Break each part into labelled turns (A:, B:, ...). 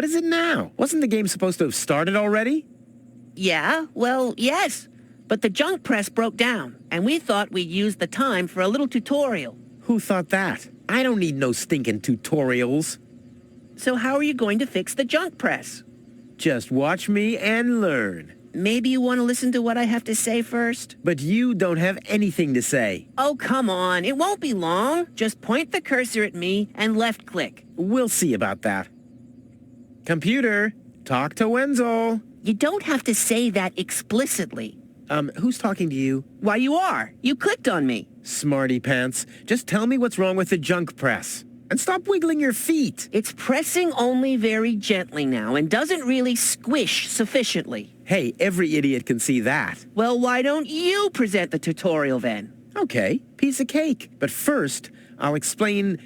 A: What is it now? Wasn't the game supposed to have started already?
B: Yeah, well, yes. But the junk press broke down, and we thought we'd use the time for a little tutorial.
A: Who thought that? I don't need no stinking tutorials.
B: So how are you going to fix the junk press?
A: Just watch me and learn.
B: Maybe you want to listen to what I have to say first?
A: But you don't have anything to say.
B: Oh, come on. It won't be long. Just point the cursor at me and left-click.
A: We'll see about that. Computer, talk to Wenzel.
B: You don't have to say that explicitly.
A: Who's talking to you?
B: Why, you are. You clicked on me.
A: Smarty pants. Just tell me what's wrong with the junk press. And stop wiggling your feet.
B: It's pressing only very gently now and doesn't really squish sufficiently.
A: Hey, every idiot can see that.
B: Well, why don't you present the tutorial then?
A: Okay, piece of cake. But first, I'll explain,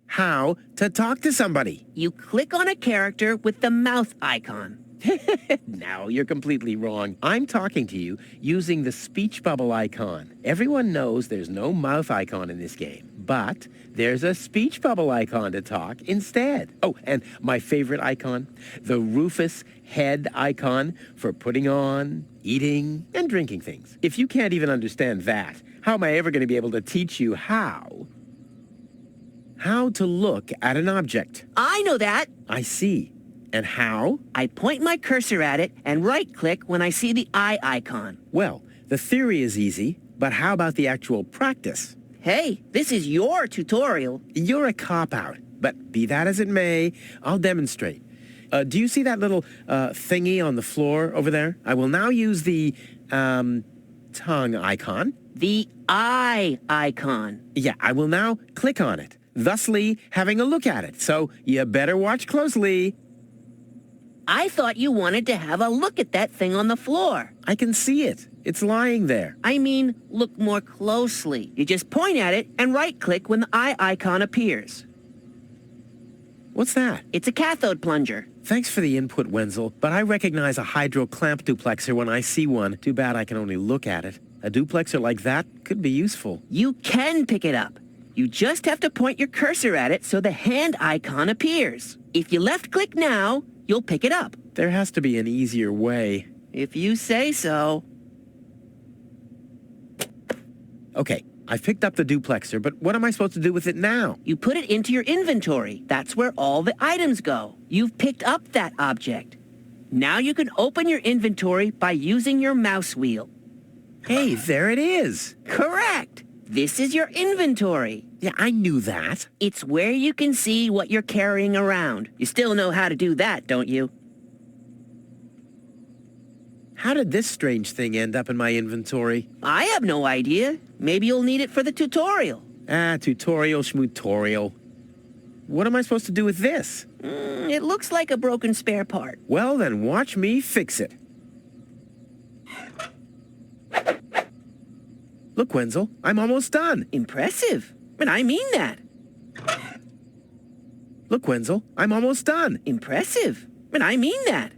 A: how to talk to somebody.
B: You click on a character with the mouth icon.
A: No, you're completely wrong. I'm talking to you using the speech bubble icon. Everyone knows there's no mouth icon in this game, but there's a speech bubble icon to talk instead. Oh, and my favorite icon, the Rufus head icon for putting on, eating, and drinking things. If you can't even understand that, how am I ever going to be able to teach you how to look at an object?
B: I know that.
A: I see. And how?
B: I point my cursor at it and right-click when I see the eye icon.
A: Well, the theory is easy, but how about the actual practice?
B: Hey, this is your tutorial.
A: You're a cop-out, but be that as it may, I'll demonstrate. Do you see that little thingy on the floor over there? I will now use the tongue icon.
B: The eye icon.
A: Yeah, I will now click on it, thusly having a look at it. So you better watch closely.
B: I thought you wanted to have a look at that thing on the floor.
A: I can see it. It's lying there.
B: I mean, look more closely. You just point at it and right-click when the eye icon appears.
A: What's that?
B: It's a cathode plunger.
A: Thanks for the input, Wenzel, but I recognize a hydro clamp duplexer when I see one. Too bad I can only look at it. A duplexer like that could be useful.
B: You can pick it up. You just have to point your cursor at it so the hand icon appears. If you left-click now, you'll pick it up.
A: There has to be an easier way.
B: If you say so.
A: Okay, I've picked up the duplexer, but what am I supposed to do with it now?
B: You put it into your inventory. That's where all the items go. You've picked up that object. Now you can open your inventory by using your mouse wheel.
A: Hey, there it is.
B: Correct. This is your inventory.
A: Yeah, I knew that.
B: It's where you can see what you're carrying around. You still know how to do that, don't you?
A: How did this strange thing end up in my inventory?
B: I have no idea. Maybe you'll need it for the tutorial.
A: Tutorial schmutorial. What am I supposed to do with this?
B: It looks like a broken spare part.
A: Well, then watch me fix it. Look, Wenzel, I'm almost done.
B: Impressive. And I mean that.
A: Look, Wenzel, I'm almost done.
B: Impressive. And I mean that.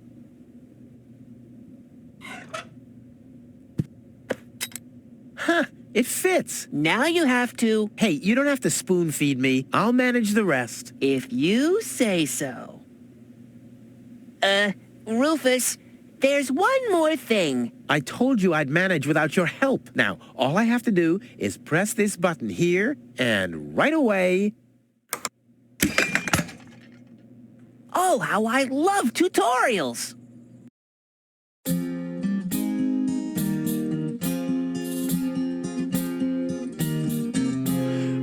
A: Huh, it fits.
B: Now you have to...
A: Hey, you don't have to spoon feed me. I'll manage the rest.
B: If you say so. Rufus, there's one more thing.
A: I told you I'd manage without your help. Now, all I have to do is press this button here, and right away...
B: Oh, how I love tutorials!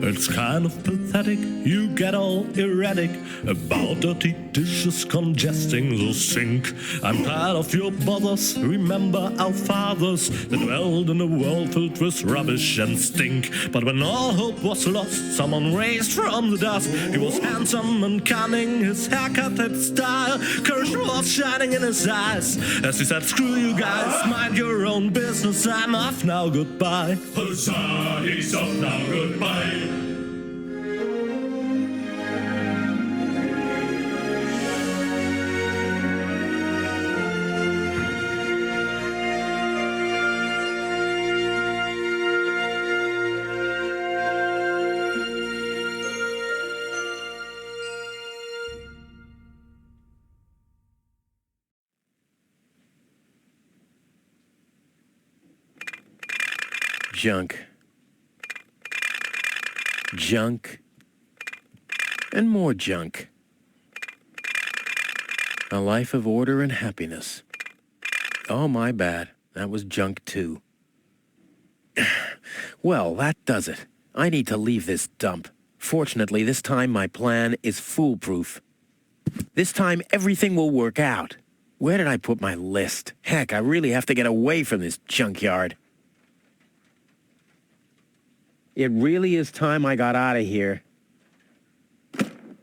C: It's kind of pathetic, you get all erratic about dirty dishes congesting the sink. I'm tired of your bothers, remember our fathers that dwelled in a world filled with rubbish and stink. But when all hope was lost, someone raised from the dust. He was handsome and cunning, his haircut had style, courage was shining in his eyes as he said, screw you guys, mind your own business, I'm off now, goodbye. Huzzah, he's off now, goodbye.
A: Junk. Junk. And more junk. A life of order and happiness. Oh, my bad. That was junk too. Well, that does it. I need to leave this dump. Fortunately, this time my plan is foolproof. This time everything will work out. Where did I put my list? Heck, I really have to get away from this junkyard. It really is time I got out of here.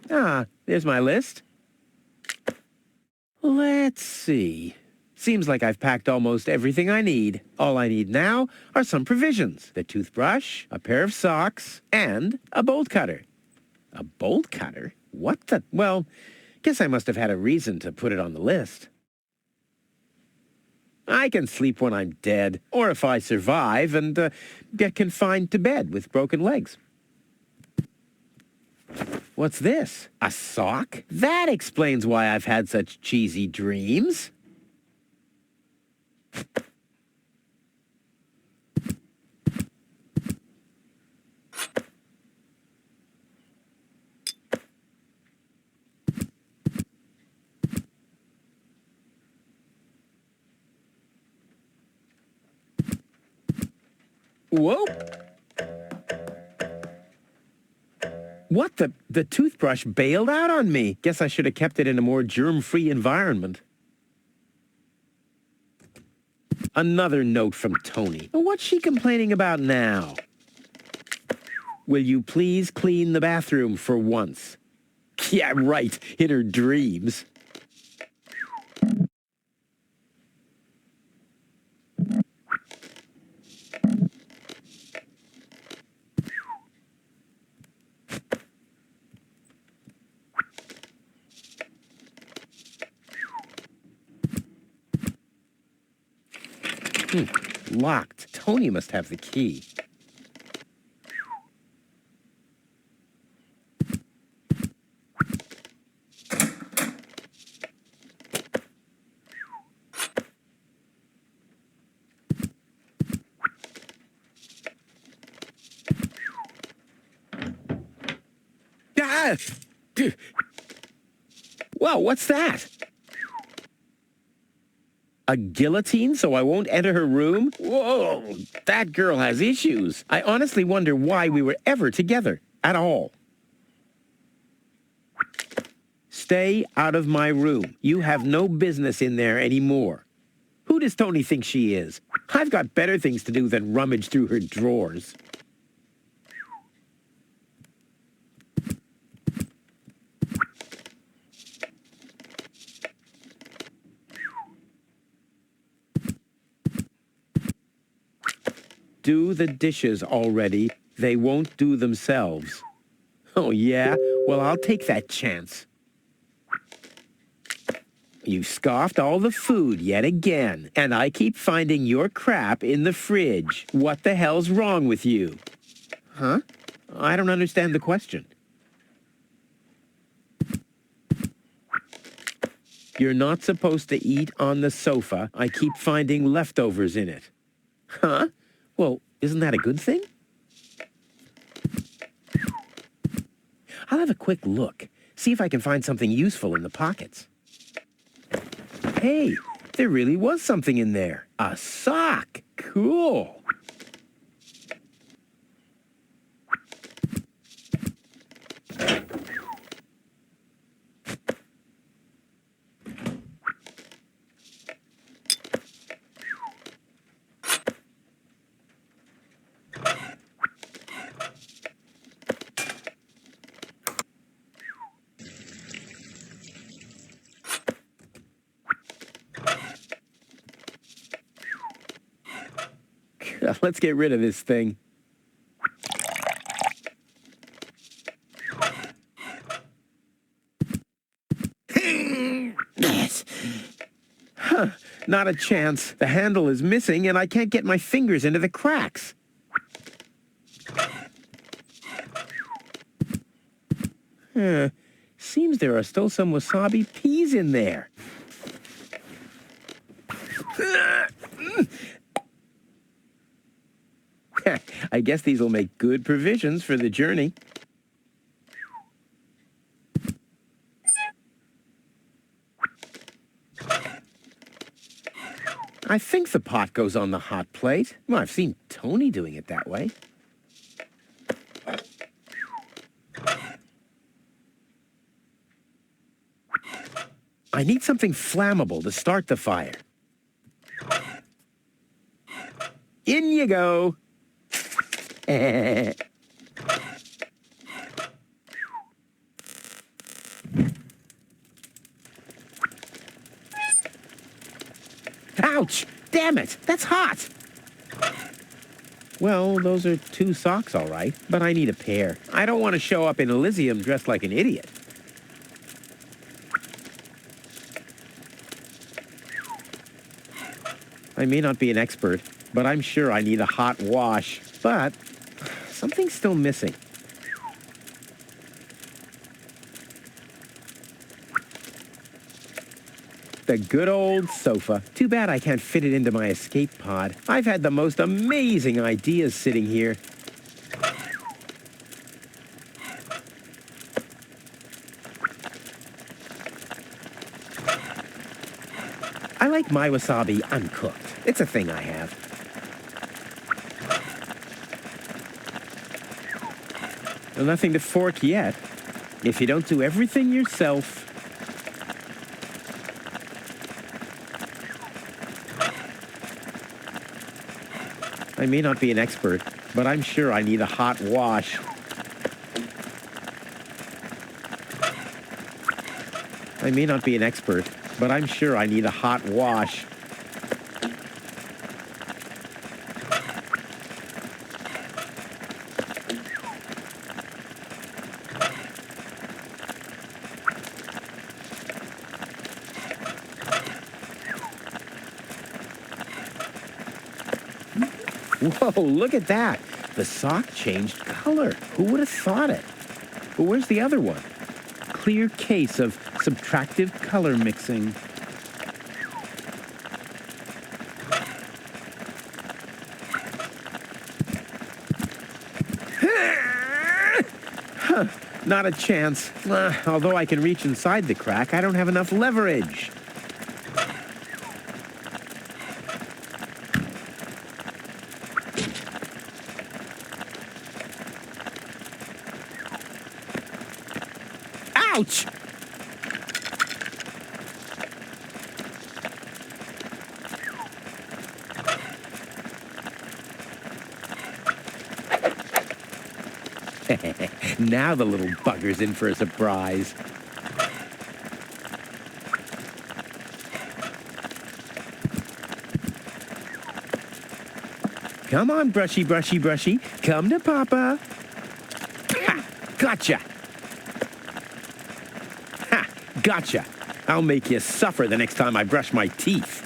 A: Ah, there's my list. Let's see. Seems like I've packed almost everything I need. All I need now are some provisions. The toothbrush, a pair of socks, and a bolt cutter. A bolt cutter? What the... Well, guess I must have had a reason to put it on the list. I can sleep when I'm dead, or if I survive and get confined to bed with broken legs. What's this? A sock? That explains why I've had such cheesy dreams. Whoa! What the toothbrush bailed out on me. Guess I should have kept it in a more germ-free environment. Another note from Tony. What's she complaining about now? Will you please clean the bathroom for once? Yeah, right, in her dreams. Locked. Tony must have the key. Ah! Whoa, what's that? A guillotine so I won't enter her room? Whoa, that girl has issues. I honestly wonder why we were ever together at all. Stay out of my room. You have no business in there anymore. Who does Tony think she is? I've got better things to do than rummage through her drawers. Do the dishes already. They won't do themselves. Oh, yeah? Well, I'll take that chance. You scoffed all the food yet again, and I keep finding your crap in the fridge. What the hell's wrong with you? Huh? I don't understand the question. You're not supposed to eat on the sofa. I keep finding leftovers in it. Huh? Well, isn't that a good thing? I'll have a quick look, see if I can find something useful in the pockets. Hey, there really was something in there. A sock. Cool. Let's get rid of this thing. Huh, not a chance. The handle is missing and I can't get my fingers into the cracks. Seems there are still some wasabi peas in there. I guess these will make good provisions for the journey. I think the pot goes on the hot plate. Well, I've seen Tony doing it that way. I need something flammable to start the fire. In you go. Ouch! Damn it! That's hot! Well, those are 2 socks, all right, but I need a pair. I don't want to show up in Elysium dressed like an idiot. I may not be an expert, but I'm sure I need a hot wash. But something's still missing. The good old sofa. Too bad I can't fit it into my escape pod. I've had the most amazing ideas sitting here. I like my wasabi uncooked. It's a thing I have. Well, nothing to fork yet. If you don't do everything yourself. I may not be an expert, but I'm sure I need a hot wash. I may not be an expert, but I'm sure I need a hot wash. Whoa, look at that. The sock changed color. Who would have thought it? But where's the other one? Clear case of subtractive color mixing. Huh, not a chance. Although I can reach inside the crack, I don't have enough leverage. Ouch! Now the little bugger's in for a surprise. Come on, brushy, brushy, brushy. Come to Papa. Ha! Gotcha! Ha! Gotcha! I'll make you suffer the next time I brush my teeth.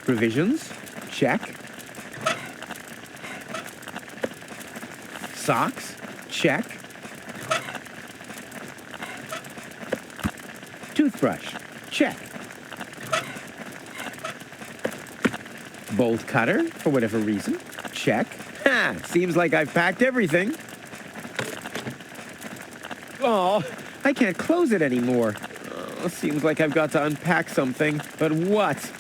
A: Provisions? Check. Socks? Check. Toothbrush? Check. Bolt cutter, for whatever reason? Check. Ha! Seems like I've packed everything. Oh, I can't close it anymore. Oh, seems like I've got to unpack something. But what?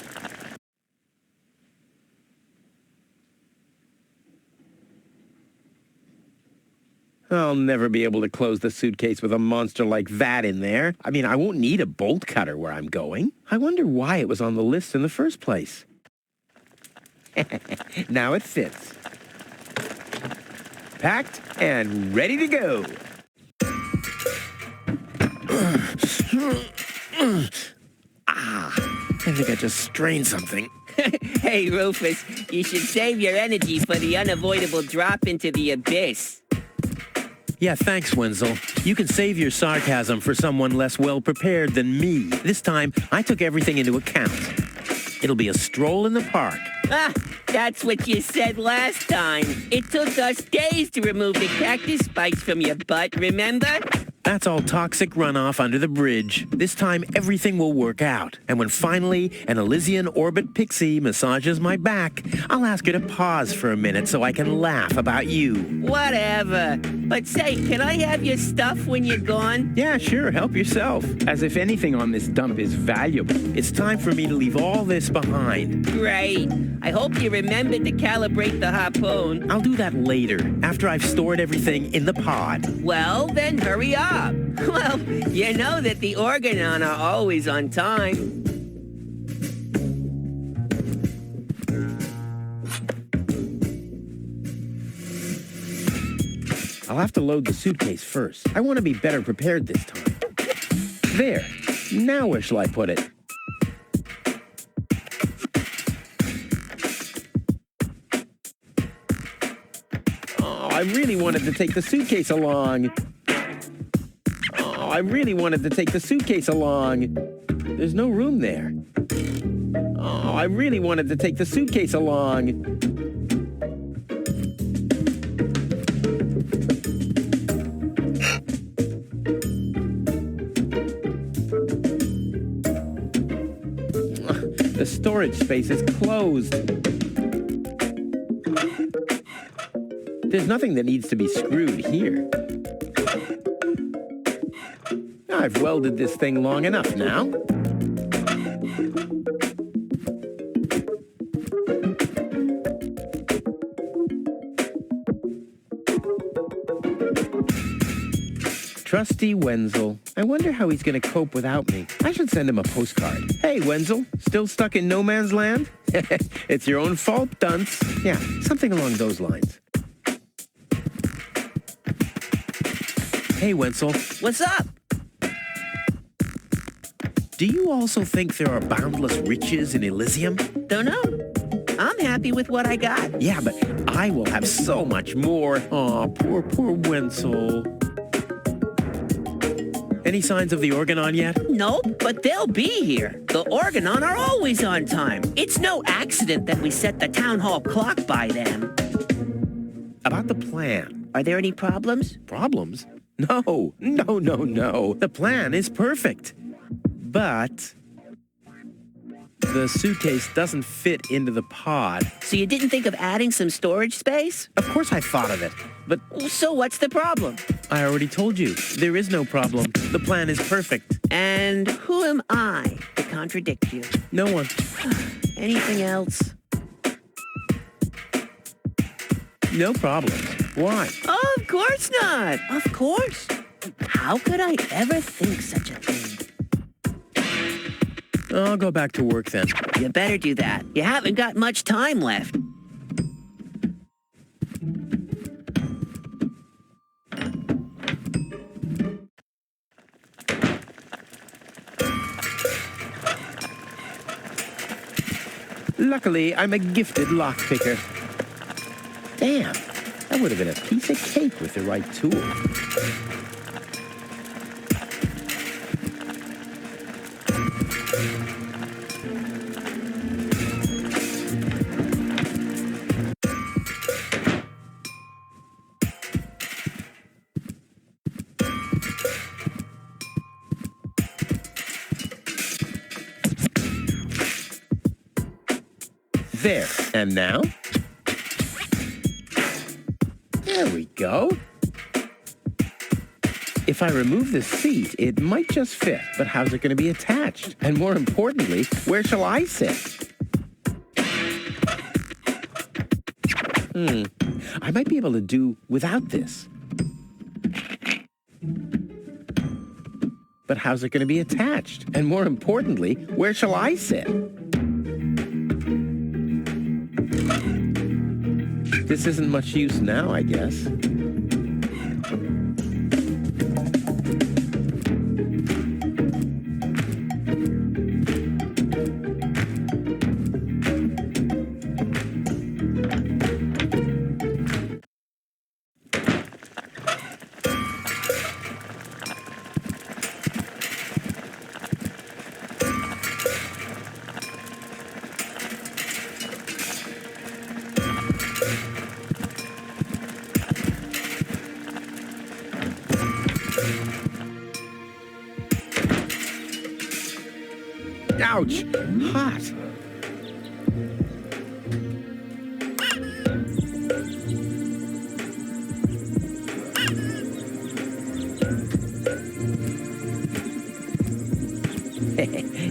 A: I'll never be able to close the suitcase with a monster like that in there. I mean, I won't need a bolt cutter where I'm going. I wonder why it was on the list in the first place. Now it fits. Packed and ready to go. I think I just strained something.
B: Hey, Rufus, you should save your energy for the unavoidable drop into the abyss.
A: Yeah, thanks, Wenzel. You can save your sarcasm for someone less well-prepared than me. This time, I took everything into account. It'll be a stroll in the park.
B: Ah, that's what you said last time. It took us days to remove the cactus spikes from your butt, remember?
A: That's all toxic runoff under the bridge. This time, everything will work out. And when finally an Elysian orbit pixie massages my back, I'll ask her to pause for a minute so I can laugh about you.
B: Whatever. But say, can I have your stuff when you're gone?
A: Yeah, sure, help yourself. As if anything on this dump is valuable. It's time for me to leave all this behind.
B: Great. I hope you remembered to calibrate the harpoon.
A: I'll do that later, after I've stored everything in the pod.
B: Well, then hurry up. Well, you know that the Organon are always on time.
A: I'll have to load the suitcase first. I want to be better prepared this time. There. Now where shall I put it? Oh, I really wanted to take the suitcase along. I really wanted to take the suitcase along. There's no room there. Oh, I really wanted to take the suitcase along. The storage space is closed. There's nothing that needs to be screwed here. I've welded this thing long enough now. Trusty Wenzel. I wonder how he's going to cope without me. I should send him a postcard. Hey, Wenzel, still stuck in no man's land? It's your own fault, dunce. Yeah, something along those lines. Hey, Wenzel.
B: What's up?
A: Do you also think there are boundless riches in Elysium?
B: Don't know. I'm happy with what I got.
A: Yeah, but I will have so much more. Aw, poor Wenzel. Any signs of the Organon yet?
B: Nope, but they'll be here. The Organon are always on time. It's no accident that we set the town hall clock by them.
A: About the plan.
B: Are there any problems?
A: Problems? No. The plan is perfect. But the suitcase doesn't fit into the pod.
B: So you didn't think of adding some storage space?
A: Of course I thought of it, but
B: So what's the problem?
A: I already told you, there is no problem. The plan is perfect.
B: And who am I to contradict you?
A: No one.
B: Anything else?
A: No problem. Why?
B: Of course not. Of course. How could I ever think such a thing?
A: I'll go back to work then.
B: You better do that. You haven't got much time left.
A: Luckily, I'm a gifted lockpicker. Damn, that would have been a piece of cake with the right tool. There, and now? There we go. If I remove the seat, it might just fit, but how's it going to be attached? And more importantly, where shall I sit? I might be able to do without this. But how's it going to be attached? And more importantly, where shall I sit? This isn't much use now, I guess. Ouch! Hot.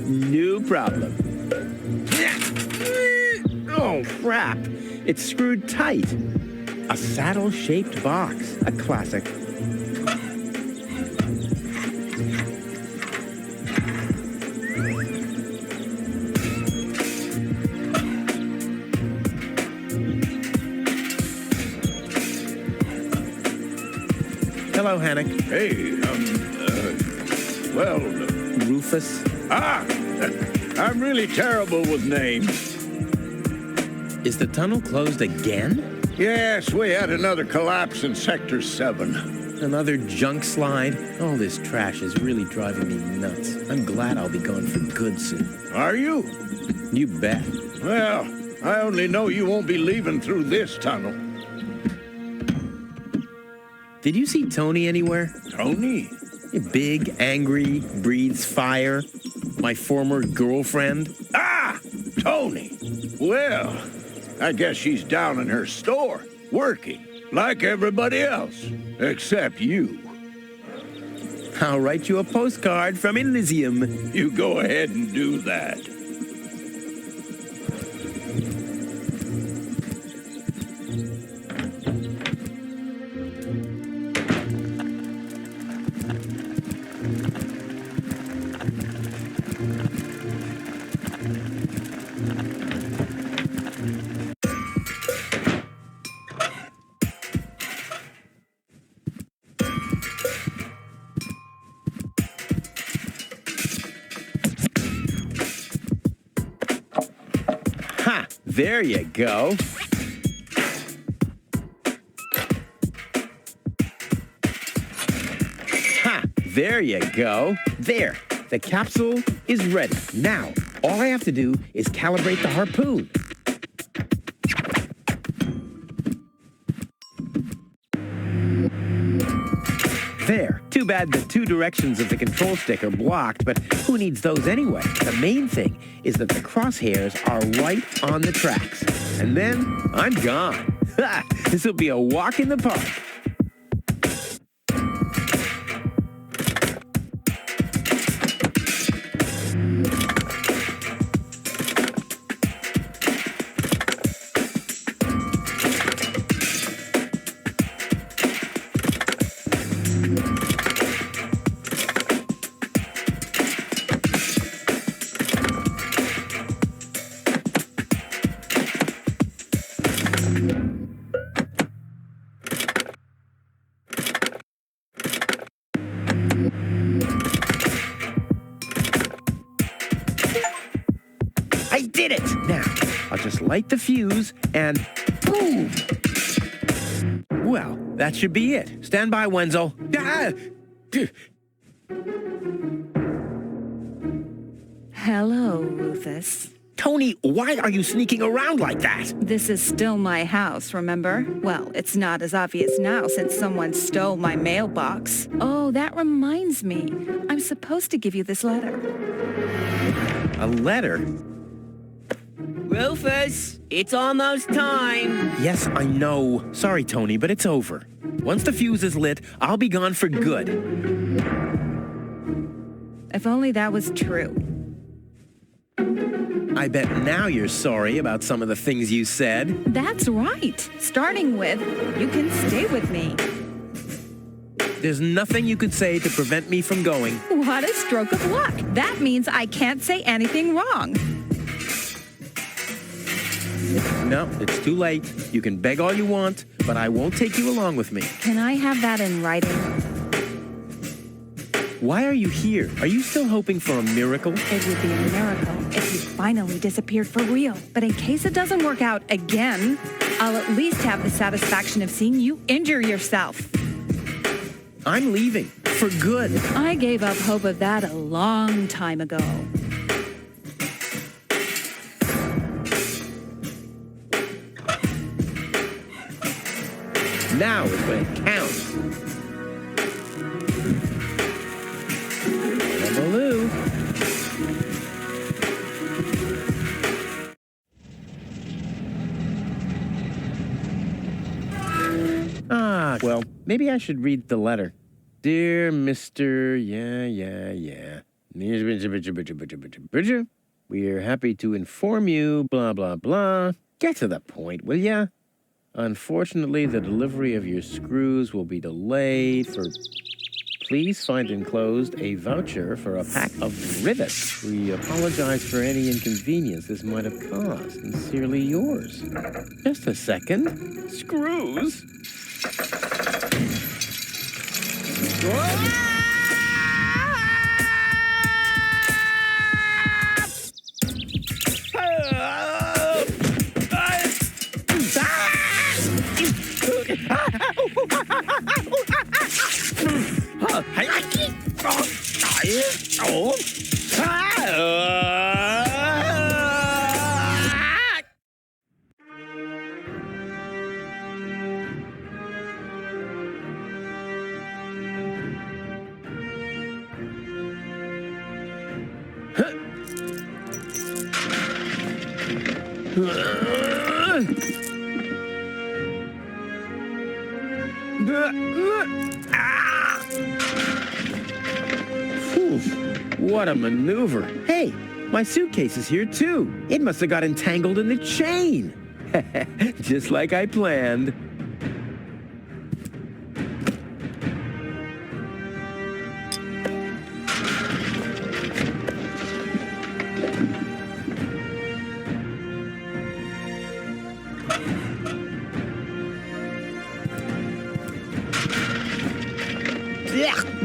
A: No problem. Oh, crap. It's screwed tight. A saddle-shaped box. A classic. Hello, Hannock.
D: Hey, well,
A: Rufus.
D: I'm really terrible with names.
A: Is the tunnel closed again?
D: Yes, we had another collapse in Sector 7.
A: Another junk slide? All this trash is really driving me nuts. I'm glad I'll be gone for good soon.
D: Are you?
A: You bet.
D: Well, I only know you won't be leaving through this tunnel.
A: Did you see Tony anywhere?
D: Tony?
A: Big, angry, breathes fire. My former girlfriend.
D: Tony. Well, I guess she's down in her store, working, like everybody else, except you.
A: I'll write you a postcard from Elysium.
D: You go ahead and do that.
A: There you go. There you go. There. The capsule is ready. Now, all I have to do is calibrate the harpoon. There. Too bad the two directions of the control stick are blocked, but who needs those anyway? The main thing is that the crosshairs are right on the tracks. And then I'm gone. This will be a walk in the park. I did it! Now, I'll just light the fuse and boom! Well, that should be it. Stand by, Wenzel.
E: Hello, Rufus.
A: Tony, why are you sneaking around like that?
E: This is still my house, remember? Well, it's not as obvious now since someone stole my mailbox. Oh, that reminds me. I'm supposed to give you this letter.
A: A letter?
B: Rufus, it's almost time.
A: Yes, I know. Sorry, Tony, but it's over. Once the fuse is lit, I'll be gone for good.
E: If only that was true.
A: I bet now you're sorry about some of the things you said.
E: That's right. Starting with, you can stay with me.
A: There's nothing you could say to prevent me from going.
E: What a stroke of luck. That means I can't say anything wrong.
A: No, it's too late. You can beg all you want, but I won't take you along with me.
E: Can I have that in writing?
A: Why are you here? Are you still hoping for a miracle?
E: It would be a miracle if you finally disappeared for real. But in case it doesn't work out again, I'll at least have the satisfaction of seeing you injure yourself.
A: I'm leaving. For good.
E: I gave up hope of that a long time ago.
A: Now is when it counts. Baloo. Well, maybe I should read the letter. Dear Mr. We are happy to inform you, blah, blah, blah. Get to the point, will ya? Unfortunately, the delivery of your screws will be delayed for... Please find enclosed a voucher for a pack of rivets. We apologize for any inconvenience this might have caused. Sincerely yours. Just a second. Screws? What a maneuver. Hey, my suitcase is here too. It must have got entangled in the chain. Just like I planned.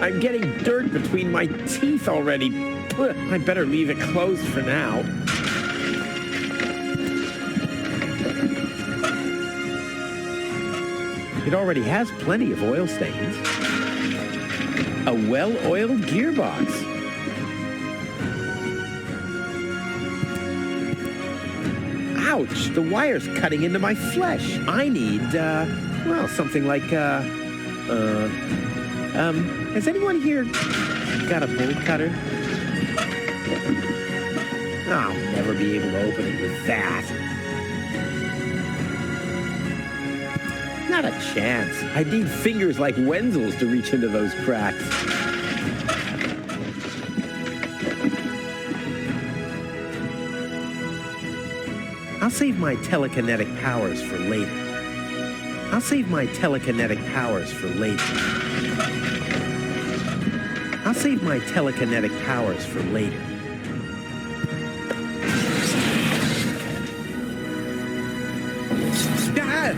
A: I'm getting dirt between my teeth already. I better leave it closed for now. It already has plenty of oil stains. A well-oiled gearbox. Ouch, the wire's cutting into my flesh. I need, well, something like, has anyone here got a bolt cutter? I'll never be able to open it with that. Not a chance. I need fingers like Wenzel's to reach into those cracks. I'll save my telekinetic powers for later. I'll save my telekinetic powers for later. I'll save my telekinetic powers for later. Ah!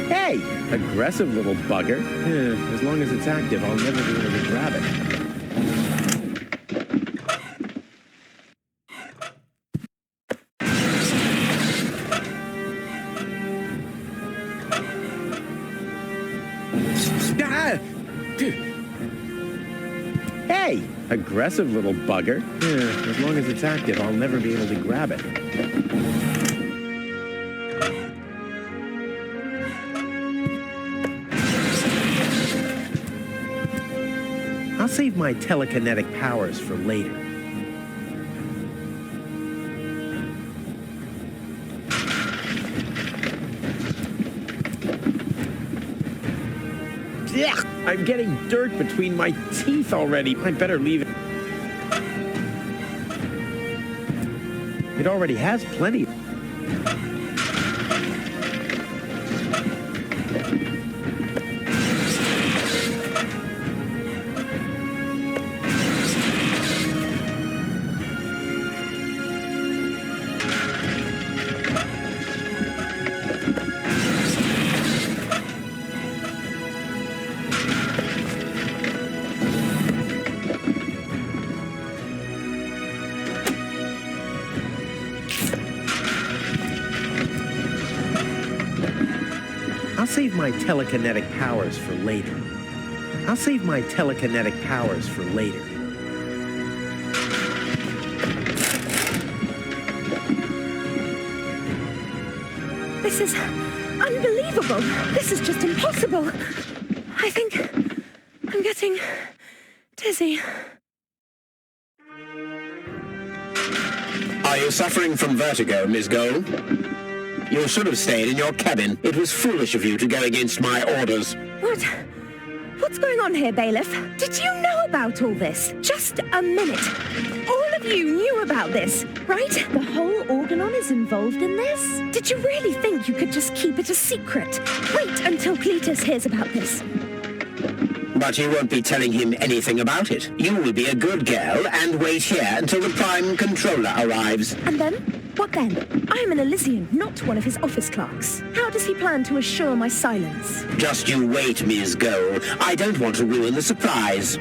A: Hey, aggressive little bugger. As long as it's active, I'll never be able to grab it. Hey, aggressive little bugger. As long as it's active, I'll never be able to grab it. I'll save my telekinetic powers for later. I'm getting dirt between my teeth already. I better leave it. It already has plenty. I'll save my telekinetic powers for later. I'll save my telekinetic powers for later.
E: This is unbelievable. This is just impossible. I think I'm getting dizzy.
F: Are you suffering from vertigo, Miss Gold?
A: You should have stayed in your cabin. It was foolish of you to go against my orders.
F: What? What's going on here, Bailiff? Did you know about all this? Just a minute. All of you knew about this, right? The whole Organon is involved in this? Did you really think you could just keep it a secret? Wait until Cletus hears about this.
A: But you won't be telling him anything about it. You will be a good girl and wait here until the Prime Controller arrives.
F: And then? What then? I'm an Elysian, not one of his office clerks. How does he plan to assure my silence?
A: Just you wait, Ms. Gold. I don't want to ruin the surprise.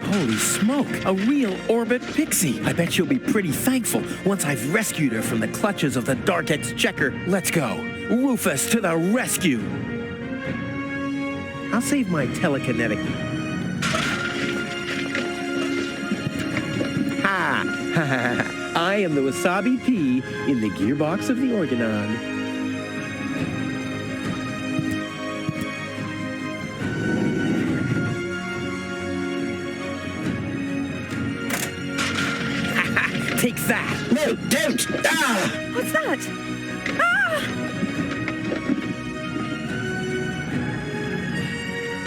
A: Holy smoke, a real orbit pixie. I bet she'll be pretty thankful once I've rescued her from the clutches of the Dark Exchequer. Let's go. Rufus to the rescue. I'll save my telekinetic. Ha! I am the Wasabi Pea in the gearbox of the Organon. Take that! No, don't! Ah!
F: What's that? Ah!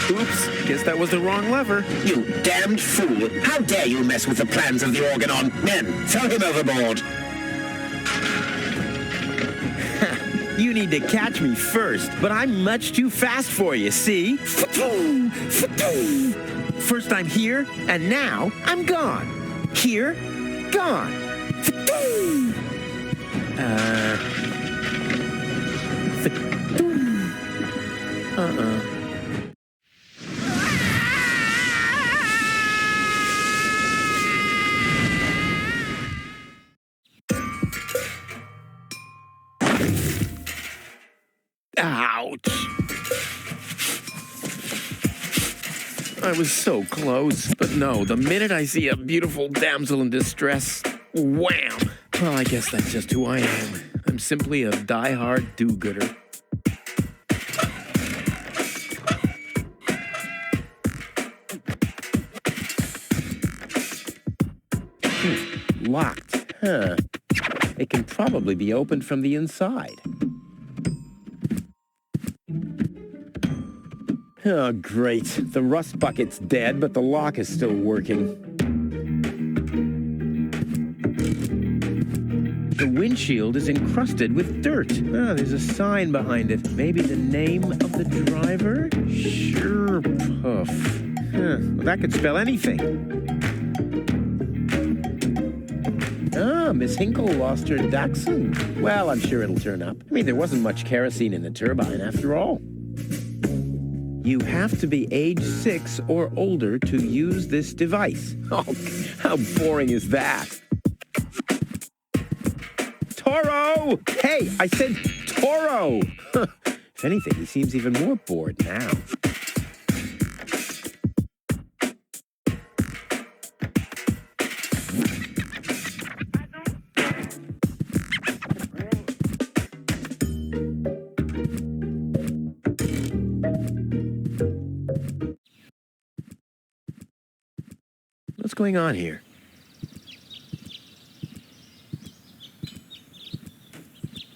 A: Oops, guess that was the wrong lever. You damned fool! How dare you mess with the plans of the Organon? Men, throw him overboard! You need to catch me first, but I'm much too fast for you, see? First I'm here, and now I'm gone. Here, gone. Ouch! I was so close, but no, the minute I see a beautiful damsel in distress, wham! Well, I guess that's just who I am. I'm simply a die-hard do-gooder. Locked, huh? It can probably be opened from the inside. Oh, great. The rust bucket's dead, but the lock is still working. The windshield is encrusted with dirt. Ah, there's a sign behind it. Maybe the name of the driver? Sure, Puff. Huh, well, that could spell anything. Ah, Miss Hinkle lost her Dachshund. Well, I'm sure it'll turn up. I mean, there wasn't much kerosene in the turbine after all. You have to be age 6 or older to use this device. Oh, how boring is that? Toro! Hey, I said Toro! If anything, he seems even more bored now. What's going on here?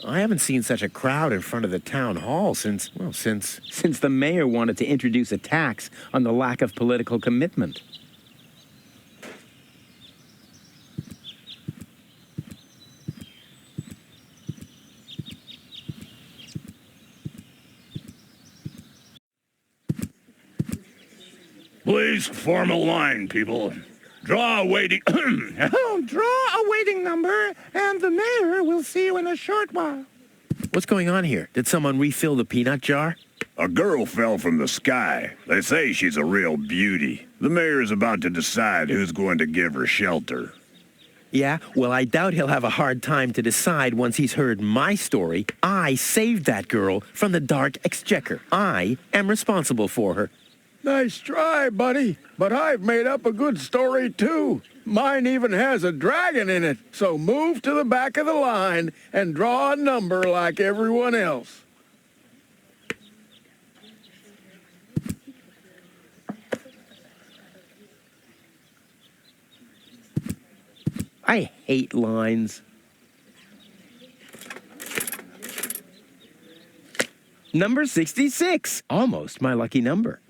A: I haven't seen such a crowd in front of the town hall since the mayor wanted to introduce a tax on the lack of political commitment.
D: Please form a line, people. Draw a waiting...
G: Draw a waiting number, and the mayor will see you in a short while.
A: What's going on here? Did someone refill the peanut jar?
D: A girl fell from the sky. They say she's a real beauty. The mayor's about to decide who's going to give her shelter.
A: Yeah? Well, I doubt he'll have a hard time to decide once he's heard my story. I saved that girl from the Dark Exchequer. I am responsible for her.
G: Nice try, buddy. But I've made up a good story, too. Mine even has a dragon in it. So move to the back of the line and draw a number like everyone else.
A: I hate lines. Number 66. Almost my lucky number.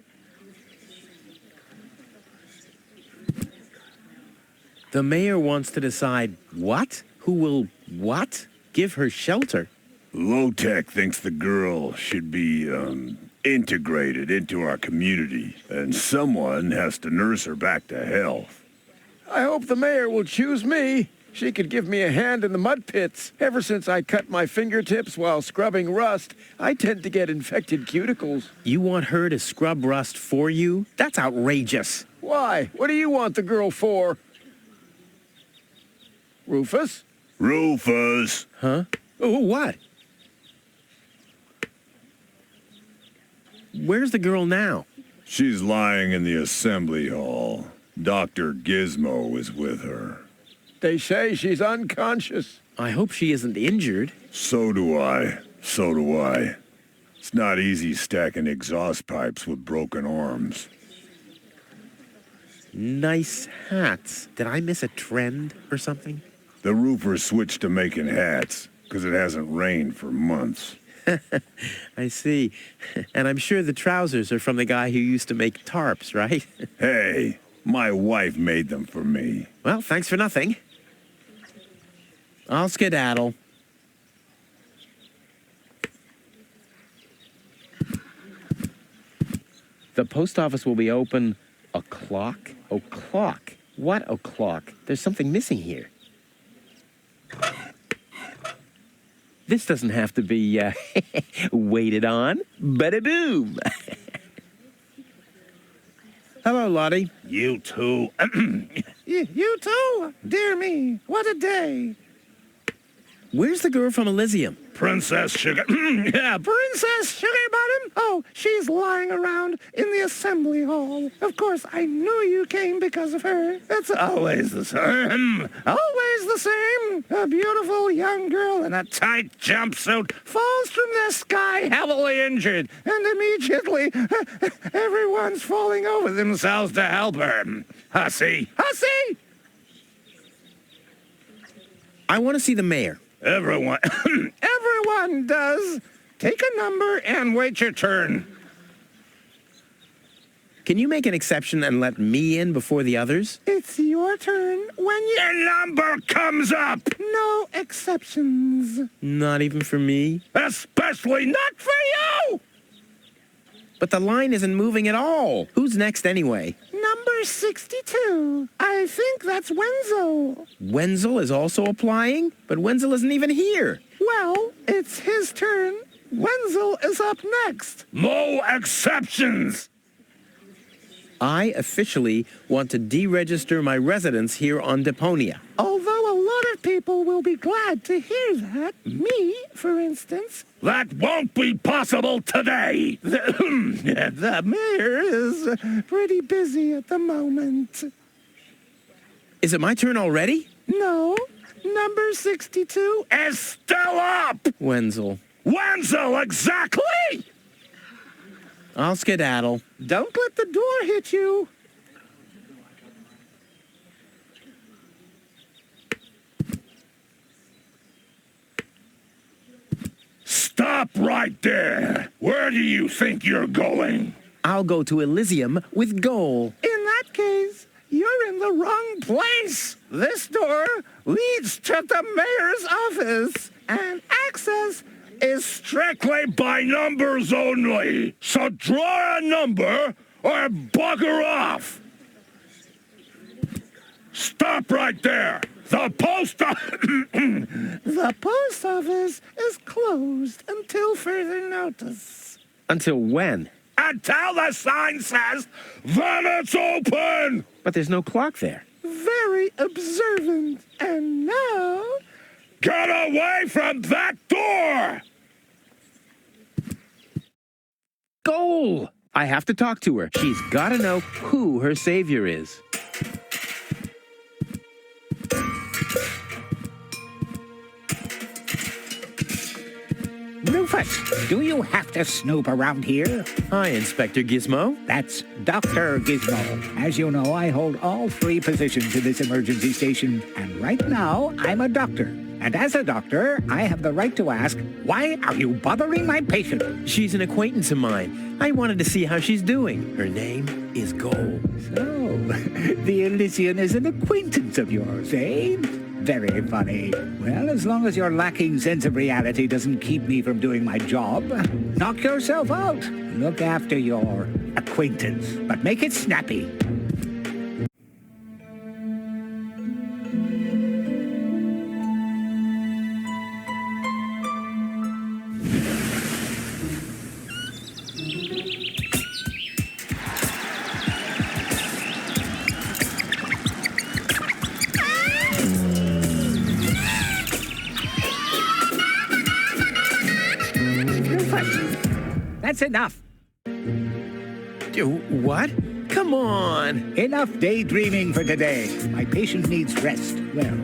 A: The mayor wants to decide what? Who will what? Give her shelter.
D: Low-Tech thinks the girl should be, integrated into our community, and someone has to nurse her back to health.
G: I hope the mayor will choose me. She could give me a hand in the mud pits. Ever since I cut my fingertips while scrubbing rust, I tend to get infected cuticles.
A: You want her to scrub rust for you? That's outrageous.
G: Why? What do you want the girl for? Rufus?
D: Rufus!
A: Huh? Oh, what? Where's the girl now?
D: She's lying in the assembly hall. Dr. Gizmo is with her.
G: They say she's unconscious.
A: I hope she isn't injured.
D: So do I. So do I. It's not easy stacking exhaust pipes with broken arms.
A: Nice hats. Did I miss a trend or something?
D: The roofers switched to making hats, because it hasn't rained for months.
A: I see. And I'm sure the trousers are from the guy who used to make tarps, right?
D: Hey, my wife made them for me.
A: Well, thanks for nothing. I'll skedaddle. The post office will be open o'clock? O'clock? What o'clock? There's something missing here. This doesn't have to be waited on. Bada-boom! Hello, Lottie.
D: You too.
A: You too? Dear me, what a day. Where's the girl from Elysium?
D: Princess Sugar.
A: Yeah, Princess Sugar Bottom? Oh, she's lying around in the assembly hall. Of course, I knew you came because of her. It's always the same. Always the same. A beautiful young girl in a tight jumpsuit falls from the sky heavily injured, and immediately everyone's falling over themselves to help her. Hussy! Hussy! I want to see the mayor.
D: Everyone.
A: Everyone does. Take a number and wait your turn. Can you make an exception and let me in before the others? It's your turn when
D: Your number comes up.
A: No exceptions. Not even for me?
D: Especially not for you.
A: But the line isn't moving at all. Who's next anyway? Number 62. I think that's Wenzel. Wenzel is also applying? But Wenzel isn't even here. Well, it's his turn. Wenzel is up next.
D: No exceptions.
A: I officially want to deregister my residence here on Deponia. Although a lot of people will be glad to hear that. Me, for instance.
D: That won't be possible today.
A: The mayor is pretty busy at the moment. Is it my turn already? No. Number 62
D: is still up.
A: Wenzel.
D: Wenzel, exactly.
A: I'll skedaddle. Don't let the door hit you.
D: Stop right there. Where do you think you're going?
A: I'll go to Elysium with Goal. In that case, you're in the wrong place. This door leads to the mayor's office, and access is
D: Strictly by numbers only. So draw a number or bugger off. Stop right there. The post
A: The post office is closed until further notice. Until when?
D: Until the sign says, then it's open.
A: But there's no clock there. Very observant. And now...
D: Get away from that door.
A: Goal! I have to talk to her. She's got to know who her savior is.
H: Rufus, do you have to snoop around here?
A: Hi, Inspector Gizmo.
H: That's Dr. Gizmo. As you know, I hold all 3 positions in this emergency station, and right now, I'm a doctor. And as a doctor, I have the right to ask, why are you bothering my patient?
A: She's an acquaintance of mine. I wanted to see how she's doing. Her name is Gold.
H: So, the Elysian is an acquaintance of yours, eh? Very funny. Well, as long as your lacking sense of reality doesn't keep me from doing my job, knock yourself out. Look after your acquaintance, but make it snappy. That's enough.
A: What? Come on.
H: Enough daydreaming for today. My patient needs rest. Well,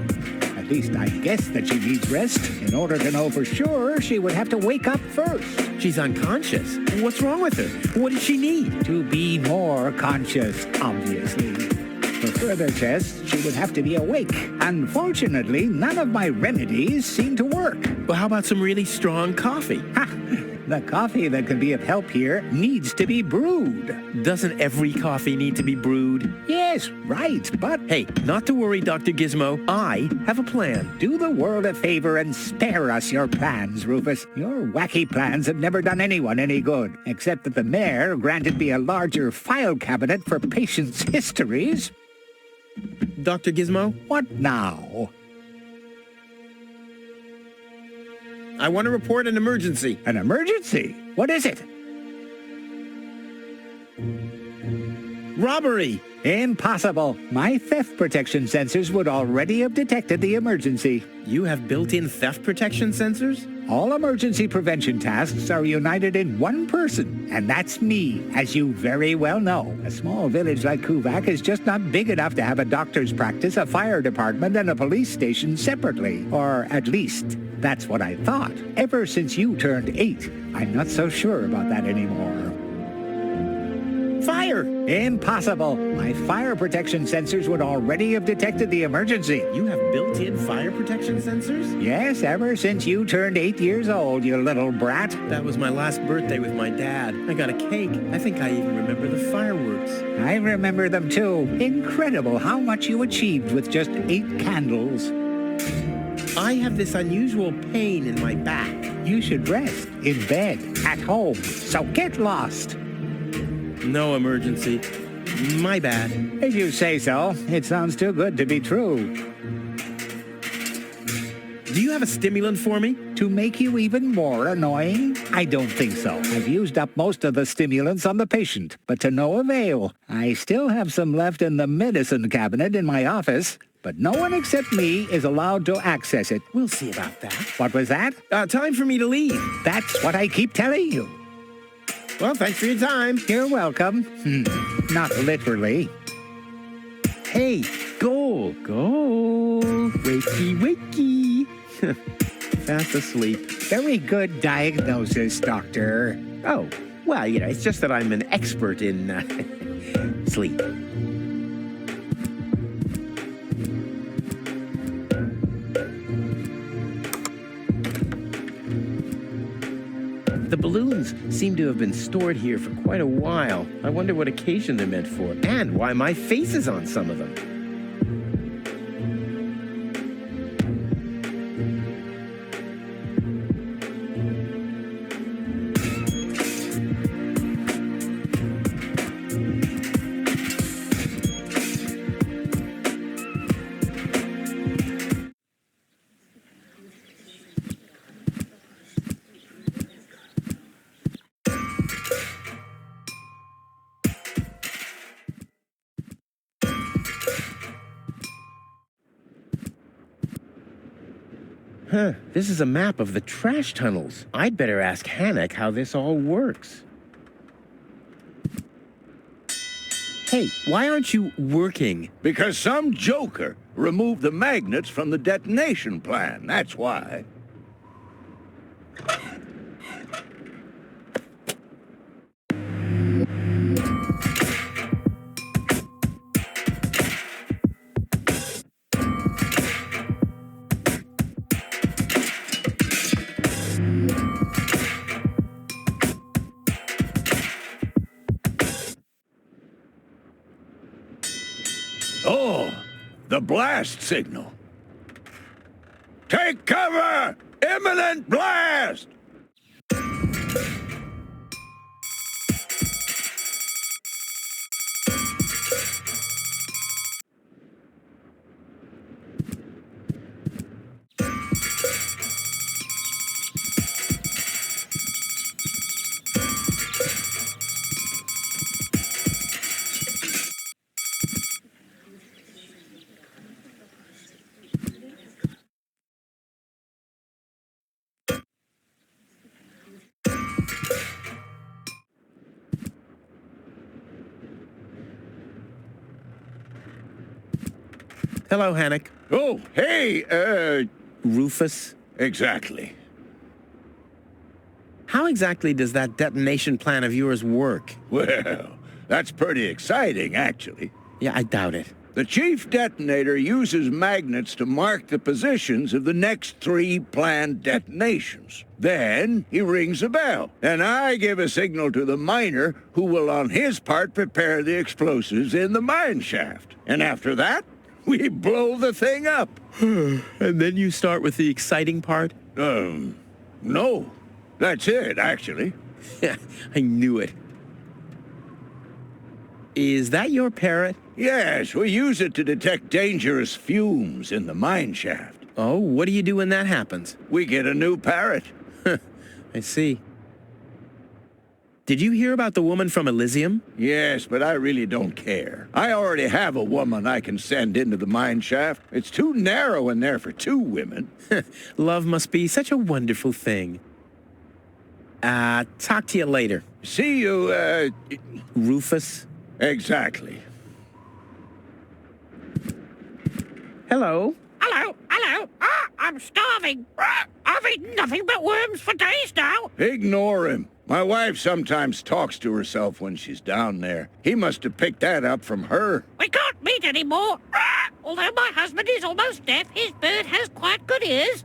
H: at least I guess that she needs rest. In order to know for sure, she would have to wake up first.
A: She's unconscious. What's wrong with her? What does she need?
H: To be more conscious, obviously. For further tests, she would have to be awake. Unfortunately, none of my remedies seem to work.
A: Well, how about some really strong coffee?
H: Ha! The coffee that could be of help here needs to be brewed.
A: Doesn't every coffee need to be brewed?
H: Yes, right, but...
A: Hey, not to worry, Dr. Gizmo. I have a plan.
H: Do the world a favor and spare us your plans, Rufus. Your wacky plans have never done anyone any good, except that the mayor granted me a larger file cabinet for patients' histories.
A: Dr. Gizmo?
H: What now?
A: I want to report an emergency.
H: An emergency? What is it?
A: Robbery!
H: Impossible. My theft protection sensors would already have detected the emergency.
A: You have built-in theft protection sensors?
H: All emergency prevention tasks are united in one person, and that's me, as you very well know. A small village like Kuvak is just not big enough to have a doctor's practice, a fire department, and a police station separately. Or at least, that's what I thought. Ever since you turned 8, I'm not so sure about that anymore.
A: Fire!
H: Impossible. My fire protection sensors would already have detected the emergency.
A: You have built-in fire protection sensors?
H: Yes, ever since you turned 8 years old, you little brat.
A: That was my last birthday with my dad. I got a cake. I think I even remember the fireworks.
H: I remember them too. Incredible how much you achieved with just 8 candles.
A: I have this unusual pain in my back.
H: You should rest in bed, at home. So get lost.
A: No emergency. My bad.
H: If you say so. It sounds too good to be true.
A: Do you have a stimulant for me?
H: To make you even more annoying? I don't think so. I've used up most of the stimulants on the patient, but to no avail. I still have some left in the medicine cabinet in my office, but no one except me is allowed to access it.
A: We'll see about that.
H: What was that?
A: Time for me to leave.
H: That's what I keep telling you.
A: Well, thanks for your time.
H: You're welcome. Not literally.
A: Hey, Gold. Gold. Wakey, wakey. Fast asleep.
H: Very good diagnosis, Doctor.
A: Oh, well, it's just that I'm an expert in sleep. The balloons seem to have been stored here for quite a while. I wonder what occasion they're meant for, and why my face is on some of them. This is a map of the trash tunnels. I'd better ask Hannock how this all works. Hey, why aren't you working?
G: Because some joker removed the magnets from the detonation plan, that's why. Oh, the blast signal. Take cover! Imminent blast!
A: Hello, Hannock.
G: Oh, hey,
A: Rufus.
G: exactly.
A: How exactly does that detonation plan of yours work?
G: Well, that's pretty exciting, actually.
A: Yeah, I doubt it.
G: The chief detonator uses magnets to mark the positions of the next 3 planned detonations. Then he rings a bell, and I give a signal to the miner who will on his part prepare the explosives in the mine shaft. And after that, we blow the thing up.
A: And then you start with the exciting part?
G: No. That's it, actually.
A: Yeah, I knew it. Is that your parrot?
G: Yes, we use it to detect dangerous fumes in the mine shaft.
A: Oh, what do you do when that happens?
G: We get a new parrot.
A: I see. Did you hear about the woman from Elysium?
G: Yes, but I really don't care. I already have a woman I can send into the mine shaft. It's too narrow in there for 2 women.
A: Love must be such a wonderful thing. Talk to you later.
G: See you,
A: Rufus?
G: Exactly.
A: Hello?
I: Hello. I'm starving. I've eaten nothing but worms for days now.
G: Ignore him. My wife sometimes talks to herself when she's down there. He must have picked that up from her.
I: We can't meet anymore. Although my husband is almost deaf, his bird has quite good ears.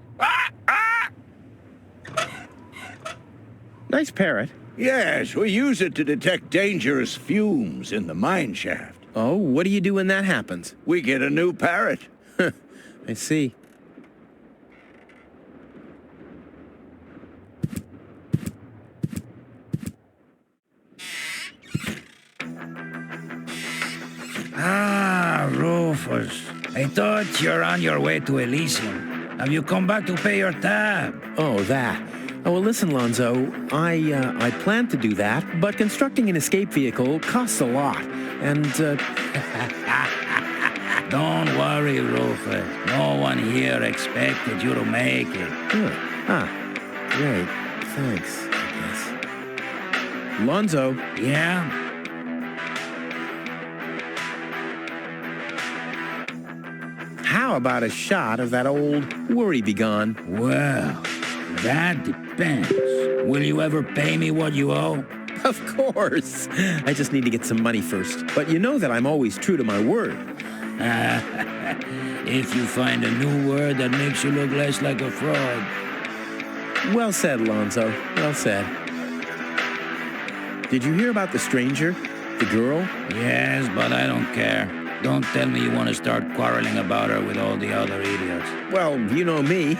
A: Nice parrot.
G: Yes, we use it to detect dangerous fumes in the mine shaft.
A: Oh, what do you do when that happens?
G: We get a new parrot.
A: I see.
J: Ah, Rufus. I thought you're on your way to Elysium. Have you come back to pay your tab?
A: Oh, that. Oh, well, listen, Lonzo. I planned to do that, but constructing an escape vehicle costs a lot. And,
J: Don't worry, Rufus. No one here expected you to make it.
A: Great. Thanks, I guess. Lonzo.
J: Yeah?
A: How about a shot of that old worry begone?
J: Well, that depends. Will you ever pay me what you owe?
A: Of course. I just need to get some money first. But you know that I'm always true to my word.
J: If you find a new word that makes you look less like a fraud.
A: Well said, Lonzo. Well said. Did you hear about the stranger? The girl?
J: Yes, but I don't care. Don't tell me you want to start quarreling about her with all the other idiots.
A: Well, you know me.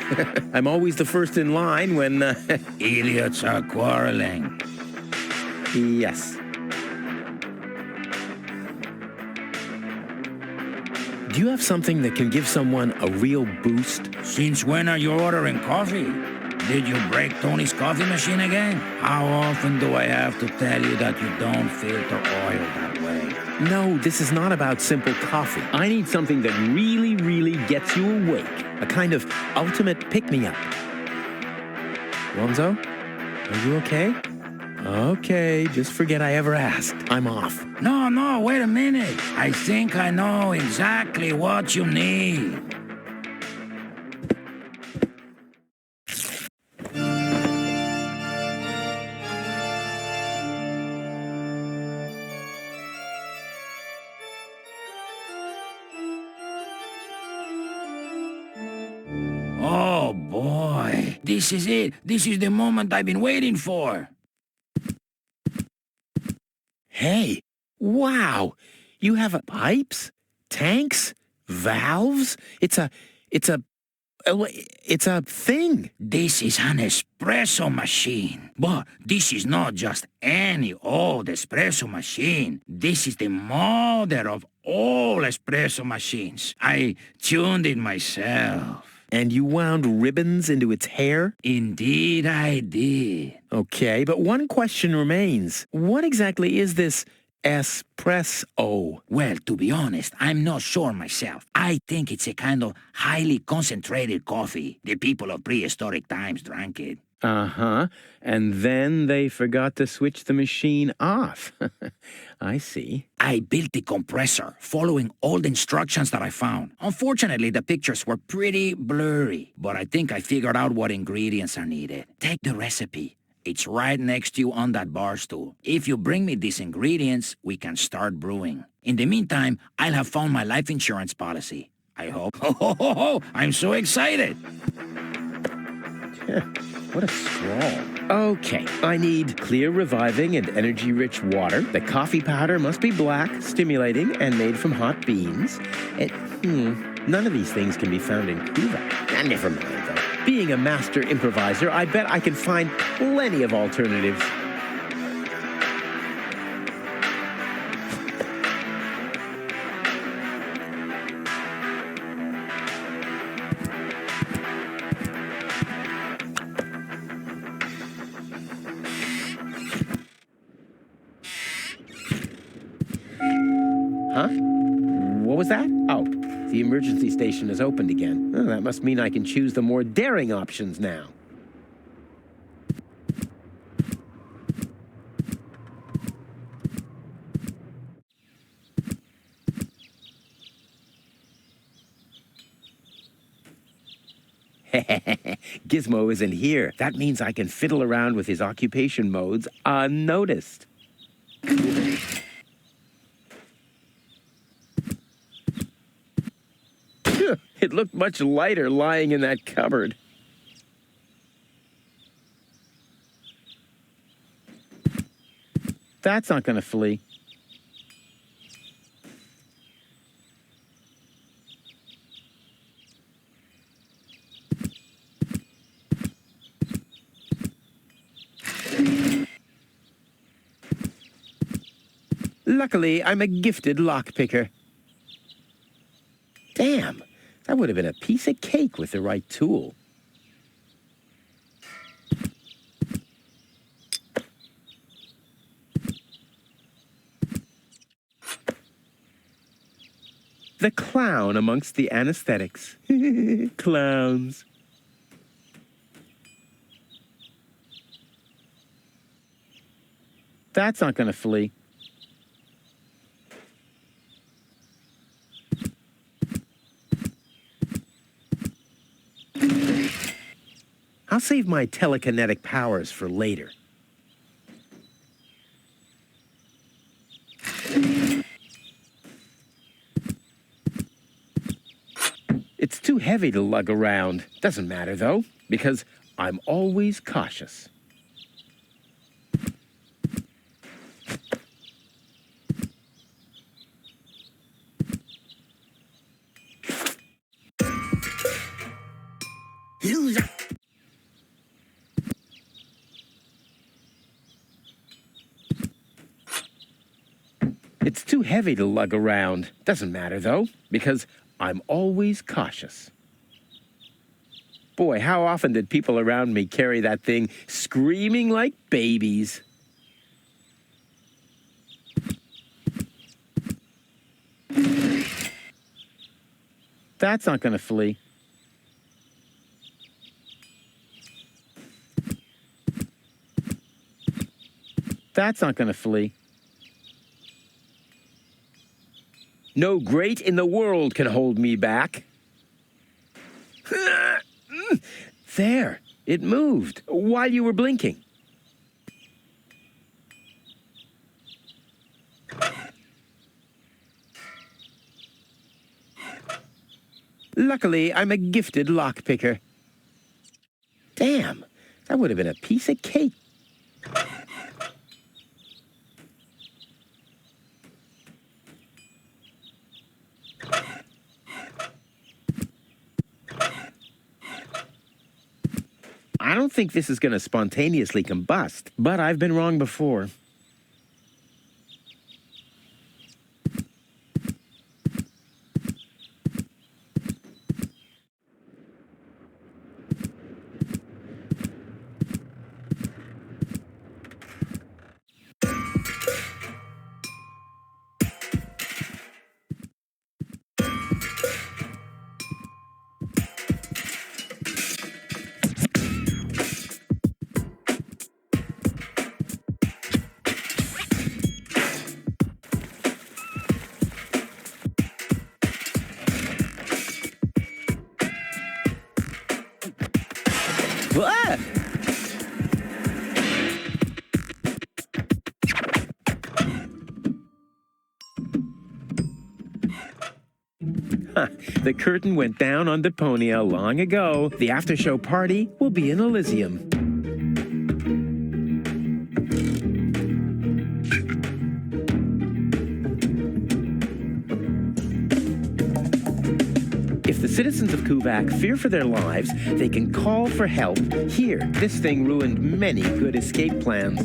A: I'm always the first in line when...
J: Idiots are quarreling.
A: Yes. Do you have something that can give someone a real boost?
J: Since when are you ordering coffee? Did you break Tony's coffee machine again? How often do I have to tell you that you don't filter oil that way?
A: No, this is not about simple coffee. I need something that really, really gets you awake. A kind of ultimate pick-me-up. Lonzo, are you okay? Okay, just forget I ever asked. I'm off.
J: No, wait a minute. I think I know exactly what you need. Oh boy, this is it. This is the moment I've been waiting for.
A: Hey, wow, you have pipes? Tanks? Valves? It's a thing.
J: This is an espresso machine. But this is not just any old espresso machine. This is the mother of all espresso machines. I tuned it myself.
A: And you wound ribbons into its hair?
J: Indeed I did.
A: Okay, but one question remains. What exactly is this espresso?
J: Well, to be honest, I'm not sure myself. I think it's a kind of highly concentrated coffee. The people of prehistoric times drank it.
A: Uh-huh. And then they forgot to switch the machine off. I see.
J: I built the compressor, following all the instructions that I found. Unfortunately, the pictures were pretty blurry, but I think I figured out what ingredients are needed. Take the recipe. It's right next to you on that bar stool. If you bring me these ingredients, we can start brewing. In the meantime, I'll have found my life insurance policy. I hope. Oh, I'm so excited.
A: What a scrawl. Okay, I need clear, reviving, and energy-rich water. The coffee powder must be black, stimulating, and made from hot beans. None of these things can be found in Cuba. Never mind, though. Being a master improviser, I bet I can find plenty of alternatives. Huh? What was that? Oh, the emergency station is opened again. Oh, that must mean I can choose the more daring options now. Gizmo isn't here. That means I can fiddle around with his occupation modes unnoticed. It looked much lighter lying in that cupboard. That's not going to flee. Luckily, I'm a gifted lockpicker. Damn, that would have been a piece of cake with the right tool. The clown amongst the anesthetics. Clowns. That's not going to flee. I'll save my telekinetic powers for later. It's too heavy to lug around. Doesn't matter, though, because I'm always cautious. It's too heavy to lug around. Doesn't matter, though, because I'm always cautious. Boy, how often did people around me carry that thing screaming like babies? That's not going to flee. That's not going to flee. No great in the world can hold me back. There, it moved while you were blinking. Luckily, I'm a gifted lockpicker. Damn, that would have been a piece of cake. don't think this is going to spontaneously combust, but I've been wrong before.
B: Ah!
A: The curtain went down on Deponia long ago. The after-show party will be in Elysium. If the citizens of Kuvak fear for their lives, they can call for help here. This thing ruined many good escape plans.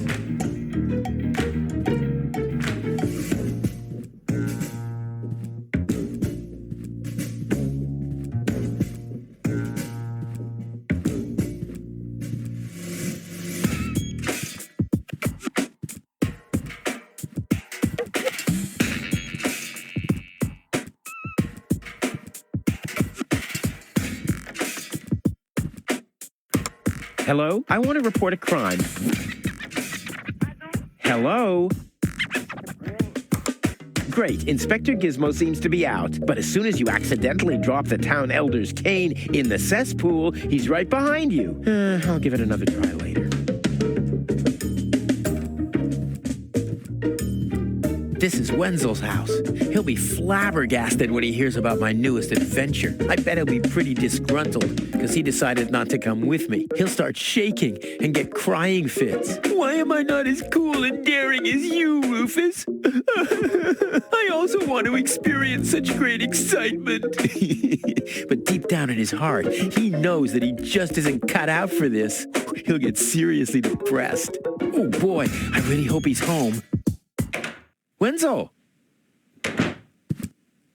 A: Hello? I want to report a crime. Hello? Great, Inspector Gizmo seems to be out. But as soon as you accidentally drop the town elder's cane in the cesspool, he's right behind you. I'll give it another try later. This is Wenzel's house. He'll be flabbergasted when he hears about my newest adventure. I bet he'll be pretty disgruntled because he decided not to come with me. He'll start shaking and get crying fits. Why am I not as cool and daring as you, Rufus? I also want to experience such great excitement. But deep down in his heart, he knows that he just isn't cut out for this. He'll get seriously depressed. Oh boy, I really hope he's home. Wenzel!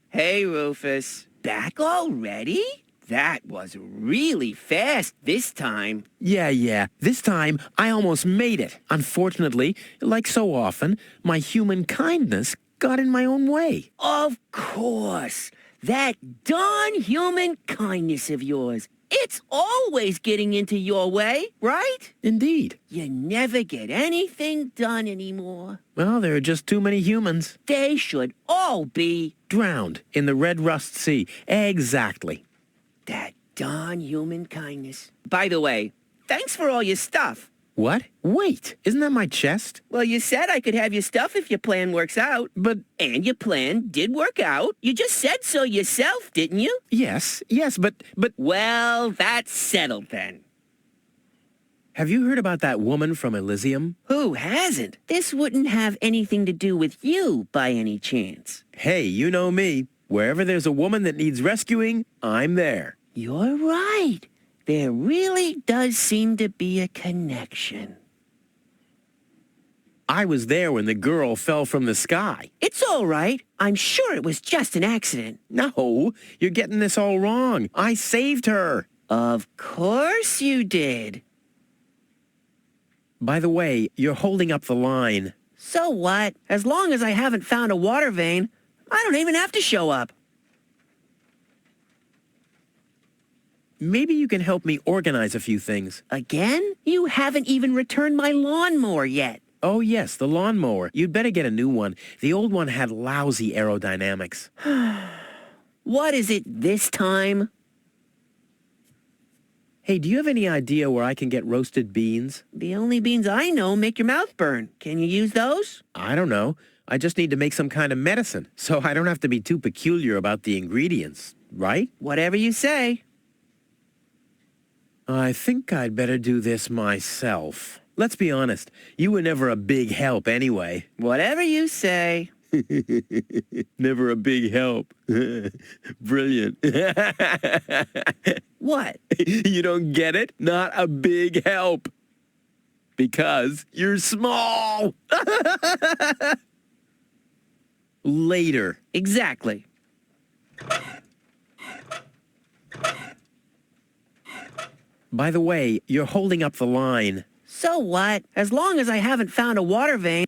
B: Hey, Rufus. Back already? That was really fast this time.
A: Yeah. This time, I almost made it. Unfortunately, like so often, my human kindness got in my own way.
B: Of course. That darn human kindness of yours. It's always getting into your way, right?
A: Indeed.
B: You never get anything done anymore.
A: Well, there are just too many humans.
B: They should all be
A: Drowned in the Red Rust Sea. Exactly.
B: that darn human kindness. By the way, thanks for all your stuff.
A: What? Wait, isn't that my chest?
B: Well, you said I could have your stuff if your plan works out. And your plan did work out. You just said so yourself, didn't you?
A: Yes, but...
B: Well, that's settled then.
A: Have you heard about that woman from Elysium?
B: Who hasn't? This wouldn't have anything to do with you by any chance.
A: Hey, you know me. Wherever there's a woman that needs rescuing, I'm there.
B: You're right. There really does seem to be a connection.
A: I was there when the girl fell from the sky.
B: It's all right. I'm sure it was just an accident.
A: No, you're getting this all wrong. I saved her.
B: Of course you did.
A: By the way, you're holding up the line.
B: So what? As long as I haven't found a water vein, I don't even have to show up.
A: Maybe you can help me organize a few things.
B: Again? You haven't even returned my lawnmower yet.
A: Oh, yes, the lawnmower. You'd better get a new one. The old one had lousy aerodynamics.
B: What is it this time?
A: Hey, do you have any idea where I can get roasted beans?
B: The only beans I know make your mouth burn. Can you use those?
A: I don't know. I just need to make some kind of medicine, so I don't have to be too peculiar about the ingredients, right?
B: Whatever you say.
A: I think I'd better do this myself. Let's be honest, you were never a big help anyway.
B: Whatever you say.
A: Never a big help. Brilliant.
B: What?
A: You don't get it? Not a big help. Because you're small. Later.
B: Exactly.
A: By the way, you're holding up the line.
B: So what? As long as I haven't found a water vein.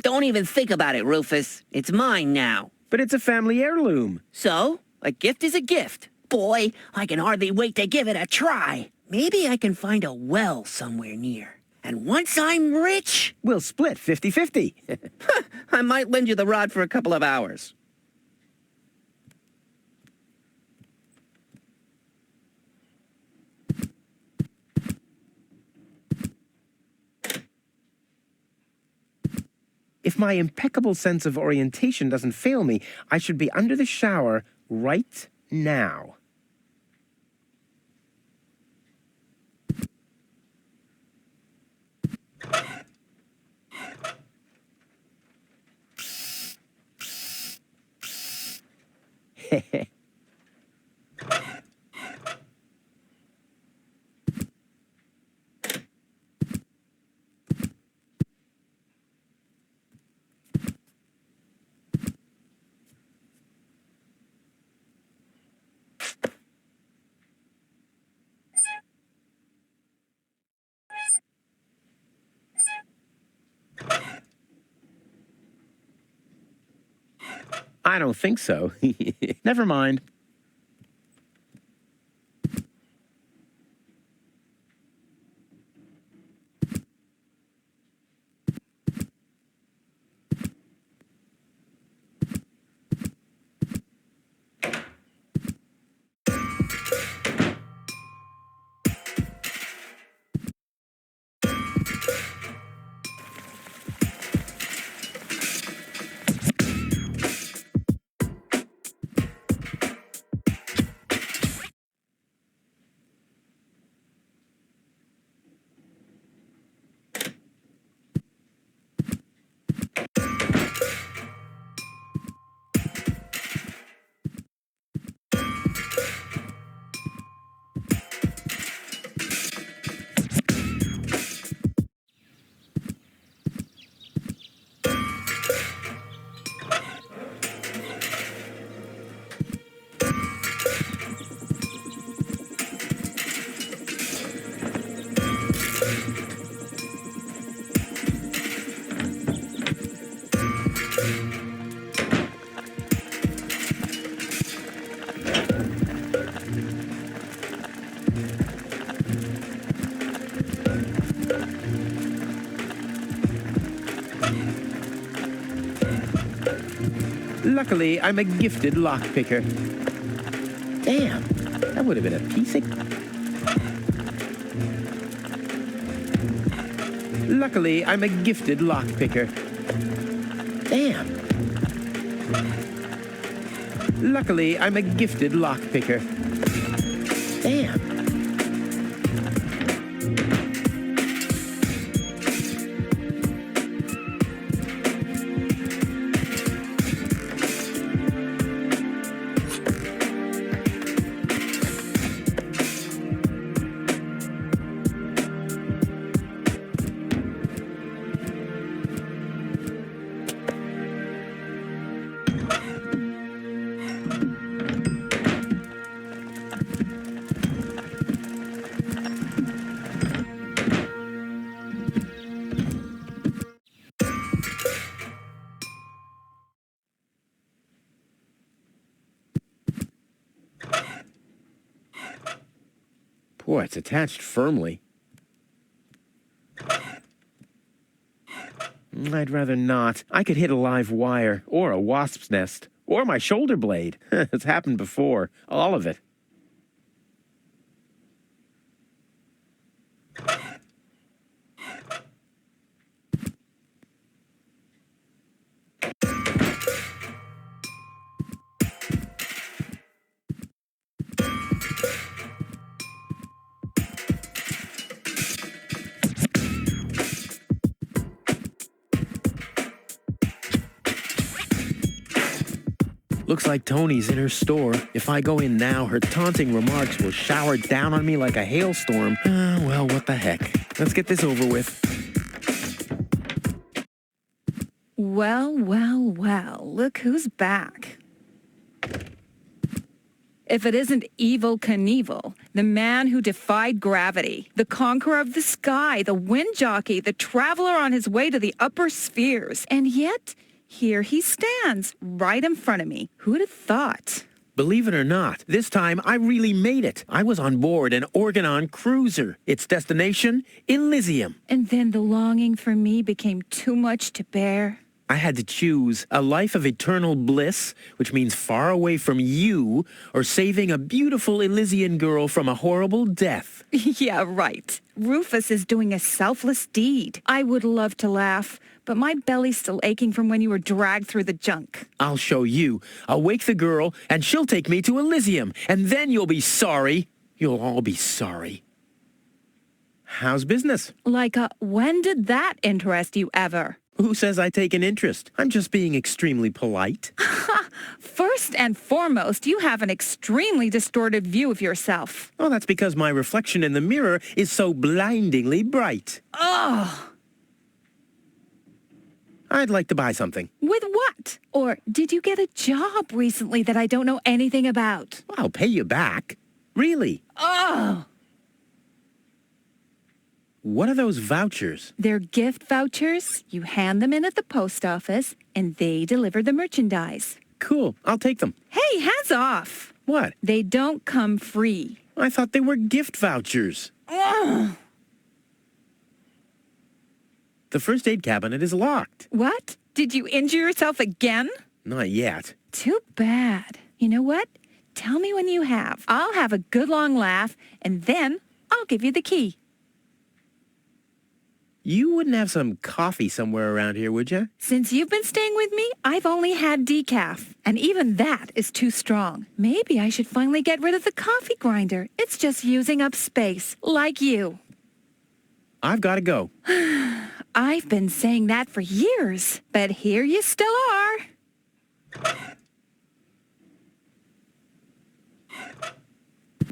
B: Don't even think about it, Rufus. It's mine now.
A: But it's a family heirloom.
B: So, a gift is a gift. Boy, I can hardly wait to give it a try. Maybe I can find a well somewhere near. And once I'm rich,
A: We'll split 50-50.
B: I might lend you the rod for a couple of hours.
A: If my impeccable sense of orientation doesn't fail me, I should be under the shower right now. I don't think so. Never mind. Luckily, I'm a gifted lockpicker. Damn, that would have been a piece of... Luckily, I'm a gifted lockpicker. Damn. Luckily, I'm a gifted lockpicker. Damn. Boy, it's attached firmly. I'd rather not. I could hit a live wire, or a wasp's nest, or my shoulder blade. It's happened before. All of it. Looks like Tony's in her store. If I go in now, her taunting remarks will shower down on me like a hailstorm. Well, what the heck. Let's get this over with.
E: Well, well, well, look who's back. If it isn't Evel Knievel, the man who defied gravity, the conqueror of the sky, the wind jockey, the traveler on his way to the upper spheres. And yet, here he stands, right in front of me. Who'd have thought?
A: Believe it or not, this time I really made it. I was on board an Organon cruiser. Its destination, Elysium.
E: And then the longing for me became too much to bear.
A: I had to choose a life of eternal bliss, which means far away from you, or saving a beautiful Elysian girl from a horrible death.
E: Yeah, right. Rufus is doing a selfless deed. I would love to laugh, but my belly's still aching from when you were dragged through the junk.
A: I'll show you. I'll wake the girl, and she'll take me to Elysium, and then you'll be sorry. You'll all be sorry. How's business?
E: Like, when did that interest you ever?
A: Who says I take an interest? I'm just being extremely polite.
E: First and foremost, you have an extremely distorted view of yourself.
A: Oh, that's because my reflection in the mirror is so blindingly bright.
E: Oh!
A: I'd like to buy something.
E: With what? Or did you get a job recently that I don't know anything about?
A: I'll pay you back. Really.
E: Oh!
A: What are those vouchers?
E: They're gift vouchers. You hand them in at the post office, and they deliver the merchandise.
A: Cool. I'll take them.
E: Hey, hands off.
A: What?
E: They don't come free.
A: I thought they were gift vouchers.
E: Ugh.
A: The first aid cabinet is locked.
E: What? Did you injure yourself again?
A: Not yet.
E: Too bad. You know what? Tell me when you have. I'll have a good long laugh, and then I'll give you the key.
A: You wouldn't have some coffee somewhere around here, would you?
E: Since you've been staying with me, I've only had decaf. And even that is too strong. Maybe I should finally get rid of the coffee grinder. It's just using up space, like you.
A: I've got to go.
E: I've been saying that for years, but here you still are.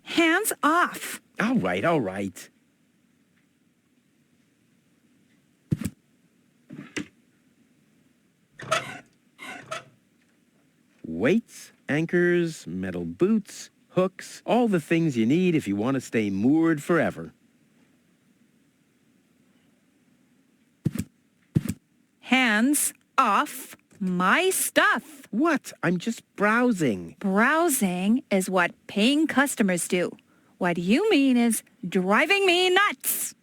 E: Hands off.
A: All right, all right. Weights, anchors, metal boots, hooks, all the things you need if you want to stay moored forever.
E: Hands off my stuff.
A: What? I'm just browsing.
E: Browsing is what paying customers do. What you mean is driving me nuts.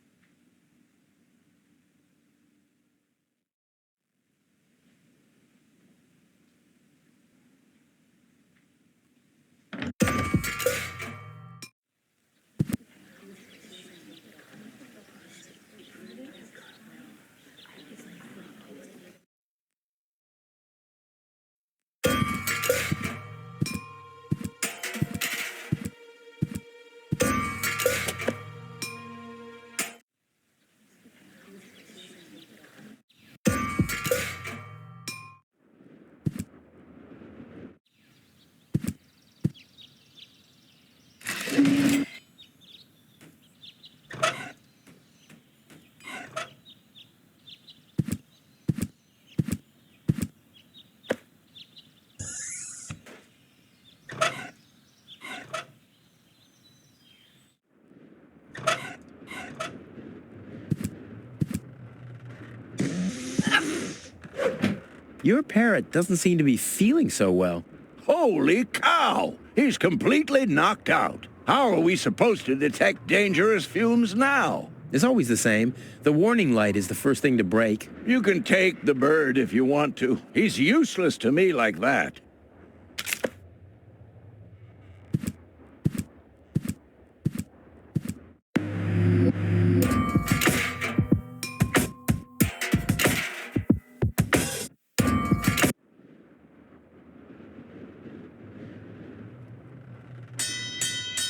A: Your parrot doesn't seem to be feeling so well.
G: Holy cow! He's completely knocked out. How are we supposed to detect dangerous fumes now?
A: It's always the same. The warning light is the first thing to break.
G: You can take the bird if you want to. He's useless to me like that.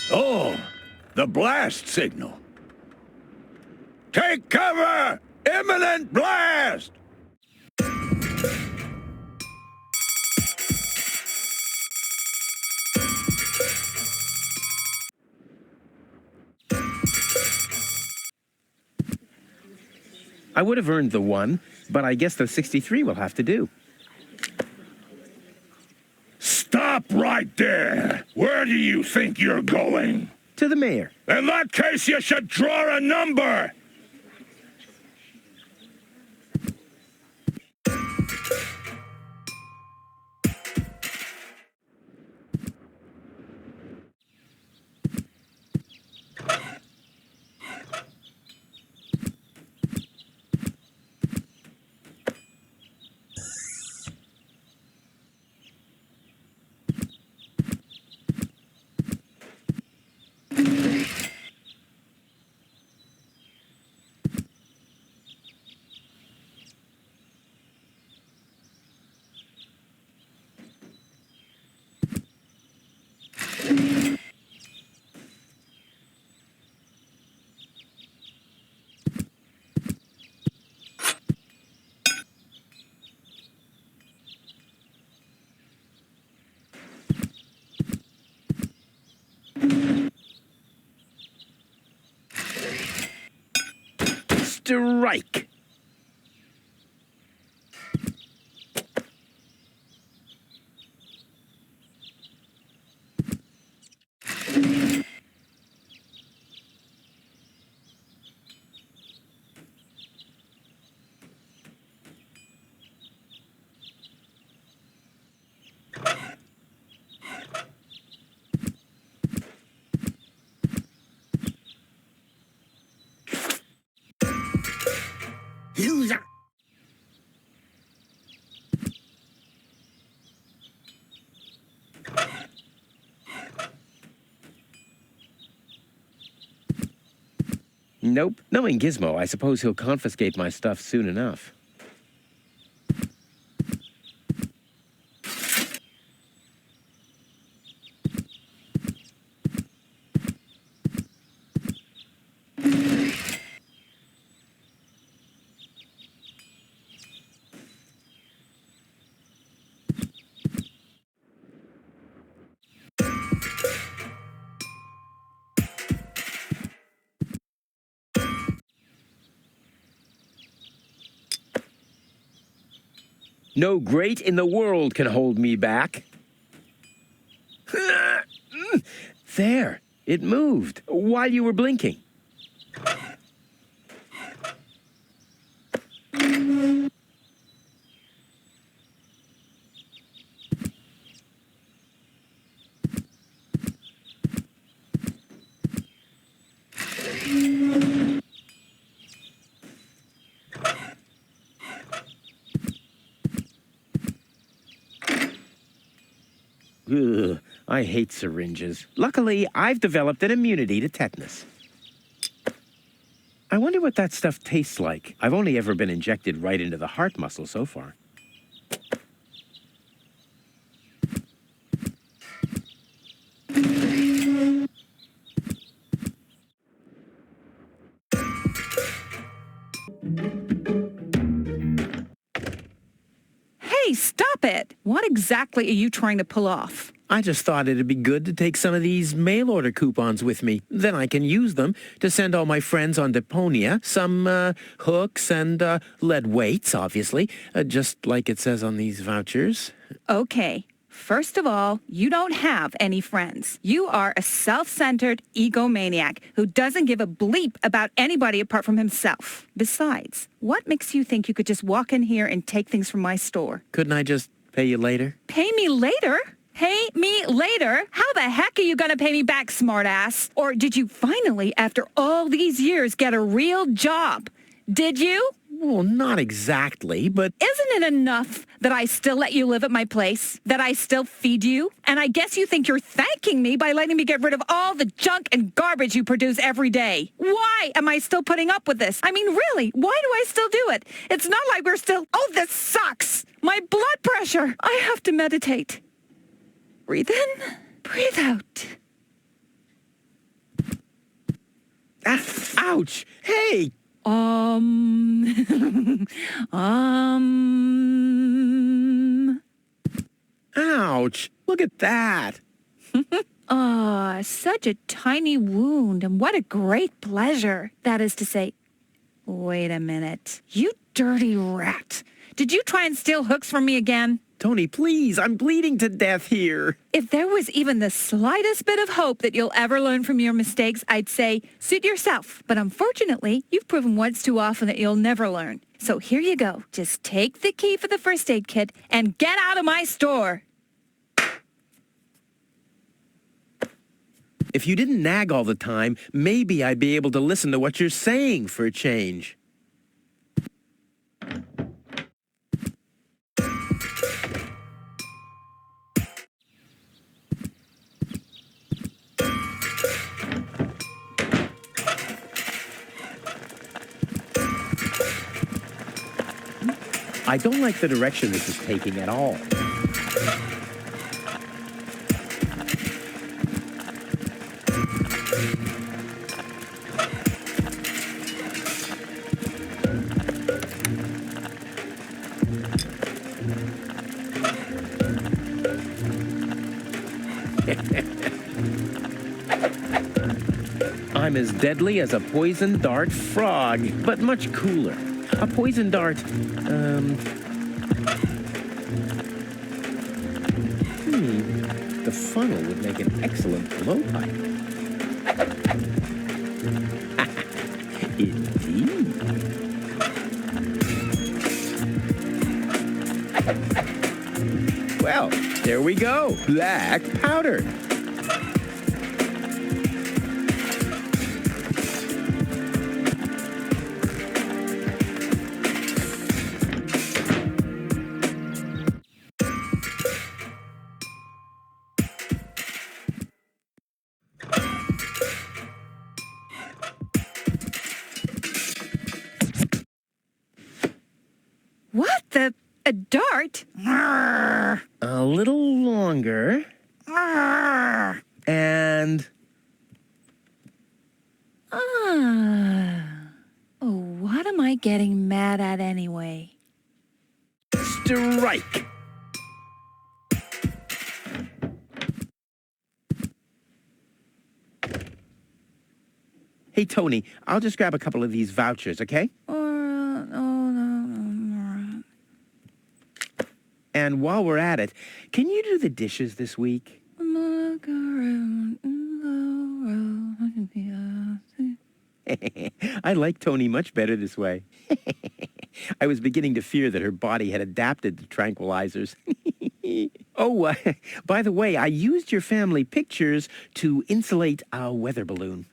G: Oh, the blast signal. Take cover! Imminent blast!
A: I would have earned the 1, but I guess the 63 will have to do.
D: Stop right there! Where do you think you're going?
A: To the mayor.
D: In that case, you should draw a number!
A: Strike! Nope. Knowing Gizmo, I suppose he'll confiscate my stuff soon enough. No great in the world can hold me back. There, it moved while you were blinking. Ugh, I hate syringes. Luckily, I've developed an immunity to tetanus. I wonder what that stuff tastes like. I've only ever been injected right into the heart muscle so far.
E: Hey, stop it! What exactly are you trying to pull off?
A: I just thought it'd be good to take some of these mail order coupons with me. Then I can use them to send all my friends on Deponia some hooks and lead weights, obviously, just like it says on these vouchers.
E: Okay. First of all, you don't have any friends. You are a self-centered egomaniac who doesn't give a bleep about anybody apart from himself. Besides, what makes you think you could just walk in here and take things from my store?
A: Couldn't I just pay you later?
E: Pay me later? Pay me later? How the heck are you going to pay me back, smartass? Or did you finally, after all these years, get a real job? Did you?
A: Well, not exactly, but...
E: Isn't it enough that I still let you live at my place? That I still feed you? And I guess you think you're thanking me by letting me get rid of all the junk and garbage you produce every day. Why am I still putting up with this? I mean, really, why do I still do it? It's not like we're still... Oh, this sucks! My blood pressure! I have to meditate. Breathe in, breathe out.
A: Ouch! Hey! Ouch! Look at that!
E: Ah, such a tiny wound, and what a great pleasure. That is to say, Wait a minute. You dirty rat. Did you try and steal hooks from me again?
A: Tony, please, I'm bleeding to death here.
E: If there was even the slightest bit of hope that you'll ever learn from your mistakes, I'd say, suit yourself. But unfortunately, you've proven once too often that you'll never learn. So here you go. Just take the key for the first aid kit and get out of my store.
A: If you didn't nag all the time, maybe I'd be able to listen to what you're saying for a change. I don't like the direction this is taking at all. I'm as deadly as a poison dart frog, but much cooler. A poison dart, the funnel would make an excellent blowpipe. Indeed. Well, there we go. Black powder.
E: What the? A dart?
A: A little longer. And...
E: Oh, what am I getting mad at anyway?
A: strike! Hey, Tony, I'll just grab a couple of these vouchers, okay? And while we're at it, can you do the dishes this week? I like Tony much better this way. I was beginning to fear that her body had adapted to tranquilizers. Oh, by the way, I used your family pictures to insulate a weather balloon.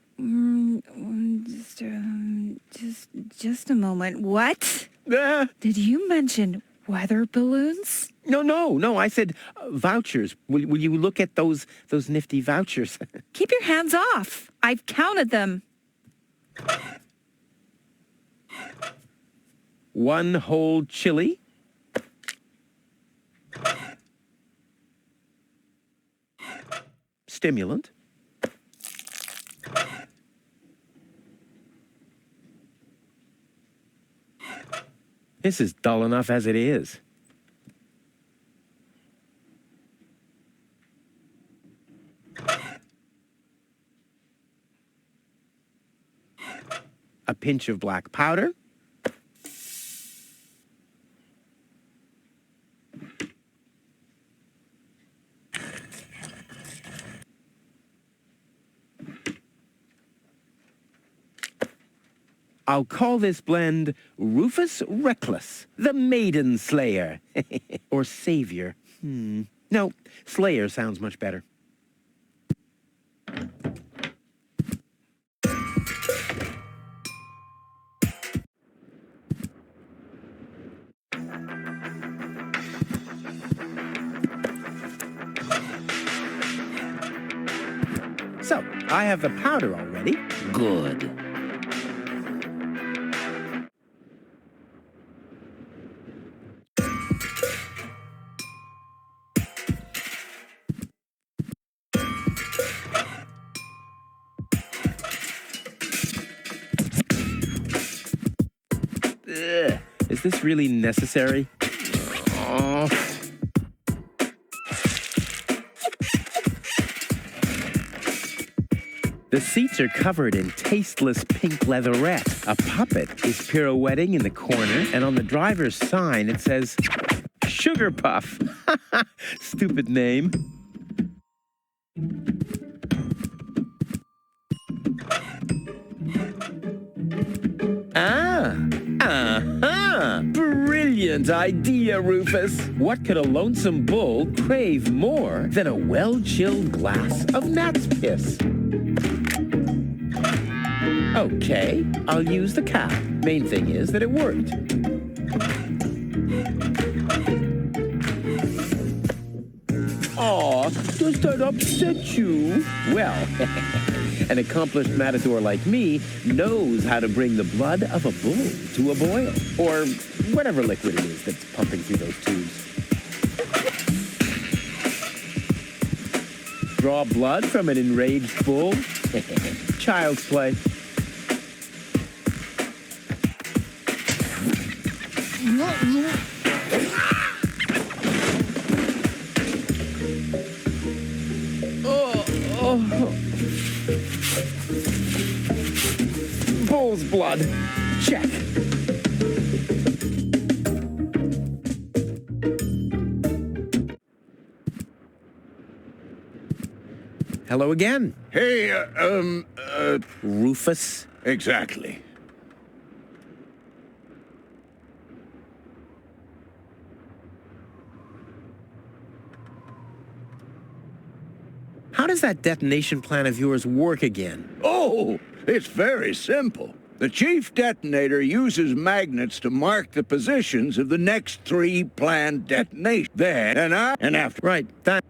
E: Just a moment. What? Did you mention weather balloons?
A: No. I said vouchers. Will you look at those nifty vouchers?
E: Keep your hands off. I've counted them.
A: 1 whole chili. Stimulant. This is dull enough as it is. A pinch of black powder. I'll call this blend Rufus Reckless, the Maiden Slayer. Or Savior. No, Slayer sounds much better. So, I have the powder already.
J: Good.
A: Is this really necessary? Oh. The seats are covered in tasteless pink leatherette. A puppet is pirouetting in the corner, and on the driver's sign it says, Sugar Puff. Stupid name. Brilliant idea, Rufus. What could a lonesome bull crave more than a well-chilled glass of gnat's piss? Okay, I'll use the cap. Main thing is that it worked. Aw, does that upset you? Well, an accomplished matador like me knows how to bring the blood of a bull to a boil, or whatever liquid it is that's pumping through those tubes. Draw blood from an enraged bull? Child's play. Bull's blood. Check. Hello again.
G: Hey,
A: Rufus.
G: Exactly.
A: How does that detonation plan of yours work again?
G: Oh, it's very simple. The chief detonator uses magnets to mark the positions of the next 3 planned detonations. Then, and after.
A: Right, that...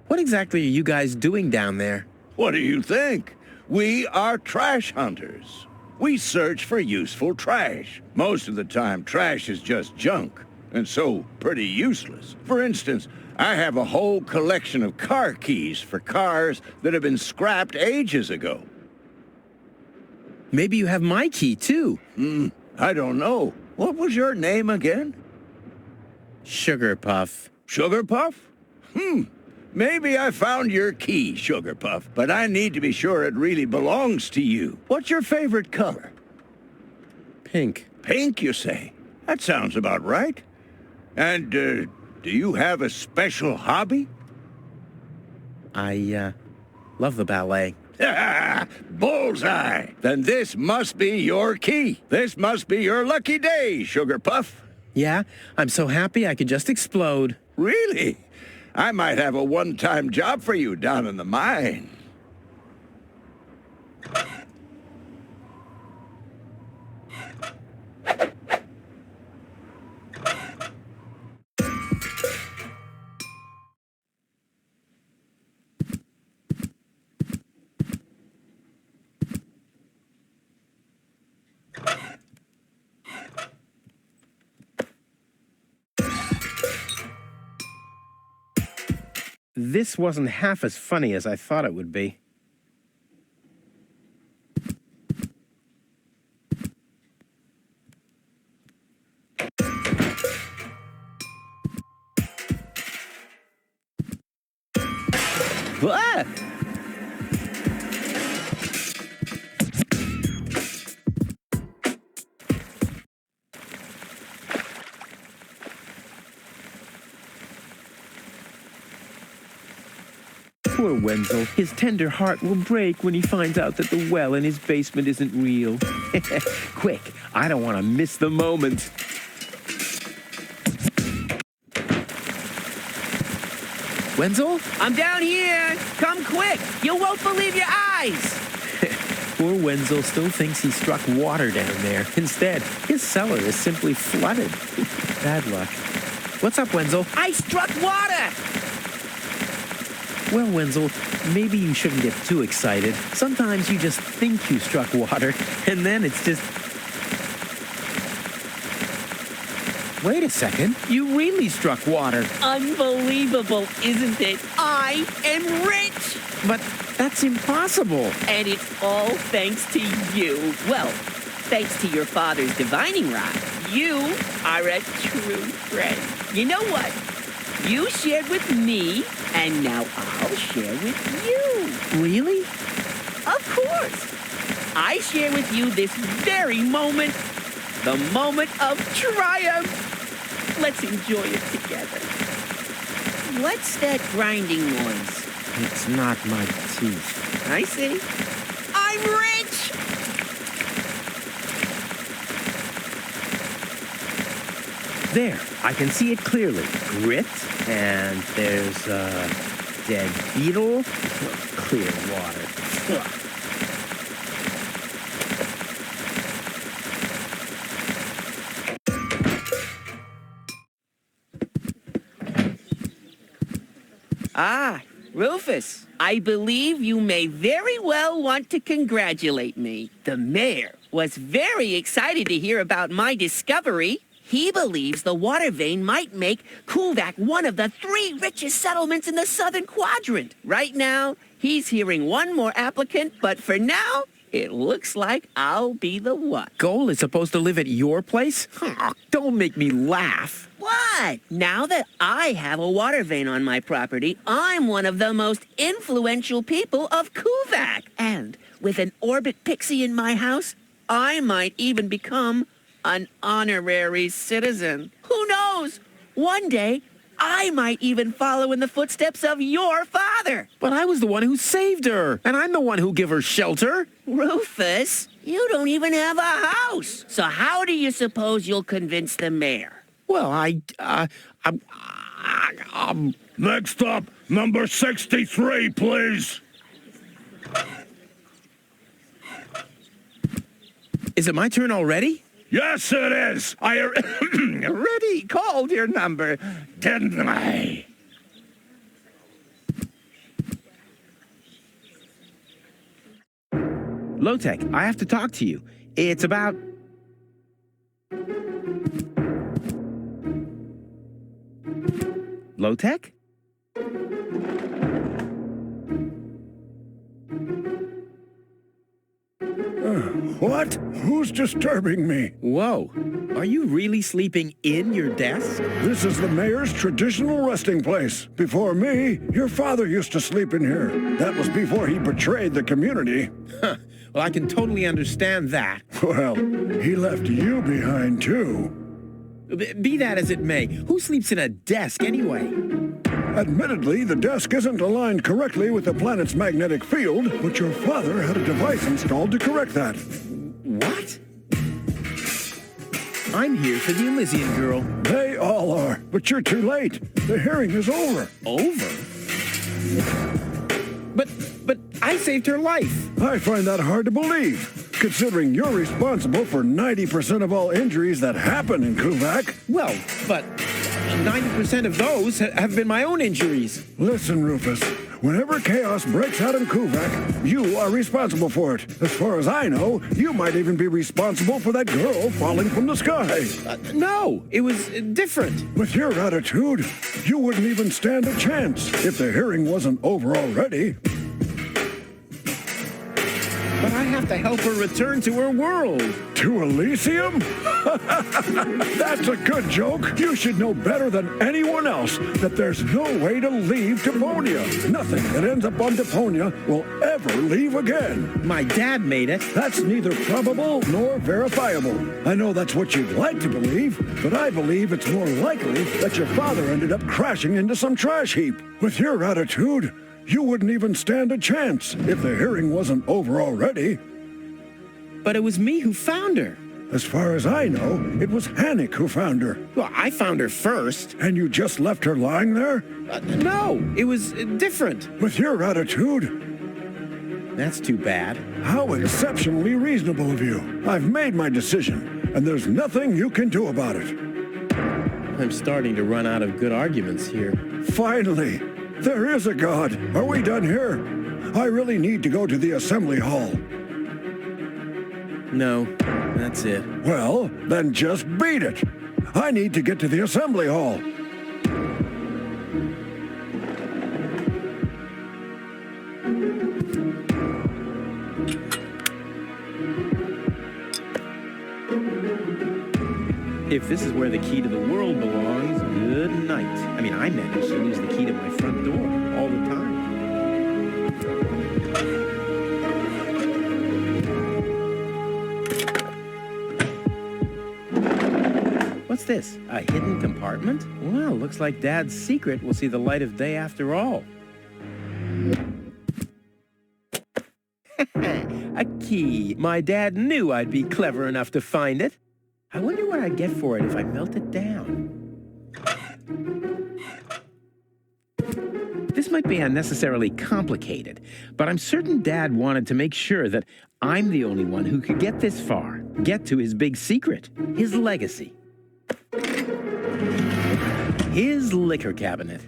A: What exactly are you guys doing down there?
G: What do you think? We are trash hunters. We search for useful trash. Most of the time, trash is just junk, and so pretty useless. For instance, I have a whole collection of car keys for cars that have been scrapped ages ago.
A: Maybe you have my key, too.
G: I don't know. What was your name again?
A: Sugar Puff.
G: Sugar Puff? Maybe I found your key, Sugar Puff, but I need to be sure it really belongs to you. What's your favorite color?
A: Pink.
G: Pink, you say? That sounds about right. And, do you have a special hobby?
A: I, love the ballet.
G: Bullseye! Then this must be your key. This must be your lucky day, Sugar Puff.
A: Yeah, I'm so happy I could just explode.
G: Really? I might have a one-time job for you down in the mine.
A: This wasn't half as funny as I thought it would be. Ah! Poor Wenzel. His tender heart will break when he finds out that the well in his basement isn't real. Quick, I don't want to miss the moment. Wenzel?
B: I'm down here. Come quick. You won't believe your eyes.
A: Poor Wenzel still thinks he struck water down there. Instead, his cellar is simply flooded. Bad luck. What's up, Wenzel?
B: I struck water.
A: Well, Wenzel, maybe you shouldn't get too excited. Sometimes you just think you struck water, and then it's just... Wait a second. You really struck water.
B: Unbelievable, isn't it? I am rich.
A: But that's impossible.
B: And it's all thanks to you. Well, thanks to your father's divining rod. You are a true friend. You know what? You shared with me, and now I'll share with you.
A: Really?
B: course. I share with you this very moment, the moment of triumph. Let's enjoy it together. What's that grinding noise?
A: It's not my teeth.
B: I see. I'm rich!
A: There, I can see it clearly. Grit, and there's a dead beetle. Clear water. Ugh.
B: Ah, Rufus, I believe you may very well want to congratulate me. The mayor was very excited to hear about my discovery. He believes the water vein might make Kuvak one of the 3 richest settlements in the southern quadrant. Right now, he's hearing one more applicant, but for now, it looks like I'll be the one.
A: Goal is supposed to live at your place? Oh, don't make me laugh.
B: What? Now that I have a water vein on my property, I'm one of the most influential people of Kuvak. And with an orbit pixie in my house, I might even become an honorary citizen. Who knows? One day, I might even follow in the footsteps of your father.
A: But I was the one who saved her, and I'm the one who gave her shelter.
B: Rufus, you don't even have a house. So how do you suppose you'll convince the mayor?
A: Well,
D: Next up, number 63, please.
A: Is it my turn already?
D: Yes, it is. I already called your number, didn't I?
A: Low-Tech, I have to talk to you. It's about... Low-Tech?
G: What? Who's disturbing me?
A: Whoa. Are you really sleeping in your desk?
G: This is the mayor's traditional resting place. Before me, your father used to sleep in here. That was before he betrayed the community.
A: Huh. Well, I can totally understand that.
G: Well, he left you behind, too.
A: Be that as it may, who sleeps in a desk anyway?
G: Admittedly, the desk isn't aligned correctly with the planet's magnetic field, but your father had a device installed to correct that.
A: What? I'm here for the Elysian girl.
G: They all are, but you're too late. The hearing is over.
A: Over? But I saved her life.
G: I find that hard to believe, considering you're responsible for 90% of all injuries that happen in Kuvak.
A: Well, but 90% of those have been my own injuries.
G: Listen, Rufus, whenever chaos breaks out in Kuvak, you are responsible for it. As far as I know, you might even be responsible for that girl falling from the sky.
A: No, it was different.
G: With your attitude, you wouldn't even stand a chance if the hearing wasn't over already.
A: But I have to help her return to her world.
G: To Elysium? That's a good joke. You should know better than anyone else that there's no way to leave Deponia. Nothing that ends up on Deponia will ever leave again.
A: My dad made it.
G: That's neither probable nor verifiable. I know that's what you'd like to believe, but I believe it's more likely that your father ended up crashing into some trash heap. With your attitude, you wouldn't even stand a chance if the hearing wasn't over already.
A: But it was me who found her.
G: As far as I know, it was Hannick who found her.
A: Well, I found her first.
G: And you just left her lying there?
A: No, it was different.
G: With your attitude?
A: That's too bad.
G: How exceptionally reasonable of you. I've made my decision, and there's nothing you can do about it.
A: I'm starting to run out of good arguments here.
G: Finally! There is a God. Are we done here? I really need to go to the assembly hall.
A: No, that's it.
G: Well, then just beat it. I need to get to the assembly hall.
A: If this is where the key to the world belongs, good night. I mean, I managed to lose the key to my front door all the time. What's this? A hidden compartment? Well, looks like Dad's secret will see the light of day after all. A key. My dad knew I'd be clever enough to find it. I wonder what I'd get for it if I melt it down. This might be unnecessarily complicated, but I'm certain Dad wanted to make sure that I'm the only one who could get this far, get to his big secret, his legacy. His liquor cabinet.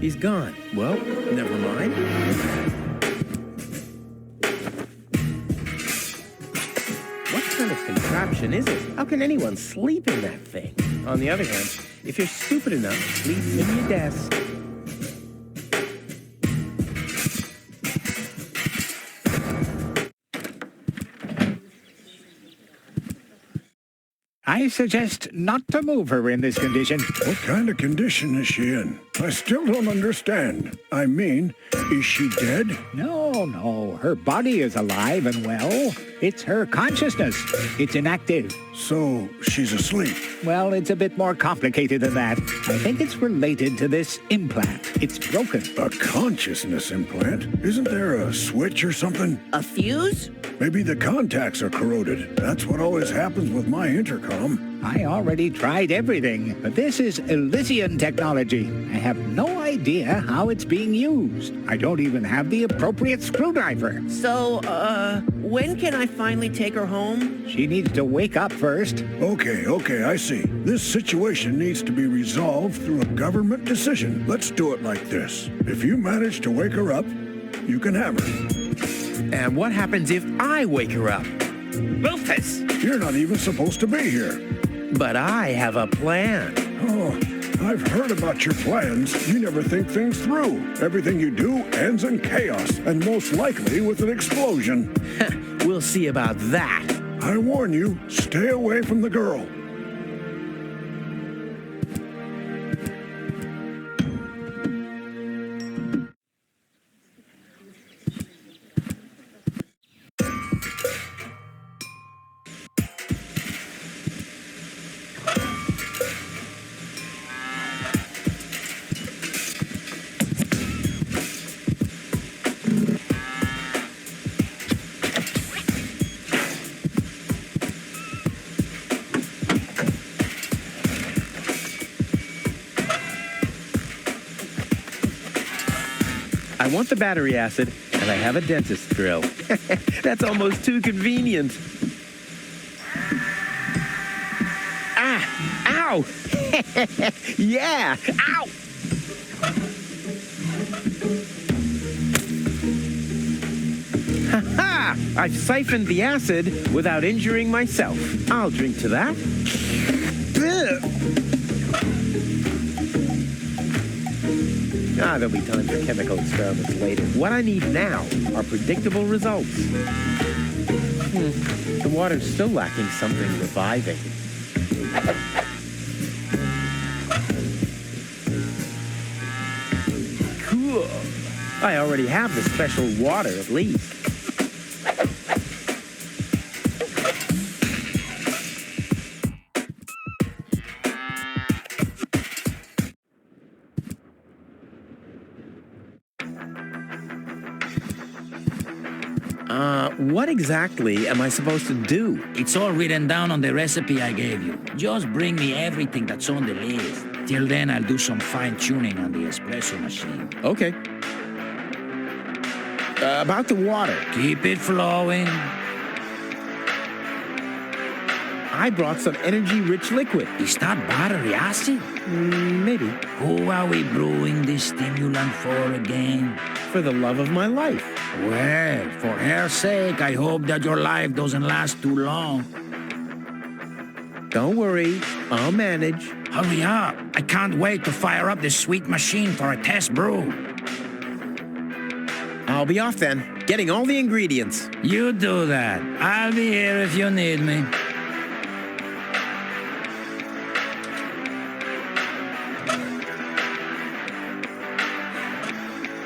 A: He's gone. Well, never mind. What kind of contraption is it? How can anyone sleep in that thing? On the other hand, if you're stupid enough to sleep in your desk,
H: I suggest not to move her in this condition.
D: What kind of condition is she in? I still don't understand. I mean, is she dead?
H: No. Her body is alive and well. It's her consciousness. It's inactive.
D: So, she's asleep.
H: Well, it's a bit more complicated than that. I think it's related to this implant. It's broken.
D: A consciousness implant? Isn't there a switch or something?
B: A fuse?
D: Maybe the contacts are corroded. That's what always happens with my intercom.
H: I already tried everything, but this is Elysian technology. I have no idea how it's being used. I don't even have the appropriate screwdriver.
B: So, when can I finally take her home?
H: She needs to wake up first.
D: Okay, I see. This situation needs to be resolved through a government decision. Let's do it like this. If you manage to wake her up, you can have her.
A: and what happens if I wake her up?
B: Rufus!
D: You're not even supposed to be here.
A: But I have a plan.
D: Oh, I've heard about your plans. You never think things through. Everything you do ends in chaos, and most likely with an explosion.
A: We'll see about that.
D: I warn you, stay away from the girl.
A: I want the battery acid, and I have a dentist drill. That's almost too convenient. Ah! Ow! Yeah! Ow! Ha-ha! I've siphoned the acid without injuring myself. I'll drink to that. There'll be time for chemical experiments later. What I need now are predictable results. The water's still lacking something reviving. Cool. I already have the special water, at least. What exactly am I supposed to do?
J: It's all written down on the recipe I gave you. Just bring me everything that's on the list. Till then, I'll do some fine-tuning on the espresso machine.
A: Okay. About the water.
J: Keep it flowing.
A: I brought some energy-rich liquid.
J: Is that battery acid?
A: Maybe.
J: Who are we brewing this stimulant for again?
A: For the love of my life.
J: Well, for her sake, I hope that your life doesn't last too long.
A: Don't worry, I'll manage.
J: Hurry up. I can't wait to fire up this sweet machine for a test brew.
A: I'll be off then, getting all the ingredients.
J: You do that. I'll be here if you need me.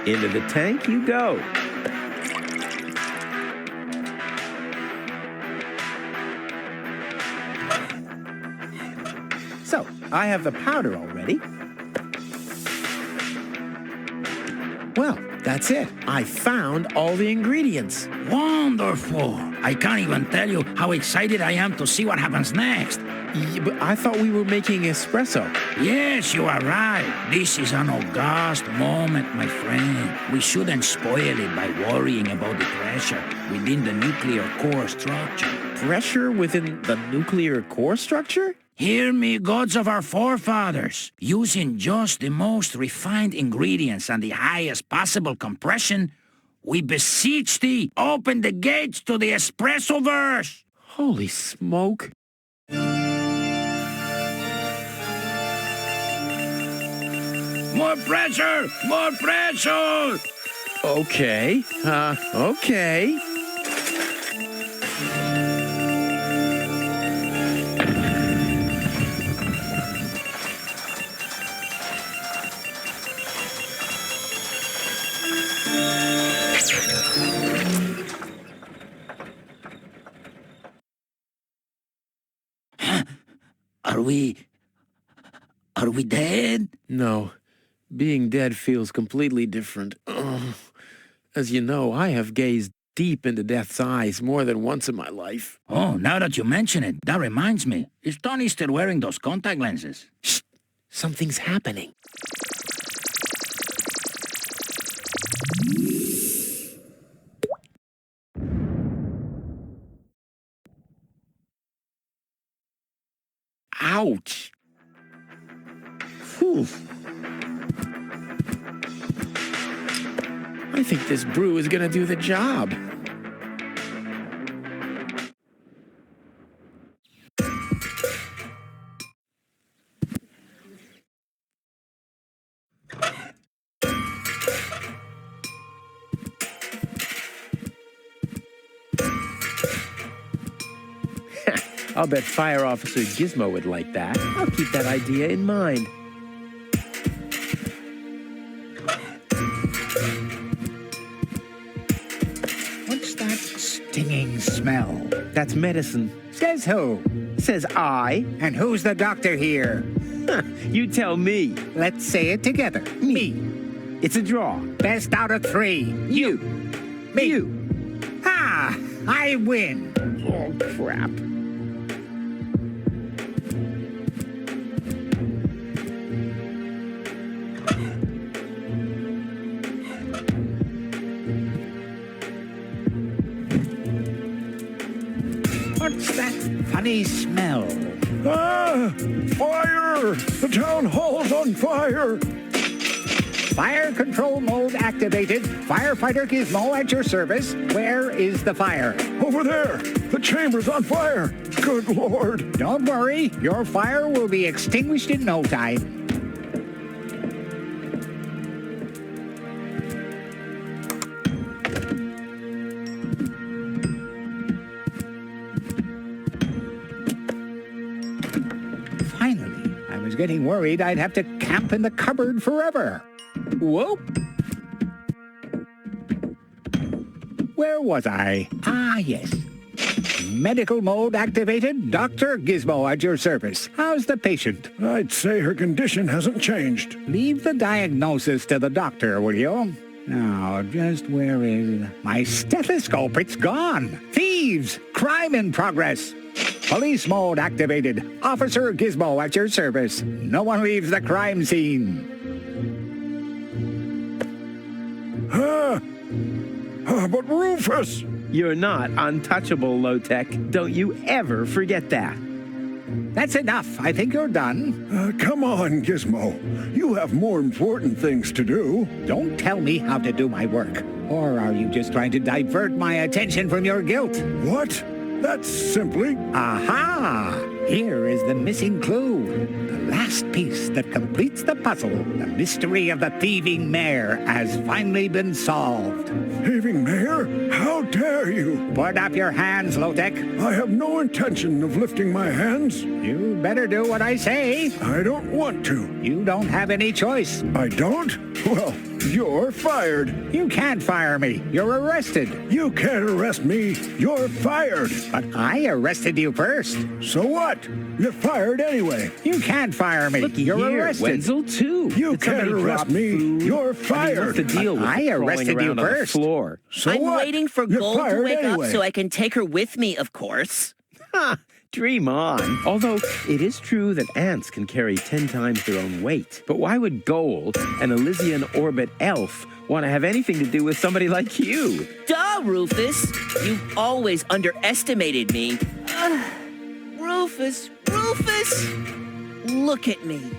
A: Into the tank you go. So, I have the powder already. Well, that's it. I found all the ingredients.
J: Wonderful! I can't even tell you how excited I am to see what happens next.
A: Yeah, but I thought we were making espresso.
J: Yes, you are right. This is an august moment, my friend. We shouldn't spoil it by worrying about the pressure within the nuclear core structure.
A: Pressure within the nuclear core structure?
J: Hear me, gods of our forefathers. Using just the most refined ingredients and the highest possible compression, we beseech thee, open the gates to the espresso-verse.
A: Holy smoke.
J: More pressure! More pressure!
A: Okay. Okay.
J: Are we dead?
A: No. Being dead feels completely different. Ugh. As you know, I have gazed deep into death's eyes more than once in my life.
J: Oh, now that you mention it, that reminds me. Is Tony still wearing those contact lenses?
A: Shh! Something's happening. Ouch! Whew. I think this brew is gonna do the job. I'll bet Fire Officer Gizmo would like that. I'll keep that idea in mind.
H: What's that stinging smell?
A: That's medicine.
H: Says who?
A: Says I.
H: And who's the doctor here?
A: You tell me.
H: Let's say it together. Me.
A: It's a draw.
H: Best out of three.
A: You.
H: Me.
A: You.
H: Ha! I win.
A: Oh, crap.
H: What's that funny smell?
D: Ah! Fire! The town hall's on fire!
H: Fire control mode activated. Firefighter Gizmo at your service. Where is the fire?
D: Over there! The chamber's on fire! Good Lord!
H: Don't worry. Your fire will be extinguished in no time. Finally, I was getting worried I'd have to camp in the cupboard forever.
A: Whoa.
H: Where was I? Ah, yes. Medical mode activated. Dr. Gizmo at your service. How's the patient?
D: I'd say her condition hasn't changed.
H: Leave the diagnosis to the doctor, will you? Now, just where is... My stethoscope, it's gone. Thieves! Crime in progress. Police mode activated. Officer Gizmo at your service. No one leaves the crime scene.
D: But Rufus!
A: You're not untouchable, Low-Tech. Don't you ever forget that.
H: That's enough. I think you're done.
D: Come on, Gizmo. You have more important things to do.
H: Don't tell me how to do my work. Or are you just trying to divert my attention from your guilt?
D: What? That's simply...
H: Aha! Here is the missing clue. The last piece that completes the puzzle. The mystery of the thieving mayor has finally been solved.
D: Thieving mayor? How dare you?
H: Put up your hands, Low-Tech.
D: I have no intention of lifting my hands.
H: You better do what I say.
D: I don't want to.
H: You don't have any choice.
D: I don't? Well, You're fired.
H: You can't fire me. You're arrested.
D: You can't arrest me. You're fired.
H: But I arrested you first.
D: So what? You're fired anyway.
H: You can't fire me. You're arrested.
A: Wenzel, too.
D: You
A: Did
D: can't
A: somebody
D: arrest
A: drop
D: me.
A: food?
D: You're
A: I mean,
D: fired.
A: what's the deal with
H: I
A: crawling
H: arrested you
A: around on the
H: first.
A: floor?
D: So
B: I'm
D: what?
B: waiting for
D: You're
B: Gold to
D: fired
B: wake
D: anyway.
B: up so I can take her with me, of course.
A: Ha! Dream on. Although it is true that ants can carry 10 times their own weight. But why would Gold, an Elysian orbit elf, want to have anything to do with somebody like you?
B: Duh, Rufus. You've always underestimated me. Rufus, look at me.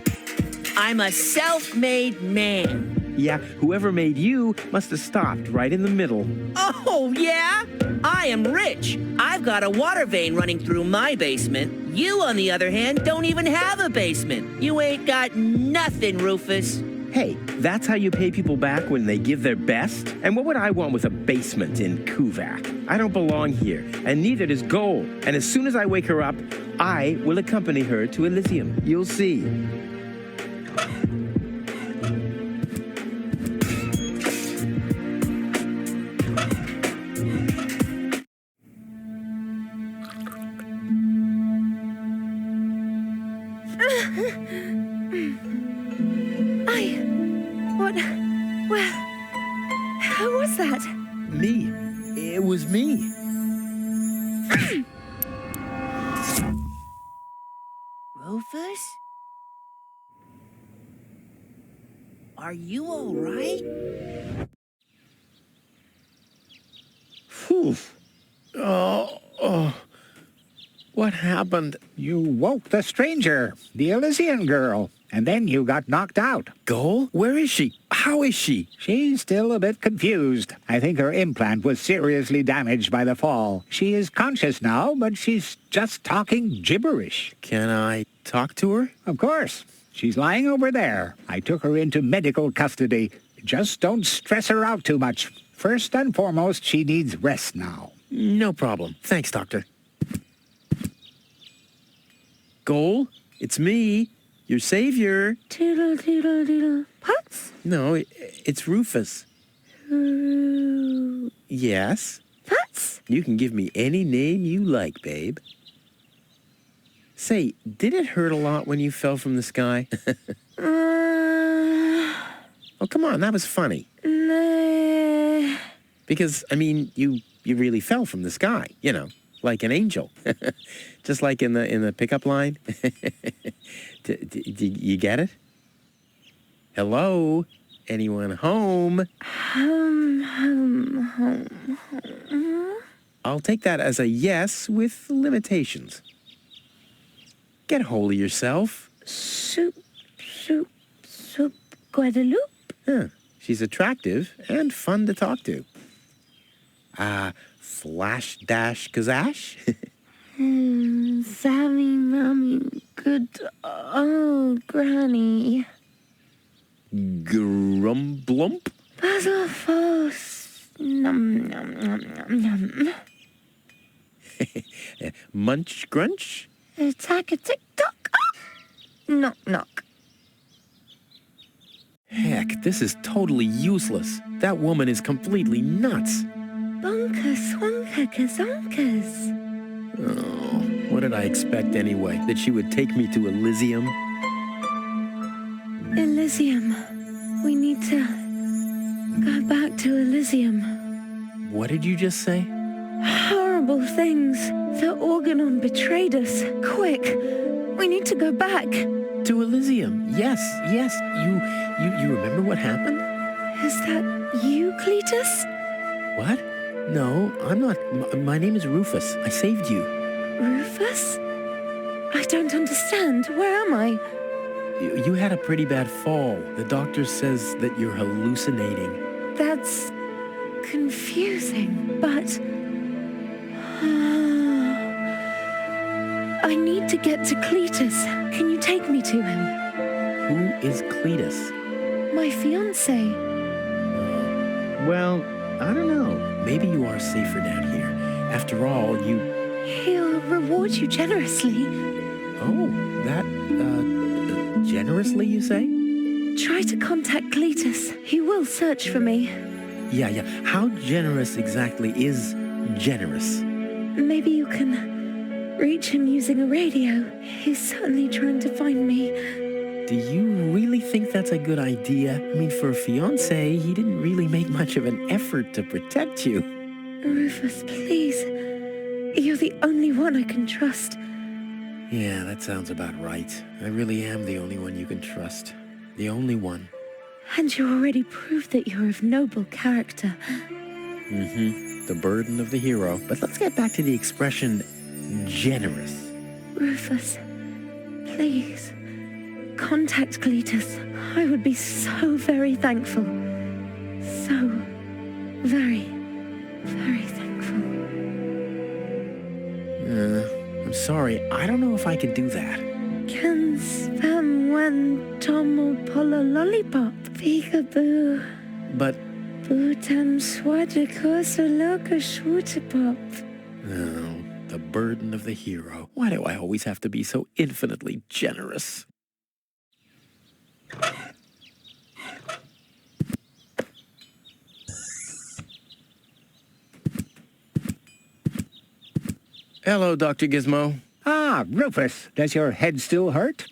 B: I'm a self-made man.
A: Yeah, whoever made you must have stopped right in the middle.
B: Oh, yeah? I am rich. I've got a water vein running through my basement. You, on the other hand, don't even have a basement. You ain't got nothing, Rufus.
A: Hey, that's how you pay people back when they give their best? And what would I want with a basement in Kuvak? I don't belong here, and neither does Gold. And as soon as I wake her up, I will accompany her to Elysium. You'll see.
F: Who was that?
A: Me. It was me.
B: Rufus? Are you all right?
G: Phew. What happened?
H: You woke the stranger, the Elysian girl, and then you got knocked out.
A: Goal? Where is she? How is she?
H: She's still a bit confused. I think her implant was seriously damaged by the fall. She is conscious now, but she's just talking gibberish.
A: Can I talk to her?
H: Of course. She's lying over there. I took her into medical custody. Just don't stress her out too much. First and foremost, she needs rest now.
A: No problem. Thanks, Doctor. Goal? It's me, your savior.
F: Doodle, doodle, doodle. Putz?
A: No, it's Rufus. Yes?
F: Putz?
A: You can give me any name you like, babe. Say, did it hurt a lot when you fell from the sky? Oh, come on, that was funny.
F: Nah.
A: Because, I mean, you really fell from the sky, you know, like an angel. Just like in the pickup line. You get it? Hello? Anyone home?
F: Home.
A: I'll take that as a yes with limitations. Get hold of yourself.
F: Soup, Guadeloupe?
A: Huh. She's attractive and fun to talk to. Flash dash kazash?
F: Sammy, Mommy, good old Granny.
A: Grumblump?
F: Puzzle force. Num, num, num, num, num.
A: Munch grunch?
F: Attack a tick-tock. Knock, knock.
A: Heck, this is totally useless. That woman is completely nuts.
F: Bonkers, wonka, kazonkas.
A: Oh, what did I expect anyway? That she would take me to Elysium?
F: Elysium. We need to go back to Elysium.
A: What did you just say?
F: Horrible things. The Organon betrayed us. Quick. We need to go back.
A: To Elysium. Yes. You remember what happened?
F: Is that you, Cletus?
A: What? No, I'm not. My name is Rufus. I saved you.
F: Rufus? I don't understand. Where am I?
A: You had a pretty bad fall. The doctor says that you're hallucinating.
F: That's confusing, but... I need to get to Cletus. Can you take me to him?
A: Who is Cletus?
F: My fiancé.
A: Well, I don't know. Maybe you are safer down here. After all, you...
F: He'll reward you generously.
A: Oh, that, generously, you say?
F: Try to contact Cletus. He will search for me.
A: Yeah. How generous exactly is generous?
F: Maybe you can reach him using a radio. He's certainly trying to find me.
A: Do you really think that's a good idea? I mean, for a fiancé, he didn't really make much of an effort to protect you.
F: Rufus, please. You're the only one I can trust.
A: Yeah, that sounds about right. I really am the only one you can trust. The only one.
F: And you already proved that you're of noble character.
A: The burden of the hero. But let's get back to the expression generous.
F: Rufus, please. Contact Cletus. I would be so very thankful. So very, very thankful.
A: I'm sorry. I don't know if I can do that.
F: Can spam when tomo polo lollipop. Peekaboo.
A: But...
F: Bootam swadikosa loka shwootapop.
A: Oh, the burden of the hero. Why do I always have to be so infinitely generous? Hello, Dr. Gizmo.
H: Ah, Rufus, does your head still hurt?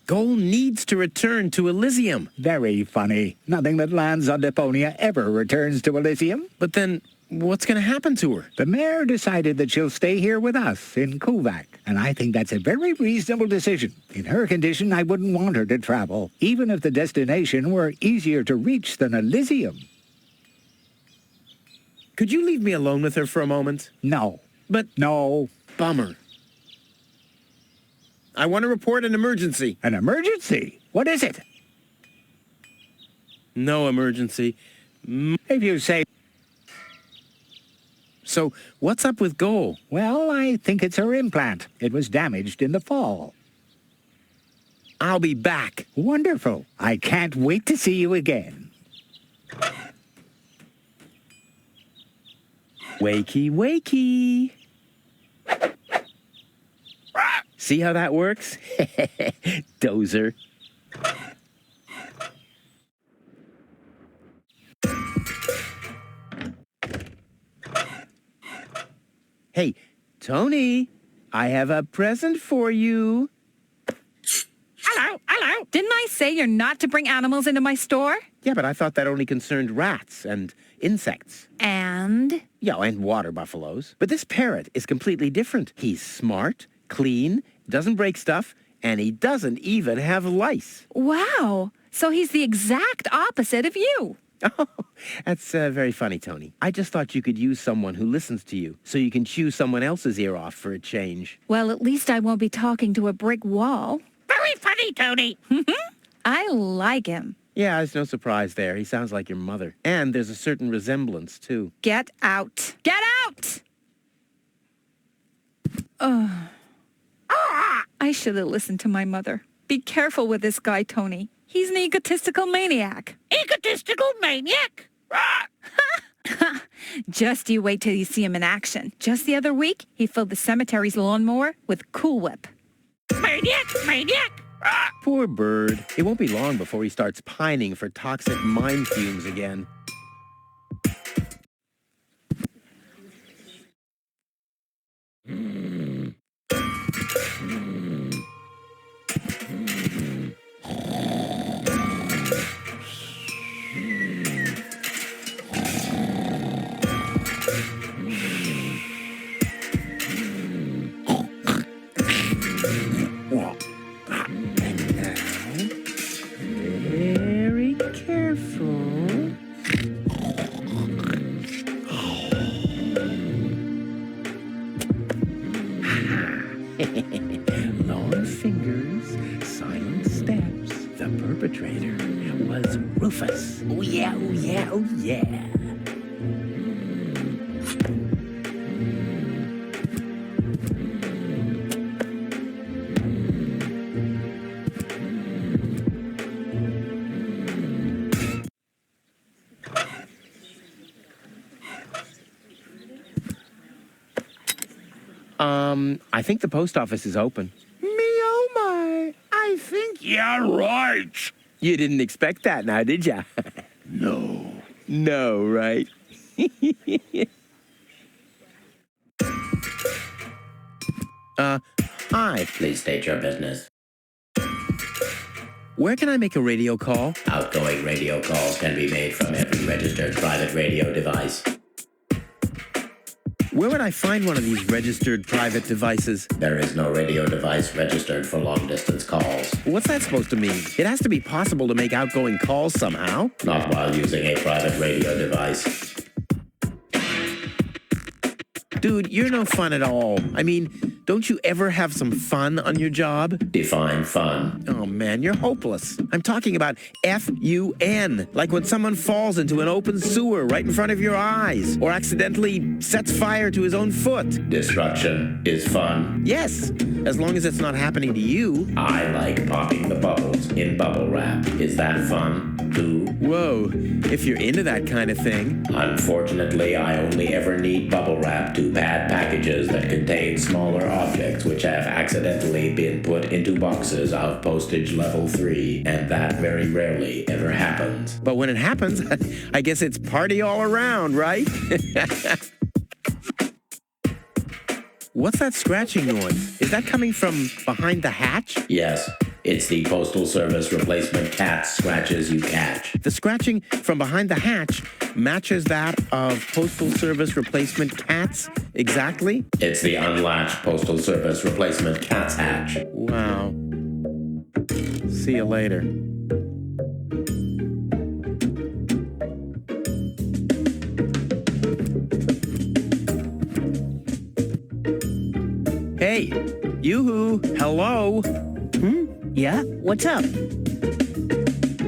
A: Goal needs to return to Elysium.
H: Very funny. Nothing that lands on Deponia ever returns to Elysium.
A: But then, what's going to happen to her?
H: The mayor decided that she'll stay here with us in Kuvak, and I think that's a very reasonable decision. In her condition, I wouldn't want her to travel, even if the destination were easier to reach than Elysium.
A: Could you leave me alone with her for a moment?
H: No.
A: But...
H: No.
A: Bummer. I want to report an emergency.
H: An emergency? What is it?
A: No emergency.
H: If you say...
A: So, what's up with Goal?
H: Well, I think it's her implant. It was damaged in the fall.
A: I'll be back.
H: Wonderful. I can't wait to see you again.
A: Wakey, wakey. See how that works? Dozer. Hey, Tony, I have a present for you.
I: Hello.
E: Didn't I say you're not to bring animals into my store?
A: Yeah, but I thought that only concerned rats and insects.
E: And?
A: Yeah, and water buffaloes. But this parrot is completely different. He's smart, clean, doesn't break stuff, and he doesn't even have lice.
E: Wow. So he's the exact opposite of you.
A: Oh, that's very funny, Tony. I just thought you could use someone who listens to you, so you can chew someone else's ear off for a change.
E: Well, at least I won't be talking to a brick wall.
I: Very funny, Tony.
E: I like him.
A: Yeah, there's no surprise there. He sounds like your mother. And there's a certain resemblance, too.
E: Get out. Get out! I should have listened to my mother. Be careful with this guy, Tony. He's an egotistical maniac.
I: Egotistical maniac?
E: Just you wait till you see him in action. Just the other week, he filled the cemetery's lawnmower with Cool Whip.
I: Maniac!
A: Poor bird. It won't be long before he starts pining for toxic mine fumes again. Very careful. Long fingers, silent steps. The perpetrator was Rufus. Oh yeah, oh yeah, oh yeah. I think the post office is open.
G: Me oh my, I think Yeah, right.
A: You didn't expect that now, did ya?
G: No.
A: No, right? Hi.
K: Please state your business.
A: Where can I make a radio call?
K: Outgoing radio calls can be made from every registered private radio device.
A: Where would I find one of these registered private devices?
K: There is no radio device registered for long-distance calls.
A: What's that supposed to mean? It has to be possible to make outgoing calls somehow.
K: Not while using a private radio device.
A: Dude, you're no fun at all. I mean, don't you ever have some fun on your job?
K: Define fun.
A: Oh man, you're hopeless. I'm talking about F-U-N, like when someone falls into an open sewer right in front of your eyes, or accidentally sets fire to his own foot.
K: Destruction is fun.
A: Yes, as long as it's not happening to you.
K: I like popping the bubbles in bubble wrap. Is that fun, too?
A: Whoa, if you're into that kind of thing.
K: Unfortunately, I only ever need bubble wrap to pad packages that contain smaller objects which have accidentally been put into boxes of postage level 3, and that very rarely ever happens.
A: But when it happens, I guess it's party all around, right? What's that scratching noise? Is that coming from behind the hatch?
K: Yes, it's the Postal Service replacement cat scratches you catch.
A: The scratching from behind the hatch matches that of Postal Service replacement cats exactly?
K: It's the unlatched Postal Service replacement cat's hatch.
A: Wow. See you later. Hey, yoo-hoo, hello?
L: Yeah? What's up?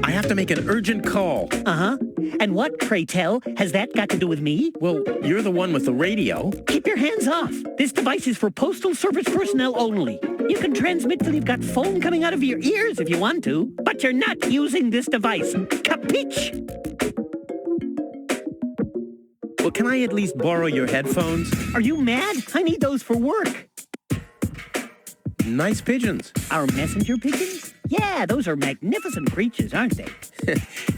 A: I have to make an urgent call.
L: Uh-huh. And what, pray tell, has that got to do with me?
A: Well, you're the one with the radio.
L: Keep your hands off. This device is for Postal Service personnel only. You can transmit till you've got foam coming out of your ears if you want to, but you're not using this device. Capiche?
A: Well, can I at least borrow your headphones?
L: Are you mad? I need those for work.
A: Nice pigeons.
L: Our messenger pigeons? Yeah, those are magnificent creatures, aren't they?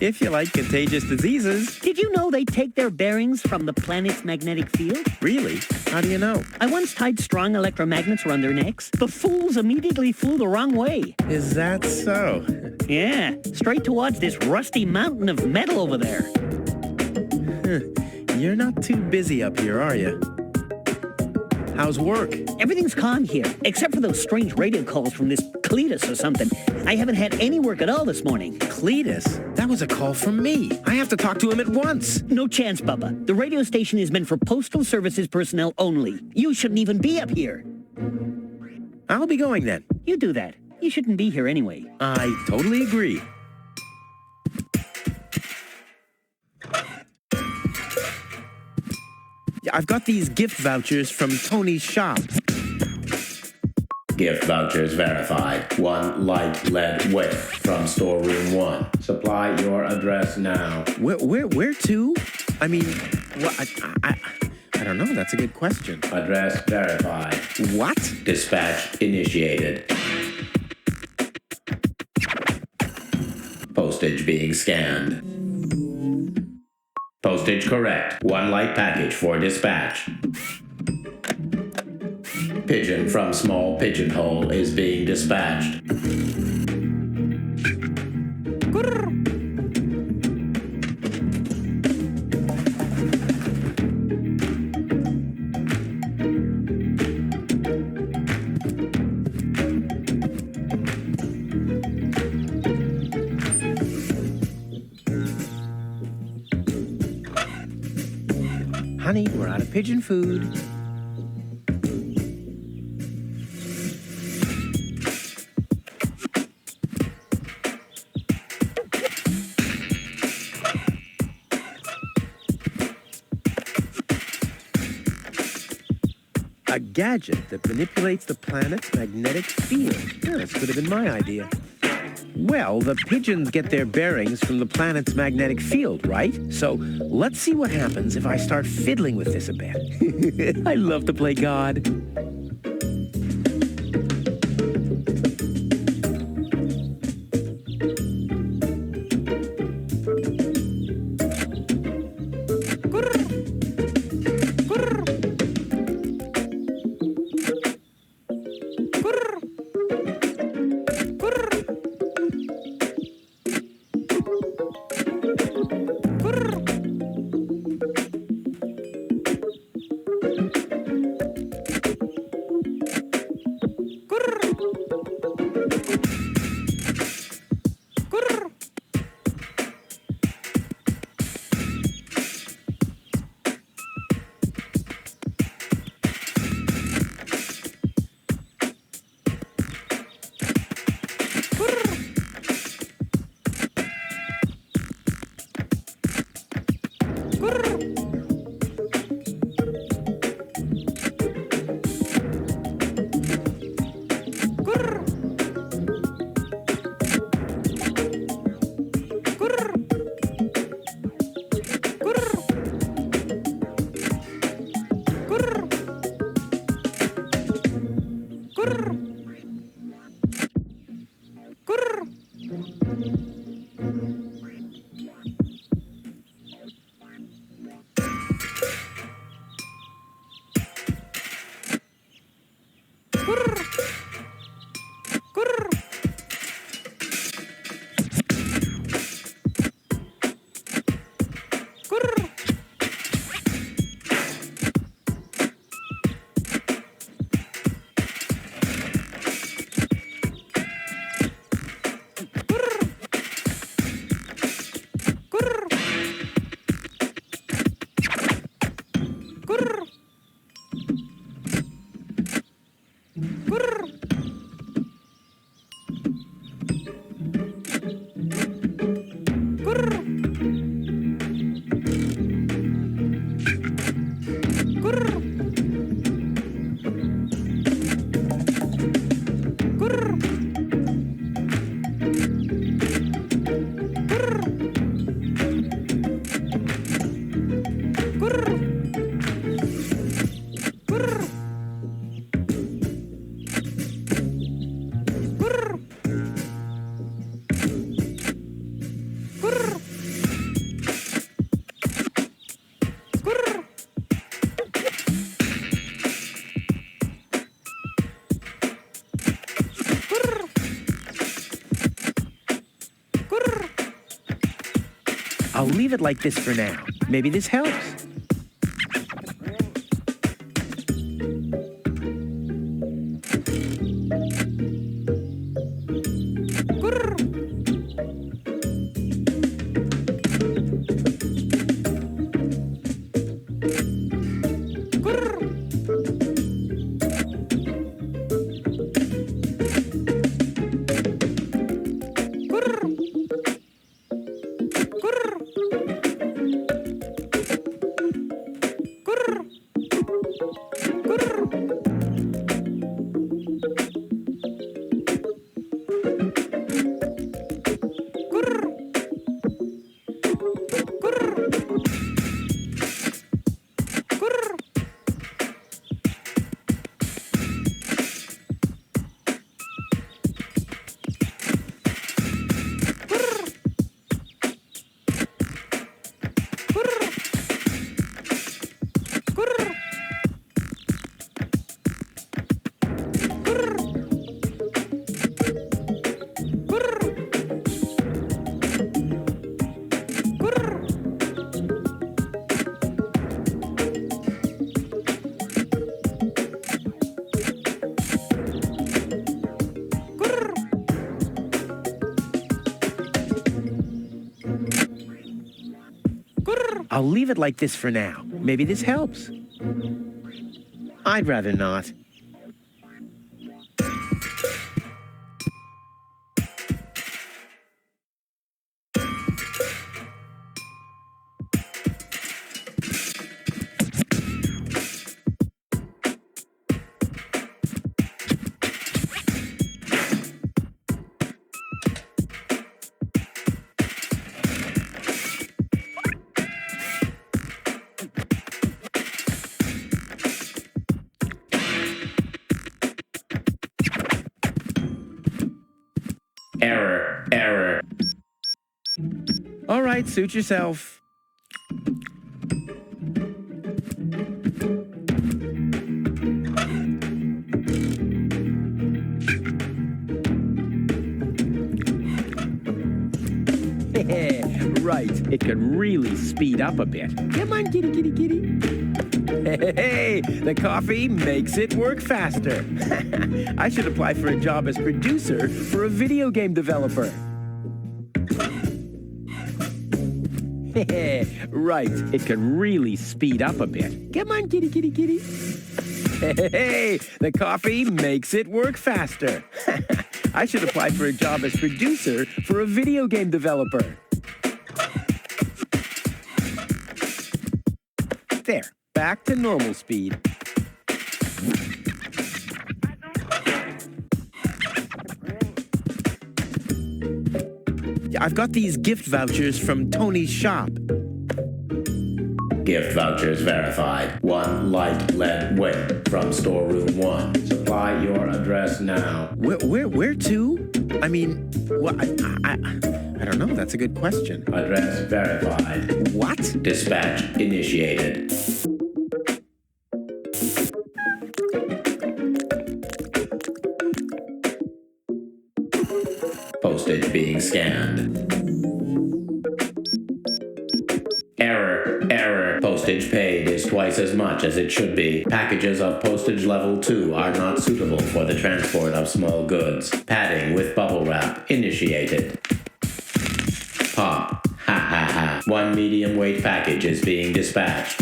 A: If you like contagious diseases.
L: Did you know they take their bearings from the planet's magnetic field?
A: Really? How do you know?
L: I once tied strong electromagnets around their necks. The fools immediately flew the wrong way.
A: Is that so?
L: Yeah, straight towards this rusty mountain of metal over there.
A: You're not too busy up here, are you? How's work?
L: Everything's calm here, except for those strange radio calls from this Cletus or something. I haven't had any work at all this morning.
A: Cletus? That was a call from me. I have to talk to him at once.
L: No chance, Bubba. The radio station is meant for Postal Services personnel only. You shouldn't even be up here.
A: I'll be going then.
L: You do that. You shouldn't be here anyway.
A: I totally agree. I've got these gift vouchers from Tony's shop.
K: Gift vouchers verified. 1 light lead wick from storeroom 1. Supply your address now.
A: Where to? I mean, I don't know. That's a good question.
K: Address verified.
A: What?
K: Dispatch initiated. Postage being scanned. Postage correct. 1 light package for dispatch. Pigeon from small pigeonhole is being dispatched.
A: Honey, we're out of pigeon food. A gadget that manipulates the planet's magnetic field. Yeah, this could have been my idea. Well, the pigeons get their bearings from the planet's magnetic field, right? So let's see what happens if I start fiddling with this a bit. I love to play God. I'll leave it like this for now. Maybe this helps. I'll leave it like this for now. Maybe this helps. I'd rather not.
K: Error.
A: All right, suit yourself. Right, it could really speed up a bit. Come on, kitty, kitty, kitty. Hey, the coffee makes it work faster. I should apply for a job as producer for a video game developer. Right, it could really speed up a bit. Come on, kitty, kitty, kitty. Hey, the coffee makes it work faster. I should apply for a job as producer for a video game developer. There, back to normal speed. I've got these gift vouchers from Tony's shop.
K: Gift vouchers verified. 1 light lead weight from storeroom 1. Supply your address now.
A: Where to? I mean, what? I don't know. That's a good question.
K: Address verified.
A: What?
K: Dispatch initiated. Postage being scanned. Error. Postage paid is twice as much as it should be. Packages of postage level 2 are not suitable for the transport of small goods. Padding with bubble wrap initiated. Pop. Ha ha ha. 1 medium weight package is being dispatched.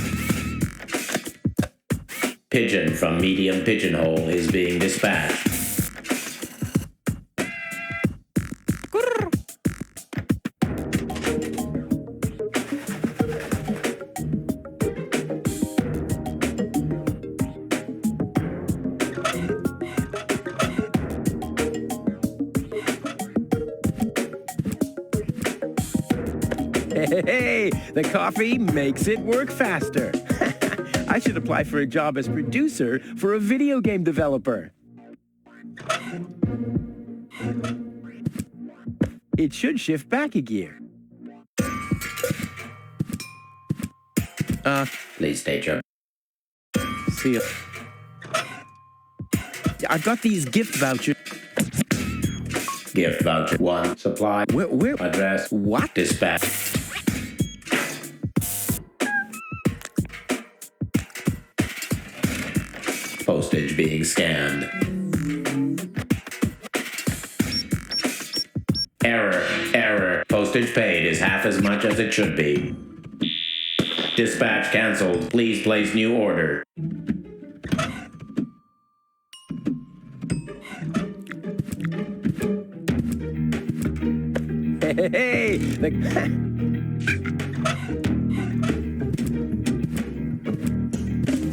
K: Pigeon from medium pigeonhole is being dispatched.
A: Hey, the coffee makes it work faster. I should apply for a job as producer for a video game developer. It should shift back a gear.
K: Please state your...
A: See ya. I've got these gift vouchers.
K: Gift voucher 1. Supply.
A: Where?
K: Address.
A: What?
K: Dispatch. Postage being scanned. Error. Postage paid is half as much as it should be. Dispatch canceled. Please place new order.
A: Hey!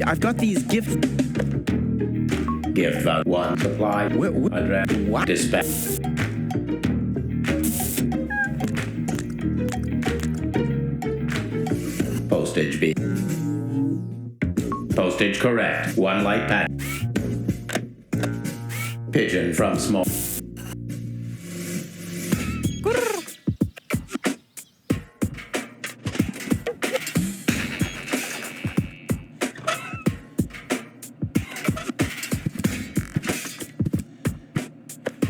A: I've got these gifts.
K: Gift voucher 1. Supply. Address.
A: What?
K: Dispatch. Postage B. Postage correct. 1 light pack. Pigeon from small.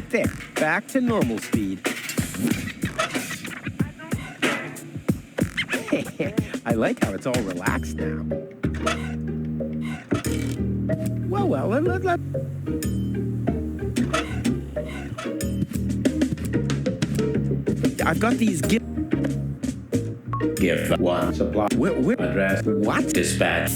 A: There, back to normal speed. I like how it's all relaxed now. Well, let. I've got these gift
K: 1. Supply. Address.
A: What?
K: Dispatch.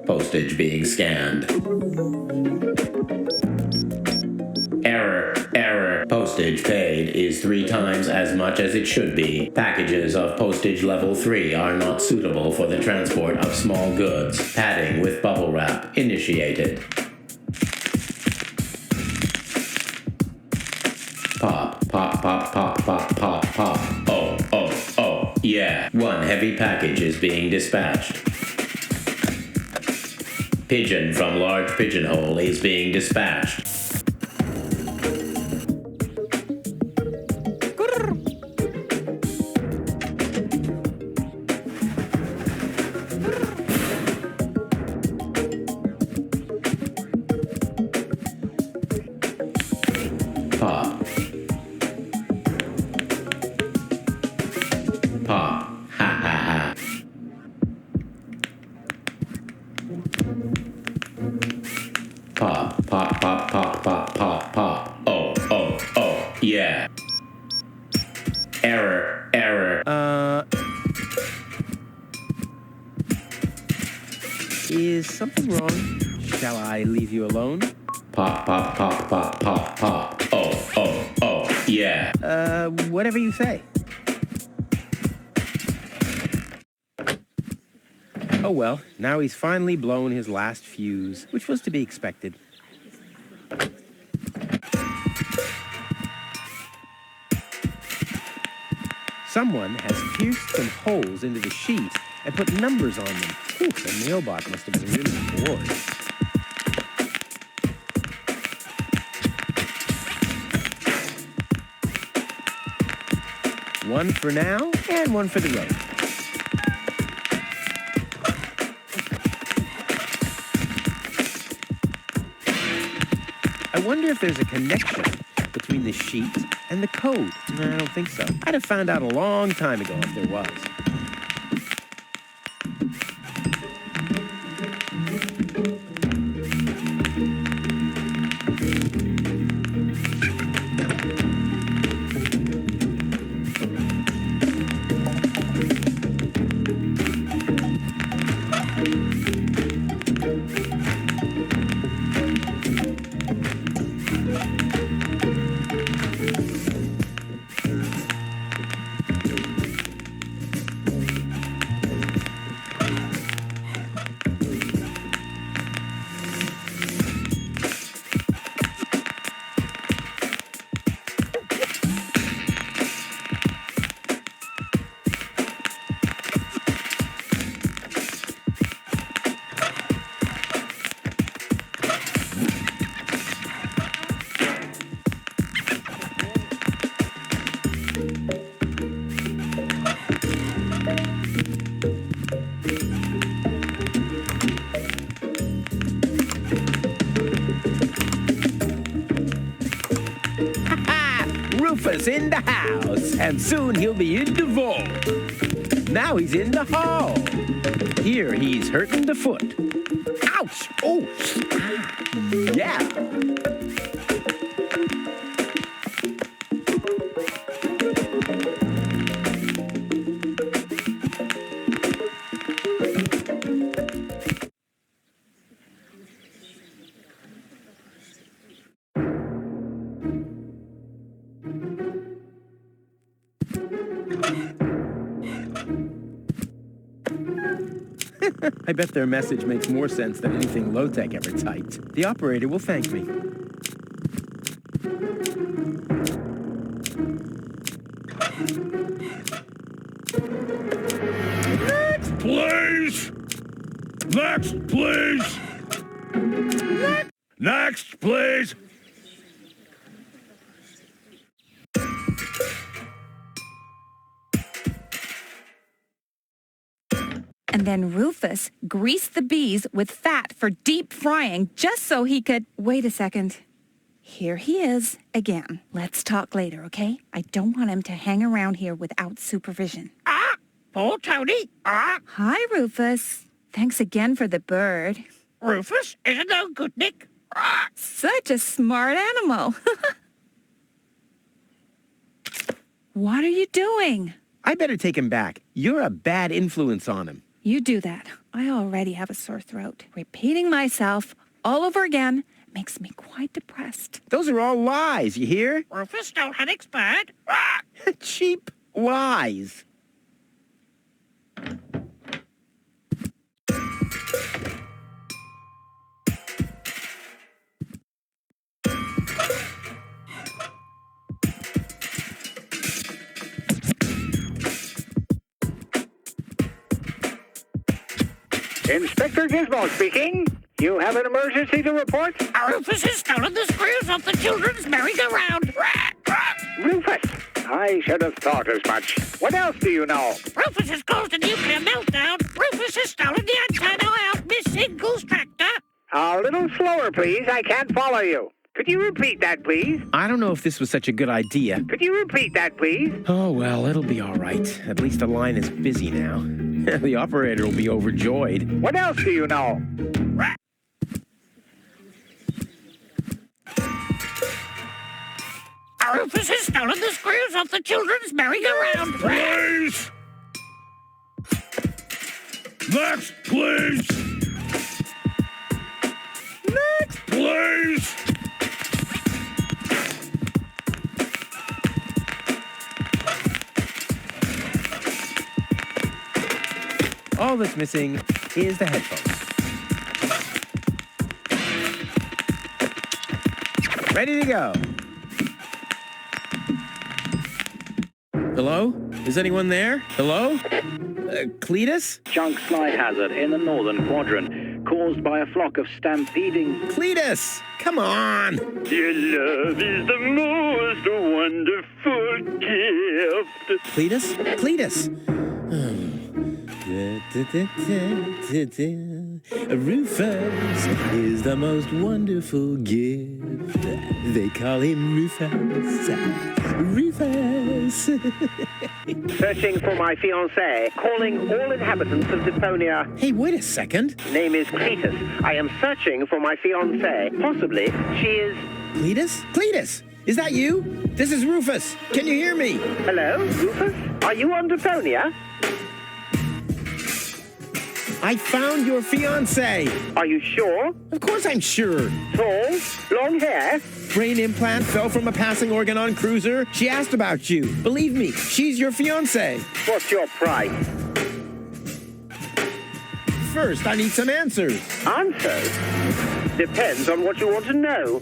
K: Postage being scanned. Error. Postage paid is 3 times as much as it should be. Packages of postage level 3 are not suitable for the transport of small goods. Padding with bubble wrap initiated. Pop. Oh. Yeah. 1 heavy package is being dispatched. Pigeon from large pigeonhole is being dispatched. Pop. Ha. Pop. Oh. Yeah. Error.
A: Is something wrong? Shall I leave you alone?
K: Pop. Oh. Yeah.
A: Whatever you say. Oh well, now he's finally blown his last fuse, which was to be expected. Someone has pierced some holes into the sheet and put numbers on them. Whew, the mailbot must have been really bored. One for now, and one for the road. I wonder if there's a connection between the sheet and the code. No, I don't think so. I'd have found out a long time ago if there was. Rufus in the house, and soon he'll be in the vault. Now he's in the hall. Here he's hurting the foot. Ouch! Oh! Yeah! I bet their message makes more sense than anything low-tech ever typed. The operator will thank me.
C: Next, please! Next, please! Next, please!
E: And then Rufus greased the bees with fat for deep frying just so he could... Wait a second. Here he is again. Let's talk later, okay? I don't want him to hang around here without supervision.
I: Poor Tony.
E: Hi, Rufus. Thanks again for the bird.
I: Rufus is a no good Nick.
E: Such a smart animal. What are you doing?
A: I better take him back. You're a bad influence on him.
E: You do that. I already have a sore throat. Repeating myself all over again makes me quite depressed.
A: Those are all lies, you hear?
I: Rufus don't have expired.
A: Cheap lies.
H: Inspector Gizmo speaking. You have an emergency to report?
I: Rufus has stolen the screws off the children's merry-go-round.
H: Rufus, I should have thought as much. What else do you know?
I: Rufus has caused a nuclear meltdown. Rufus has stolen the antenna out Miss Single's tractor.
H: A little slower, please. I can't follow you. Could you repeat that, please?
A: I don't know if this was such a good idea.
H: Could you repeat that, please?
A: Oh, well, it'll be all right. At least the line is busy now. The operator will be overjoyed.
H: What else do you know?
I: Rufus has stolen the screws off the children's merry-go-round.
C: Please! Next, please! Next, please!
A: All that's missing is the headphones. Ready to go. Hello? Is anyone there? Hello? Cletus?
M: Junk slide hazard in the northern quadrant, caused by a flock of stampeding...
A: Cletus! Come on!
M: Your love is the most wonderful gift.
A: Cletus? Cletus! Rufus is the most wonderful gift. They call him Rufus. Rufus.
N: Searching for my fiancée. Calling all inhabitants of Deponia.
A: Hey, wait a second.
N: Name is Cletus. I am searching for my fiancée. Possibly she is...
A: Cletus? Cletus! Is that you? This is Rufus. Can you hear me?
N: Hello, Rufus? Are you on Deponia?
A: I found your fiancée.
N: Are you sure?
A: Of course I'm sure.
N: Tall? Long hair?
A: Brain implant fell from a passing organ-on cruiser. She asked about you. Believe me, she's your fiancée.
N: What's your price?
A: First, I need some answers.
N: Answers? Depends on what you want to know.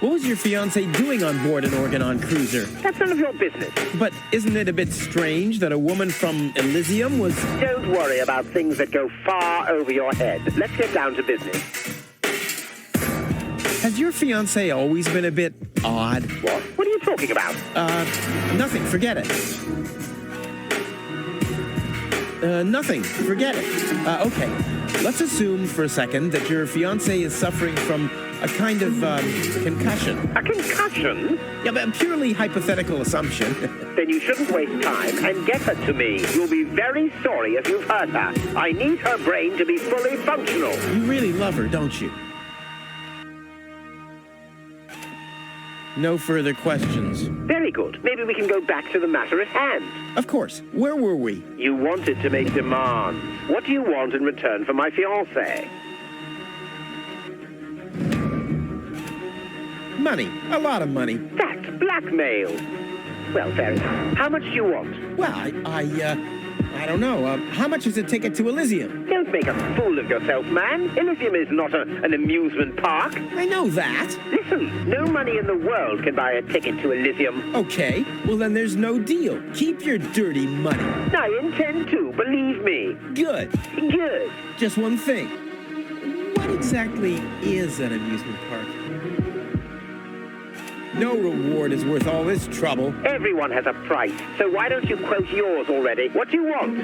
A: What was your fiancé doing on board an organ-on cruiser?
N: That's none of your business.
A: But isn't it a bit strange that a woman from Elysium was...
N: Don't worry about things that go far over your head. Let's get down to business.
A: Has your fiancé always been a bit odd?
N: What? What are you talking about?
A: Nothing. Forget it. Nothing. Forget it. Okay. Let's assume for a second that your fiancé is suffering from a kind of concussion.
N: A concussion?
A: Yeah, but a purely hypothetical assumption.
N: Then you shouldn't waste time and get her to me. You'll be very sorry if you've hurt her. I need her brain to be fully functional.
A: You really love her, don't you? No further questions.
N: Very good. Maybe we can go back to the matter at hand.
A: Of course. Where were we?
N: You wanted to make demands. What do you want in return for my fiancée?
A: Money. A lot of money.
N: That's blackmail. Well, fair enough. How much do you want?
A: Well, I don't know. How much is a ticket to Elysium?
N: Don't make a fool of yourself, man. Elysium is not an amusement park.
A: I know that.
N: Listen, no money in the world can buy a ticket to Elysium.
A: Okay, well then there's no deal. Keep your dirty money.
N: I intend to, believe me.
A: Good.
N: Good.
A: Just one thing. What exactly is an amusement park? No reward is worth all this trouble.
N: Everyone has a price, so why don't you quote yours already? What do you want?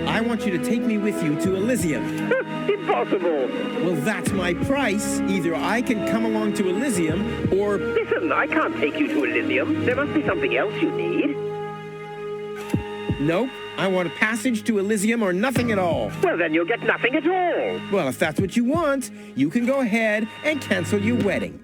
A: I want you to take me with you to Elysium.
N: Impossible.
A: Well, that's my price. Either I can come along to Elysium, or...
N: Listen, I can't take you to Elysium. There must be something else you need.
A: Nope. I want a passage to Elysium or nothing at all.
N: Well, then you'll get nothing at all.
A: Well, if that's what you want, you can go ahead and cancel your wedding.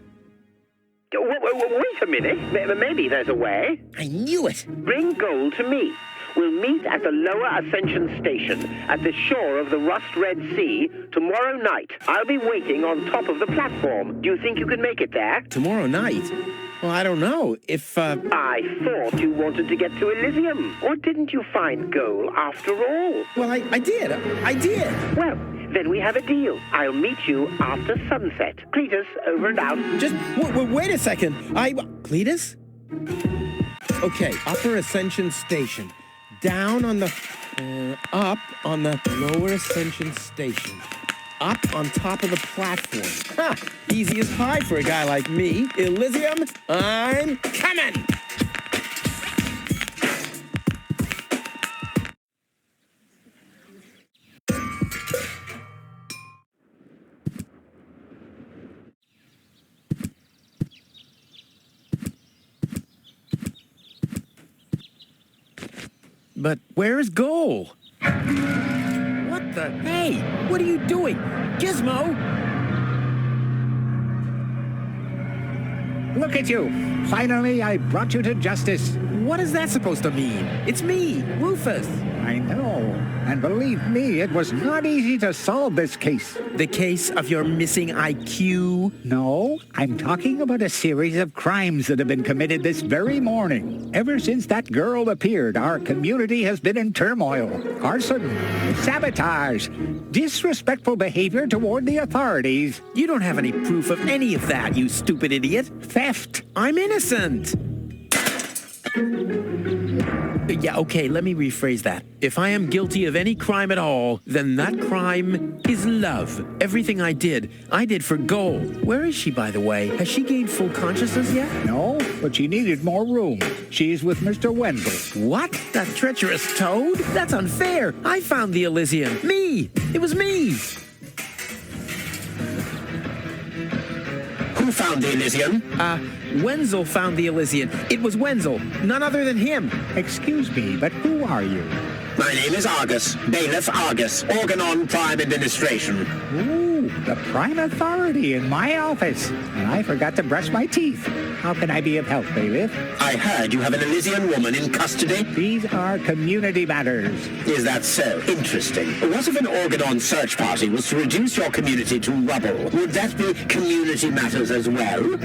N: Wait a minute. Maybe there's a way.
A: I knew it.
N: Bring gold to me. We'll meet at the Lower Ascension Station at the shore of the Rust-Red Sea tomorrow night. I'll be waiting on top of the platform. Do you think you can make it there?
A: Tomorrow night? Well, I don't know. If,
N: I thought you wanted to get to Elysium. Or didn't you find gold after all?
A: Well, I did. I did.
N: Well, then we have a deal. I'll meet you after sunset. Cletus, over and out.
A: Just, wait a second. Cletus? Okay, Upper Ascension Station. Down on the, up on the Lower Ascension Station. Up on top of the platform. Ha! Easy as pie for a guy like me. Elysium, I'm coming! But where's Goal? What the? Hey, what are you doing? Gizmo!
H: Look at you. Finally, I brought you to justice.
A: What is that supposed to mean? It's me, Rufus.
H: I know. And believe me, it was not easy to solve this case.
A: The case of your missing IQ?
H: No, I'm talking about a series of crimes that have been committed this very morning. Ever since that girl appeared, our community has been in turmoil. Arson, sabotage, disrespectful behavior toward the authorities.
A: You don't have any proof of any of that, you stupid idiot.
H: Theft.
A: I'm innocent. Yeah, okay, let me rephrase that. If I am guilty of any crime at all, then that crime is love. Everything I did for Goal. Where is she, by the way? Has she gained full consciousness yet?
H: No, but she needed more room. She's with Mr. Wenzel.
A: What? That treacherous toad? That's unfair. I found the Elysium. Me! It was me!
O: Who found the Elysium?
A: Wenzel found the Elysium. It was Wenzel, none other than him.
H: Excuse me, but who are you?
O: My name is Argus, Bailiff Argus, Organon Prime Administration.
H: Ooh, the prime authority in my office. And I forgot to brush my teeth. How can I be of help, Bailiff?
O: I heard you have an Elysian woman in custody.
H: These are community matters.
O: Is that so? Interesting. What if an Organon search party was to reduce your community to rubble? Would that be community matters as well?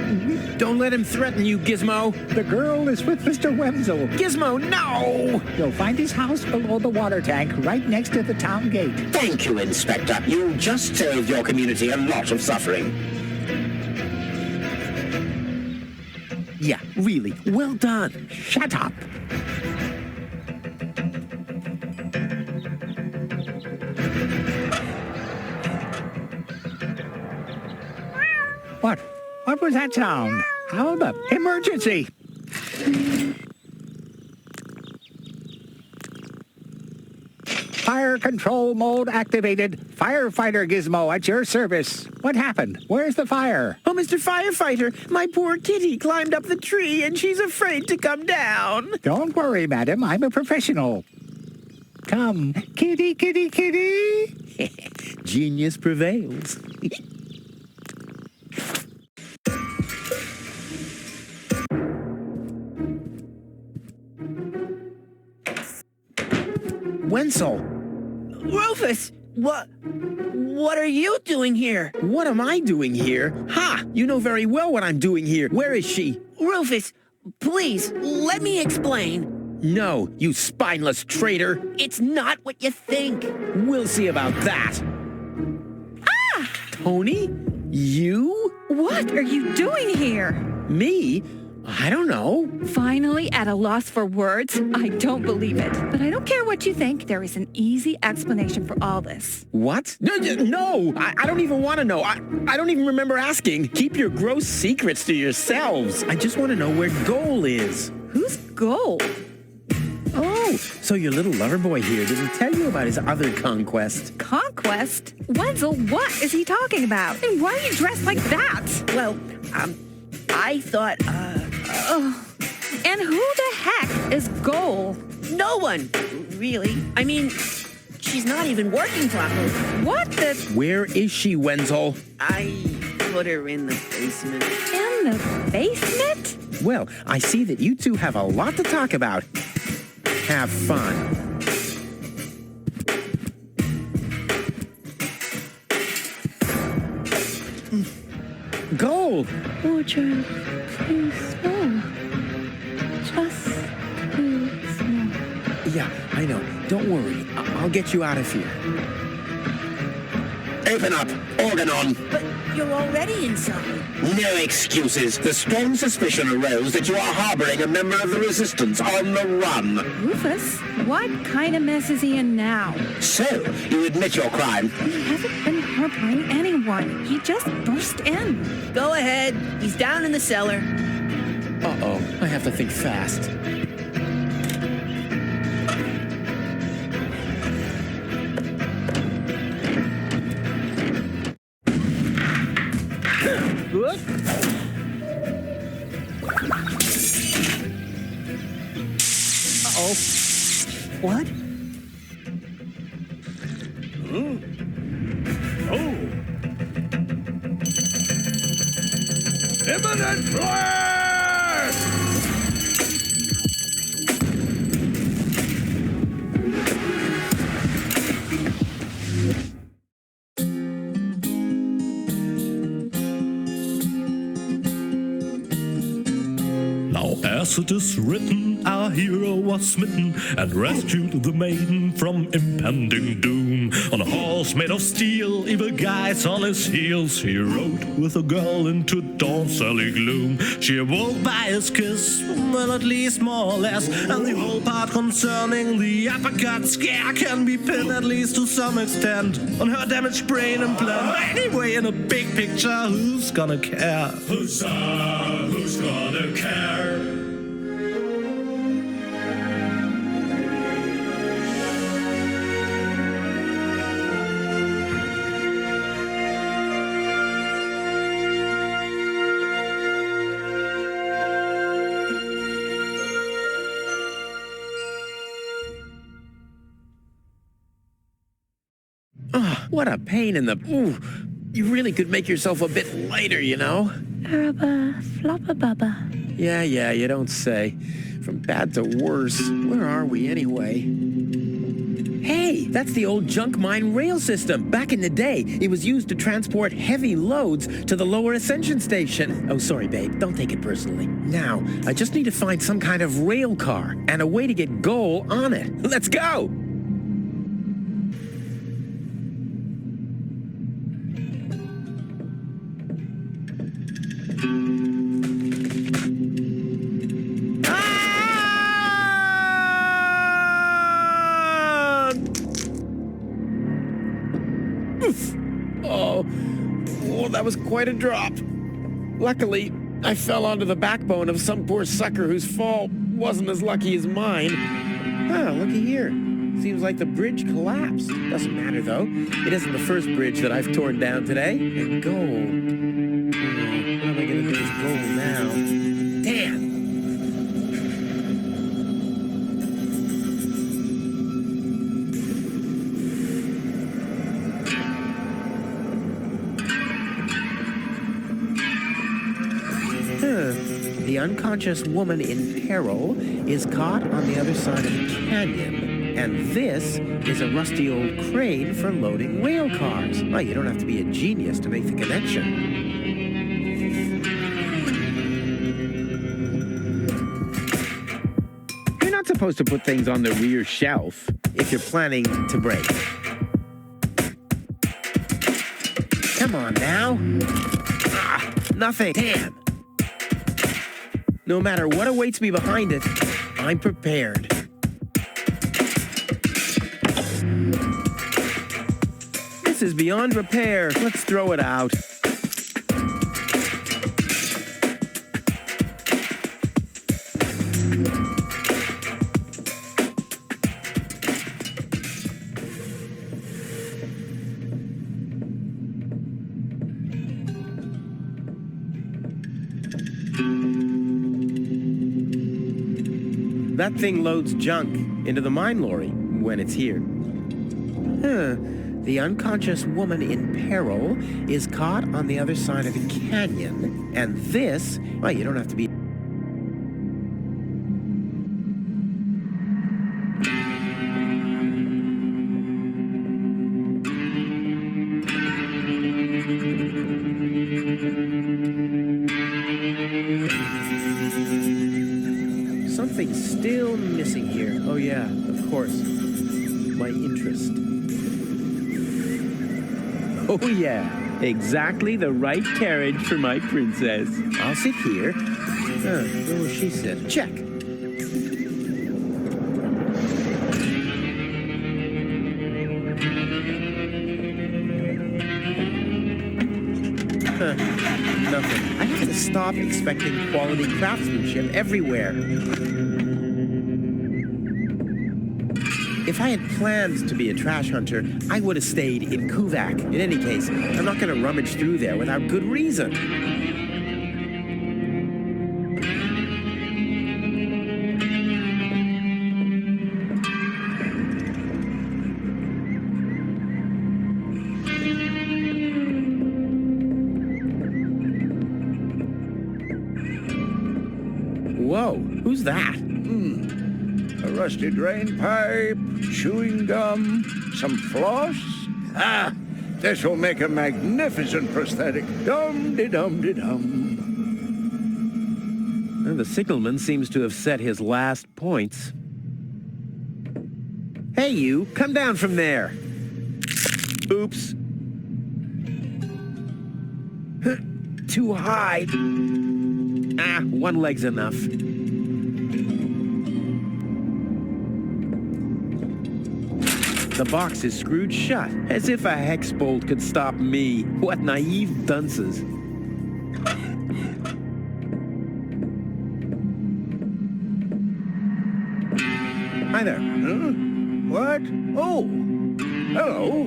A: Don't let him threaten you, Gizmo.
H: The girl is with Mr. Wenzel.
A: Gizmo, no!
H: You'll find his house below the water tank right next to the town gate.
O: Thank you, Inspector. You just saved your community a lot of suffering.
A: Yeah, really. Well done.
H: Shut up. What? What was that sound? How the emergency? Fire Fire control mode activated. Firefighter gizmo at your service. What happened? Where's the fire?
A: Oh, Mr. Firefighter, my poor kitty climbed up the tree and she's afraid to come down.
H: Don't worry, madam. I'm a professional. Come, kitty, kitty, kitty.
A: Genius prevails. Wenzel!
B: Rufus! What are you doing here?
A: What am I doing here? Ha! You know very well what I'm doing here. Where is she?
B: Rufus, please, let me explain.
A: No, you spineless traitor.
B: It's not what you think.
A: We'll see about that.
E: Ah!
A: Tony? You?
E: What are you doing here?
A: Me? I don't know.
E: Finally at a loss for words? I don't believe it. But I don't care what you think. There is an easy explanation for all this.
A: What? No! I don't even want to know. I don't even remember asking. Keep your gross secrets to yourselves. I just want to know where Goal is.
E: Who's Goal?
A: Oh, so your little lover boy here didn't tell you about his other conquest.
E: Conquest? Wenzel, what is he talking about? And why are you dressed like that?
B: Well, I thought,
E: And who the heck is Goal?
B: No one, really. I mean, she's not even working properly.
E: What the?
A: Where is she, Wenzel?
B: I put her in the basement.
E: In the basement?
A: Well, I see that you two have a lot to talk about. Have fun. Gold!
P: Wardrobe too small. Just too small.
A: Yeah, I know. Don't worry. I'll get you out of here.
O: Open up. Organ on.
B: But you're already inside.
O: No excuses. The strong suspicion arose that you are harboring a member of the resistance on the run.
E: Rufus, what kind of mess is he in now?
O: So, you admit your crime.
E: He hasn't been harboring anyone. He just burst in.
B: Go ahead. He's down in the cellar.
A: Uh-oh. I have to think fast.
L: What? Uh-oh. What?
C: Oh. Imminent blast! As it is written, our hero was smitten and rescued the maiden from impending doom. On a horse made of steel, evil guys on his heels, he rode with a girl into dawn's early gloom. She awoke by his kiss, well, at least more or less, and the whole part concerning the uppercut scare can be pinned, at least to some extent, on her damaged brain implant. Anyway, in a big picture, who's gonna care? Who's gonna care?
A: What a pain in the... Ooh, you really could make yourself a bit lighter, you know?
P: Araba, floppa baba.
A: Yeah, you don't say. From bad to worse. Where are we anyway? Hey, that's the old junk mine rail system. Back in the day, it was used to transport heavy loads to the lower ascension station. Oh, sorry, babe. Don't take it personally. Now, I just need to find some kind of rail car and a way to get Goal on it. Let's go! Oh, that was quite a drop. Luckily, I fell onto the backbone of some poor sucker whose fall wasn't as lucky as mine. Ah, looky here. Seems like the bridge collapsed. Doesn't matter, though. It isn't the first bridge that I've torn down today. And gold. What am I going to do with gold now? Damn! The unconscious woman in peril is caught on the other side of the canyon, and this is a rusty old crane for loading whale cars. Well, you don't have to be a genius to make the connection. You're not supposed to put things on the rear shelf if you're planning to break. Come on now. Ah, nothing. Damn. No matter what awaits me behind it, I'm prepared. This is beyond repair. Let's throw it out. That thing loads junk into the mine lorry when it's here. The unconscious woman in peril is caught on the other side of the canyon, and this, well, you don't have to be... Something's still missing here. Oh yeah, of course. My interest. Oh yeah, exactly the right carriage for my princess. I'll sit here. Where will she sit? Check. Nothing. I have to stop expecting quality craftsmanship everywhere. If I had planned to be a trash hunter, I would have stayed in Kuvak. In any case, I'm not going to rummage through there without good reason. Whoa, who's that?
G: A rusty drain pipe, chewing gum, some floss. Ah, this will make a magnificent prosthetic. Dum-de-dum-de-dum.
A: Well, the signalman seems to have set his last points. Hey, you, come down from there. Oops. Too high. Ah, one leg's enough. The box is screwed shut, as if a hex bolt could stop me. What naive dunces. Hi there.
G: Huh? What? Oh, hello.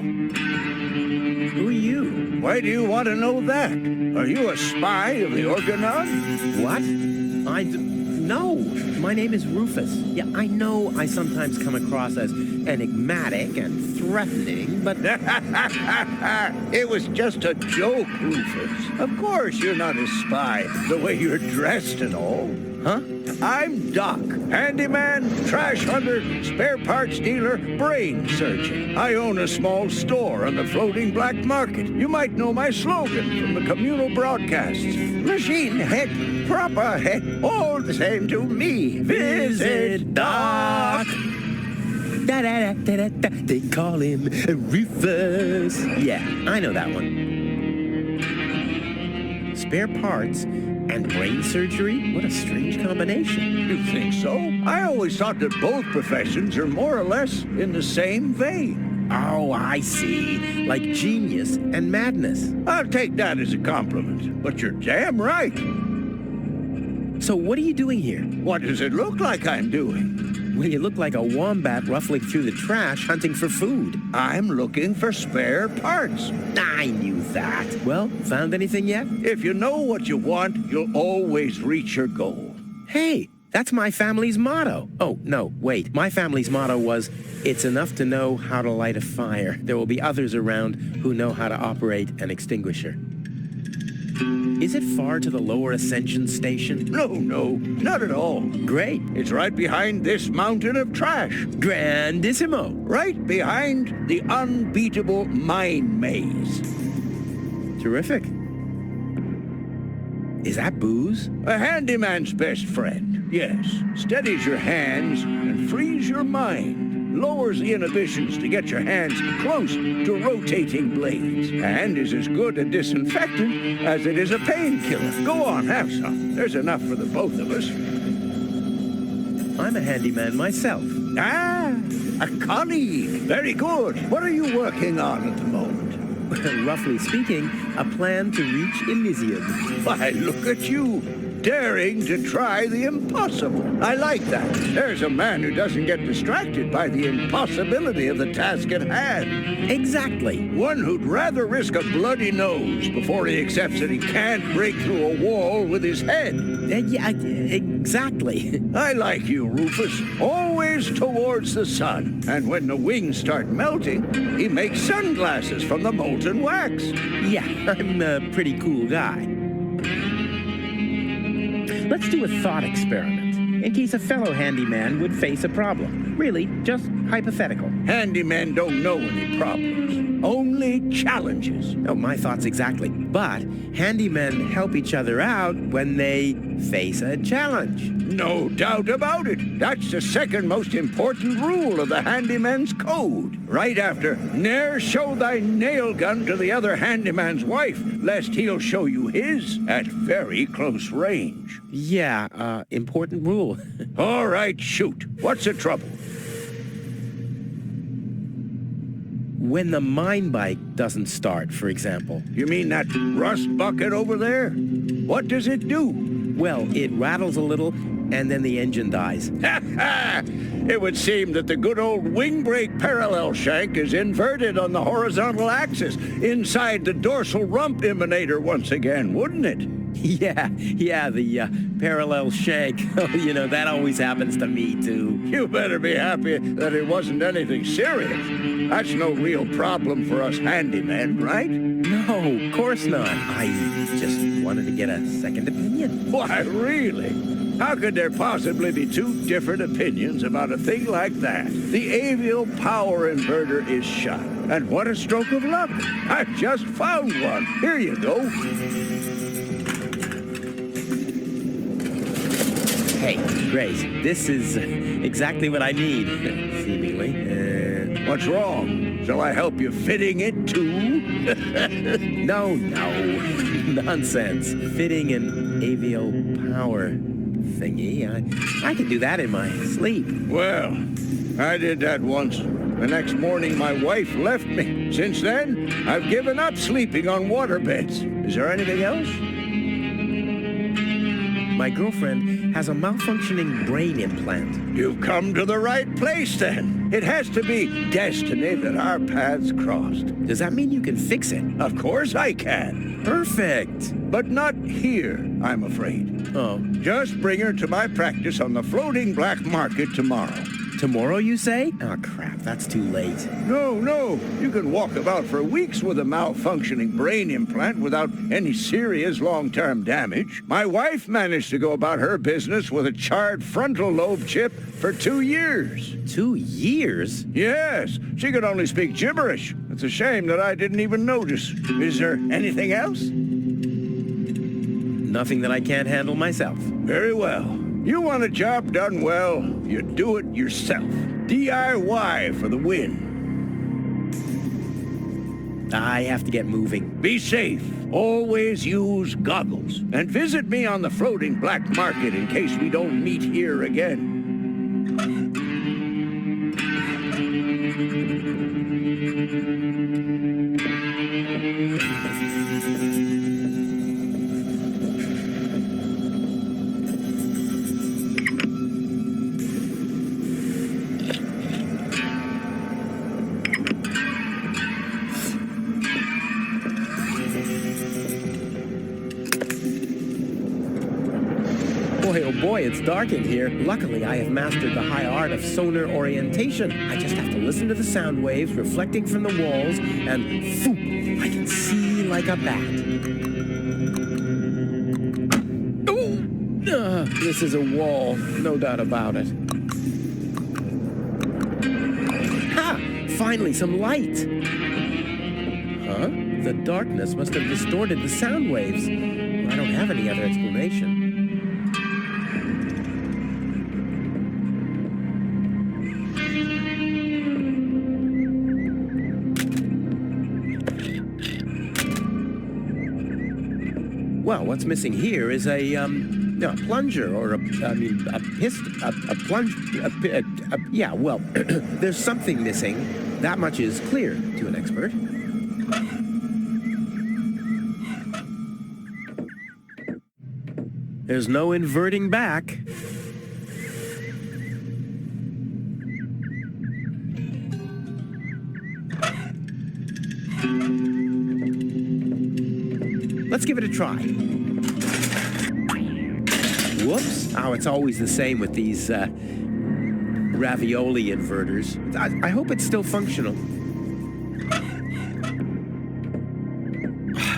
A: Who are you?
G: Why do you want to know that? Are you a spy of the Organon?
A: What? No. My name is Rufus. Yeah, I know I sometimes come across as enigmatic and threatening, but...
G: It was just a joke, Rufus. Of course you're not a spy, the way you're dressed and all.
A: Huh?
G: I'm Doc, handyman, trash hunter, spare parts dealer, brain surgeon. I own a small store on the floating black market. You might know my slogan from the communal broadcasts. Machine head, proper head, all the same to me. Visit Doc.
A: Da-da-da-da-da-da. They call him Rufus. Yeah, I know that one. Spare parts and brain surgery? What a strange combination.
G: You think so? I always thought that both professions are more or less in the same vein.
A: Oh, I see. Like genius and madness.
G: I'll take that as a compliment, but you're damn right.
A: So what are you doing here?
G: What does it look like I'm doing?
A: Well, you look like a wombat ruffling through the trash hunting for food.
Q: I'm looking for spare parts.
A: I knew that. Well, found anything yet?
Q: If you know what you want, you'll always reach your goal.
A: Hey, that's my family's motto. Oh, no, wait. My family's motto was, it's enough to know how to light a fire. There will be others around who know how to operate an extinguisher. Is it far to the lower ascension station?
Q: No, not at all.
A: Great.
Q: It's right behind this mountain of trash.
A: Grandissimo.
Q: Right behind the unbeatable mine maze.
A: Terrific. Is that booze?
Q: A handyman's best friend, yes. Steadies your hands and frees your mind. Lowers the inhibitions to get your hands close to rotating blades, and is as good a disinfectant as it is a painkiller. Go on, have some. There's enough for the both of us.
A: I'm a handyman myself.
Q: Ah, a colleague. Very good. What are you working on at the moment?
A: Roughly speaking, a plan to reach Elysium.
Q: Why, look at you. Daring to try the impossible. I like that. There's a man who doesn't get distracted by the impossibility of the task at hand.
A: Exactly.
Q: One who'd rather risk a bloody nose before he accepts that he can't break through a wall with his head.
A: Yeah, exactly.
Q: I like you, Rufus. Always towards the sun. And when the wings start melting, he makes sunglasses from the molten wax.
A: Yeah, I'm a pretty cool guy. Let's do a thought experiment, in case a fellow handyman would face a problem. Really, just hypothetical.
Q: Handymen don't know any problems, only challenges.
A: Oh, my thoughts exactly. But handymen help each other out when they face a challenge.
Q: No doubt about it. That's the second most important rule of the handyman's code. Right after, ne'er show thy nail gun to the other handyman's wife, lest he'll show you his at very close range.
A: Yeah, important rule.
Q: All right, shoot. What's the trouble?
A: When the mine bike doesn't start, for example.
Q: You mean that rust bucket over there? What does it do?
A: Well, it rattles a little, and then the engine dies.
Q: It would seem that the good old wing brake parallel shank is inverted on the horizontal axis inside the dorsal rump emanator once again, wouldn't it?
A: Yeah, the parallel shank. You know, that always happens to me, too.
Q: You better be happy that it wasn't anything serious. That's no real problem for us handymen, right?
A: No, of course not. I just wanted to get a second opinion.
Q: Why, really? How could there possibly be two different opinions about a thing like that? The avial power inverter is shot. And what a stroke of luck. I've just found one. Here you go.
A: Hey, Grace, this is exactly what I need, seemingly.
Q: What's wrong? Shall I help you fitting it too?
A: No, nonsense. Fitting an avial power thingy. I can do that in my sleep.
Q: Well, I did that once. The next morning, my wife left me. Since then, I've given up sleeping on waterbeds. Is there anything else?
A: My girlfriend has a malfunctioning brain implant.
Q: You've come to the right place, then. It has to be destiny that our paths crossed.
A: Does that mean you can fix it?
Q: Of course I can.
A: Perfect.
Q: But not here, I'm afraid.
A: Oh.
Q: Just bring her to my practice on the floating black market tomorrow.
A: Tomorrow, you say? Oh, crap, that's too late.
Q: No. You can walk about for weeks with a malfunctioning brain implant without any serious long-term damage. My wife managed to go about her business with a charred frontal lobe chip for 2 years.
A: 2 years?
Q: Yes. She could only speak gibberish. It's a shame that I didn't even notice. Is there anything else?
A: Nothing that I can't handle myself.
Q: Very well. You want a job done well, you do it yourself. DIY for the win.
A: I have to get moving.
Q: Be safe. Always use goggles. And visit me on the floating black market in case we don't meet here again.
A: oh boy, it's dark in here. Luckily, I have mastered the high art of sonar orientation. I just have to listen to the sound waves reflecting from the walls, and phoop, I can see like a bat. Oh, this is a wall, no doubt about it. Ha! Finally, some light. Huh? The darkness must have distorted the sound waves. I don't have any other explanation. Well, what's missing here is a plunger, or yeah, well, there's something missing. That much is clear to an expert. There's no inverting back. Let's give it a try. Whoops. Oh, it's always the same with these ravioli inverters. I hope it's still functional.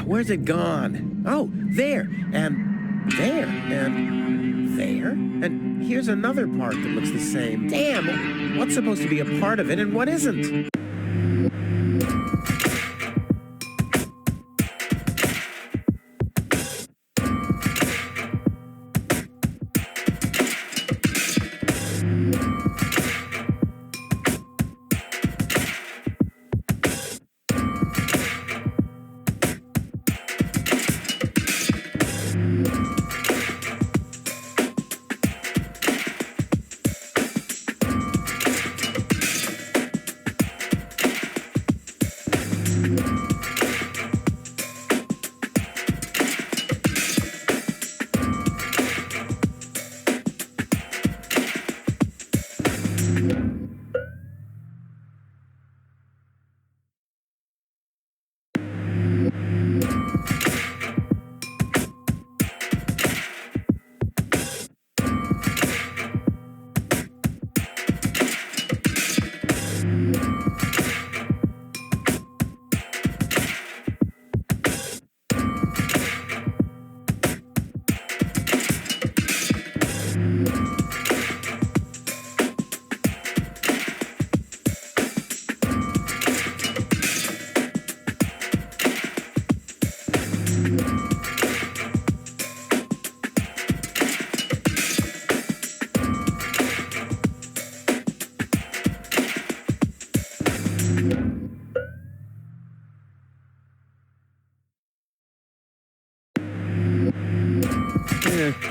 A: Where's it gone? Oh, there, and there, and there, and here's another part that looks the same. Damn, what's supposed to be a part of it and what isn't?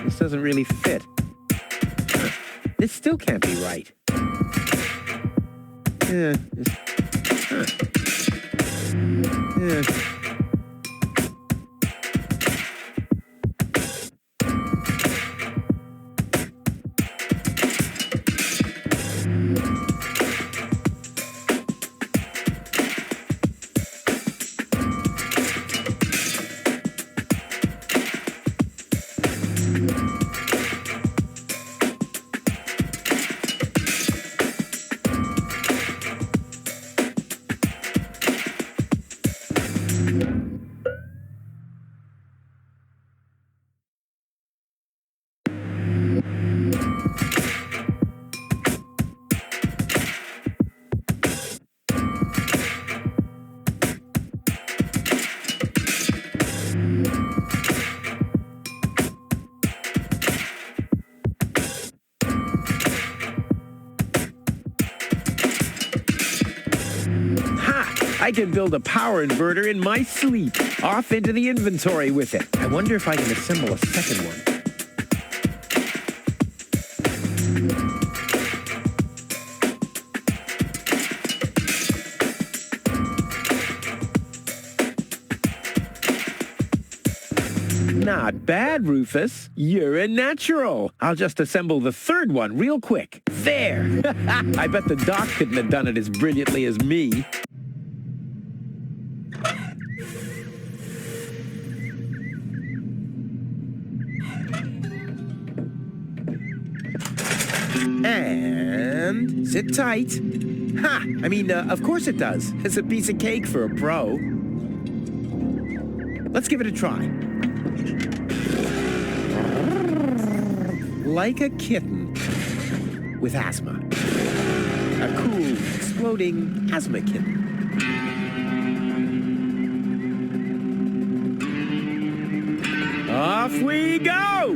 A: This doesn't really fit. This still can't be right. I can build a power inverter in my sleep. Off into the inventory with it. I wonder if I can assemble a second one. Not bad, Rufus. You're a natural. I'll just assemble the third one real quick. There! I bet the doc couldn't have done it as brilliantly as me. And sit tight. Ha! I mean, of course it does. It's a piece of cake for a pro. Let's give it a try. Like a kitten with asthma. A cool, exploding asthma kitten. Off we go!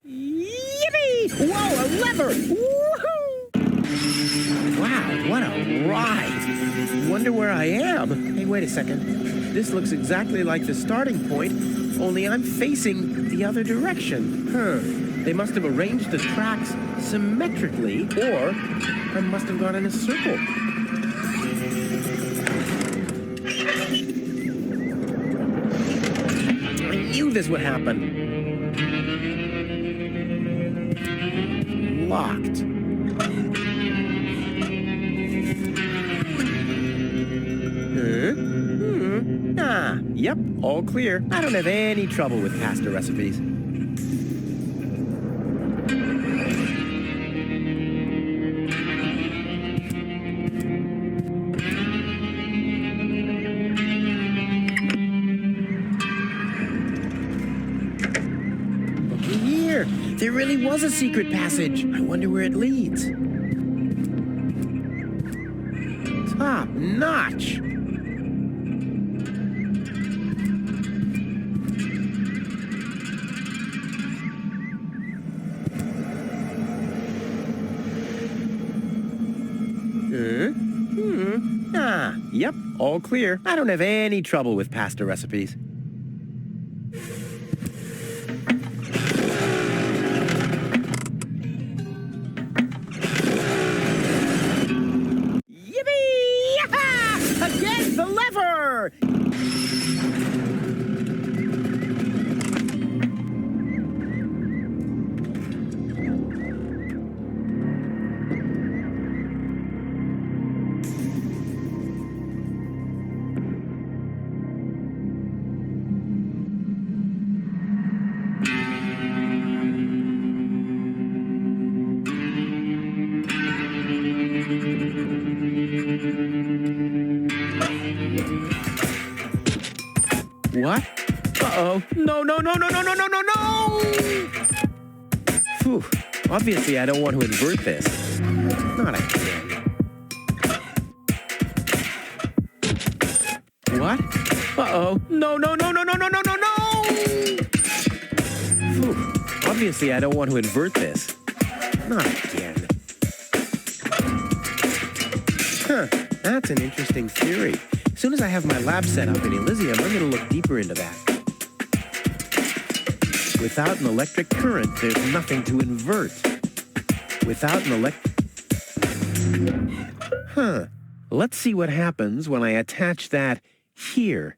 A: Yippee! Whoa, a lever! Woohoo! Wow, what a ride! Wonder where I am. Hey, wait a second. This looks exactly like the starting point, only I'm facing the other direction. They must have arranged the tracks symmetrically, or I must have gone in a circle. I knew this would happen. Locked. Yep, all clear. I don't have any trouble with pasta recipes. Looky here. There really was a secret passage. I wonder where it leads. Top notch. Yep, all clear. I don't have any trouble with pasta recipes. Yippee! Again, the lever! What? Uh-oh. No, no, no, no, no, no, no, no, no! Phew. Obviously, I don't want to invert this. Not again. What? Uh-oh. No, no, no, no, no, no, no, no, no! Phew. Obviously, I don't want to invert this. Not again. Huh. That's an interesting theory. As soon as I have my lab set up in Elysium, I'm going to look deeper into that. Without an electric current, there's nothing to invert. Without an Let's see what happens when I attach that here.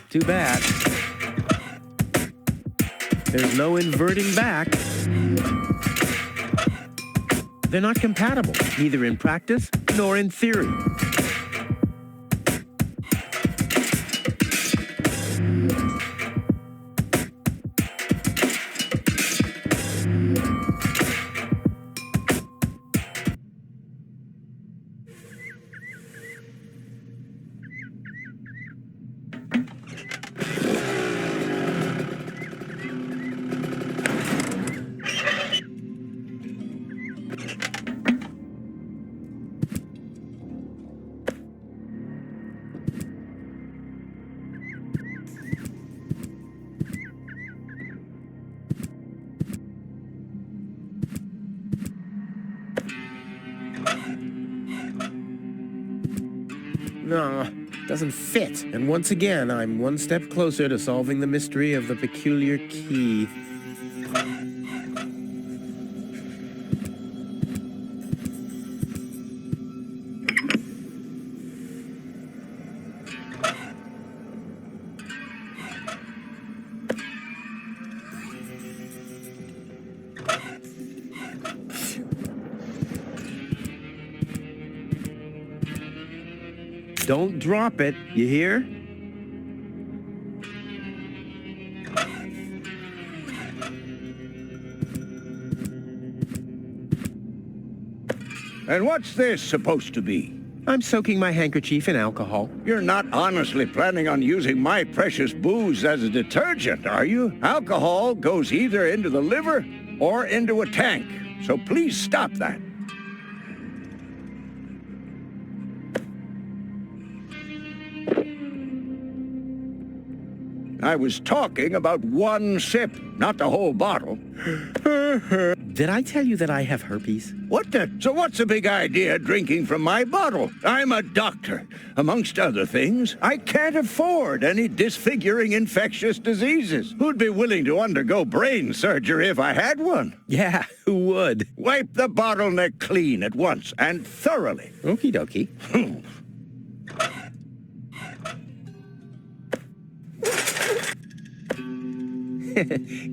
A: Too bad. There's no inverting back. They're not compatible, neither in practice nor in theory. No, doesn't fit. And once again, I'm one step closer to solving the mystery of the peculiar key. Don't drop it, you hear?
Q: And what's this supposed to be?
A: I'm soaking my handkerchief in alcohol.
Q: You're not honestly planning on using my precious booze as a detergent, are you? Alcohol goes either into the liver or into a tank, so please stop that. I was talking about one sip, not the whole bottle.
A: Did I tell you that I have herpes?
Q: What the? So what's the big idea drinking from my bottle? I'm a doctor. Amongst other things, I can't afford any disfiguring infectious diseases. Who'd be willing to undergo brain surgery if I had one?
A: Yeah, who would?
Q: Wipe the bottleneck clean at once and thoroughly.
A: Okie dokie.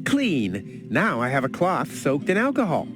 A: Clean. Now I have a cloth soaked in alcohol.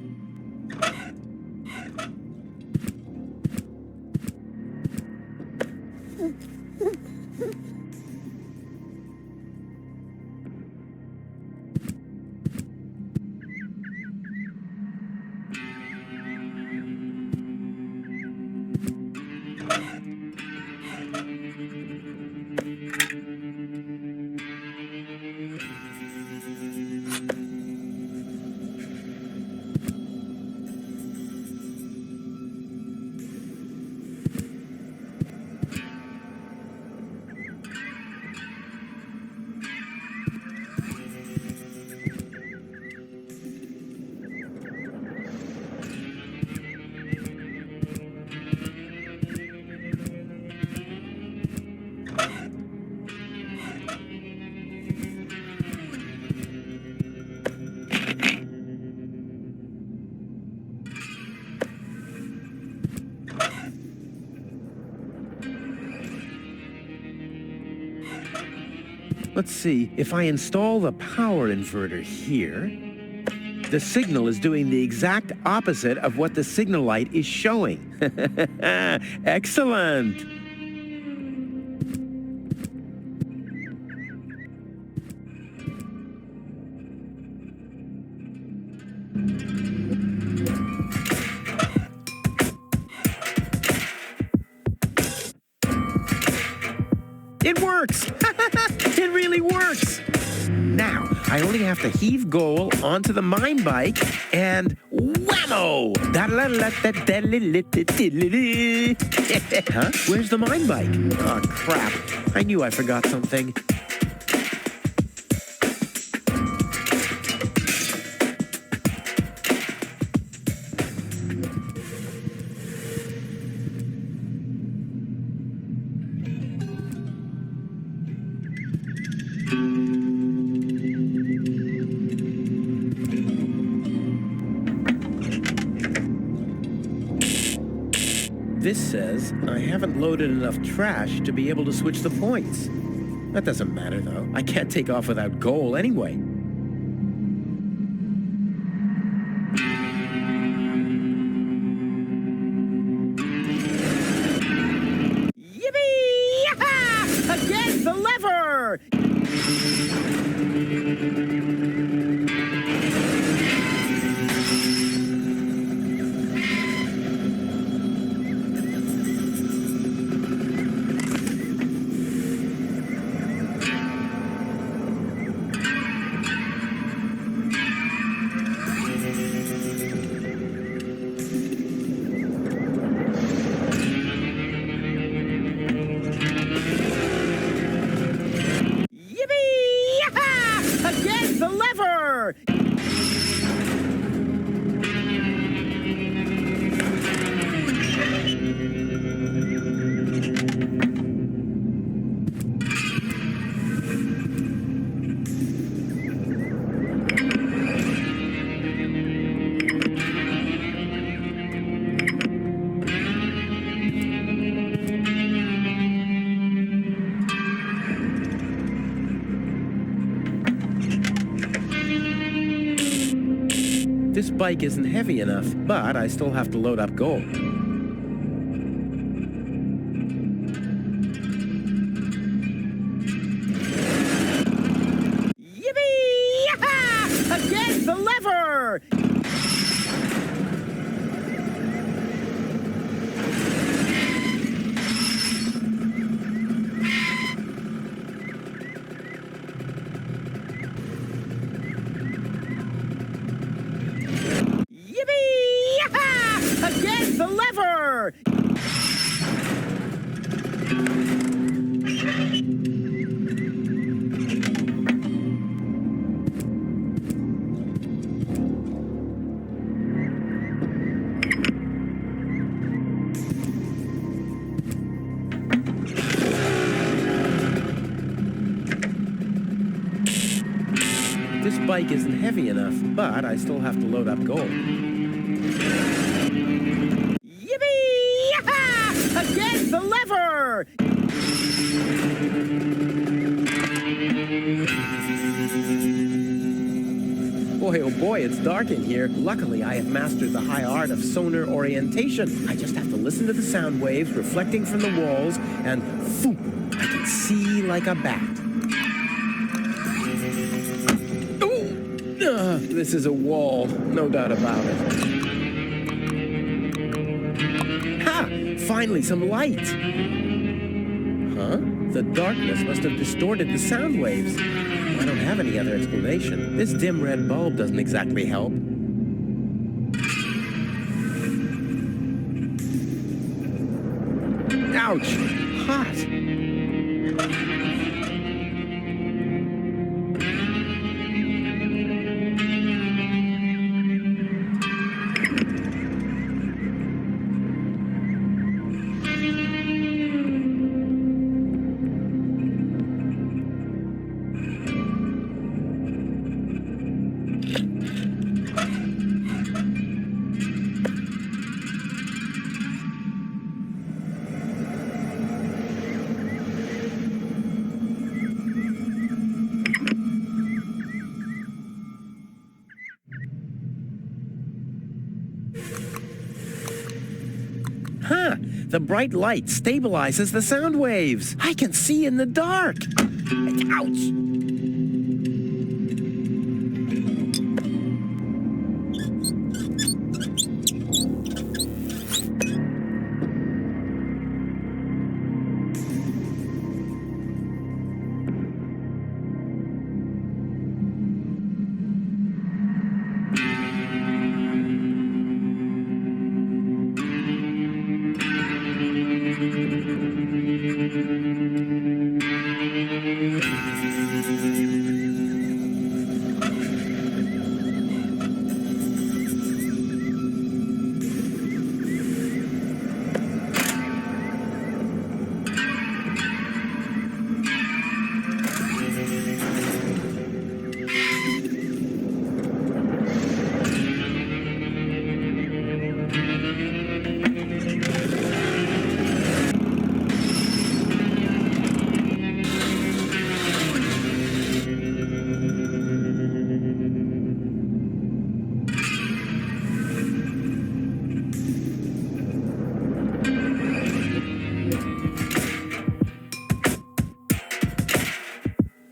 A: Let's see, if I install the power inverter here, the signal is doing the exact opposite of what the signal light is showing. Excellent! It works! It really works! Now, I only have to heave goal onto the mine bike and whammo! Huh? Where's the mine bike? Oh, crap. I knew I forgot something. This says I haven't loaded enough trash to be able to switch the points. That doesn't matter, though. I can't take off without goal anyway. Yippee! Yaha! Again, the lever! This bike isn't heavy enough, but I still have to load up gold. Yippee! Yaha! Again, the lever! bike isn't heavy enough, but I still have to load up gold. Yippee! Again, the lever! Boy, oh boy, it's dark in here. Luckily, I have mastered the high art of sonar orientation. I just have to listen to the sound waves reflecting from the walls, and phew, I can see like a bat. This is a wall, no doubt about it. Ha! Finally, some light. Huh? The darkness must have distorted the sound waves. I don't have any other explanation. This dim red bulb doesn't exactly help. Ouch! Hot! Huh, the bright light stabilizes the sound waves. I can see in the dark. Ouch!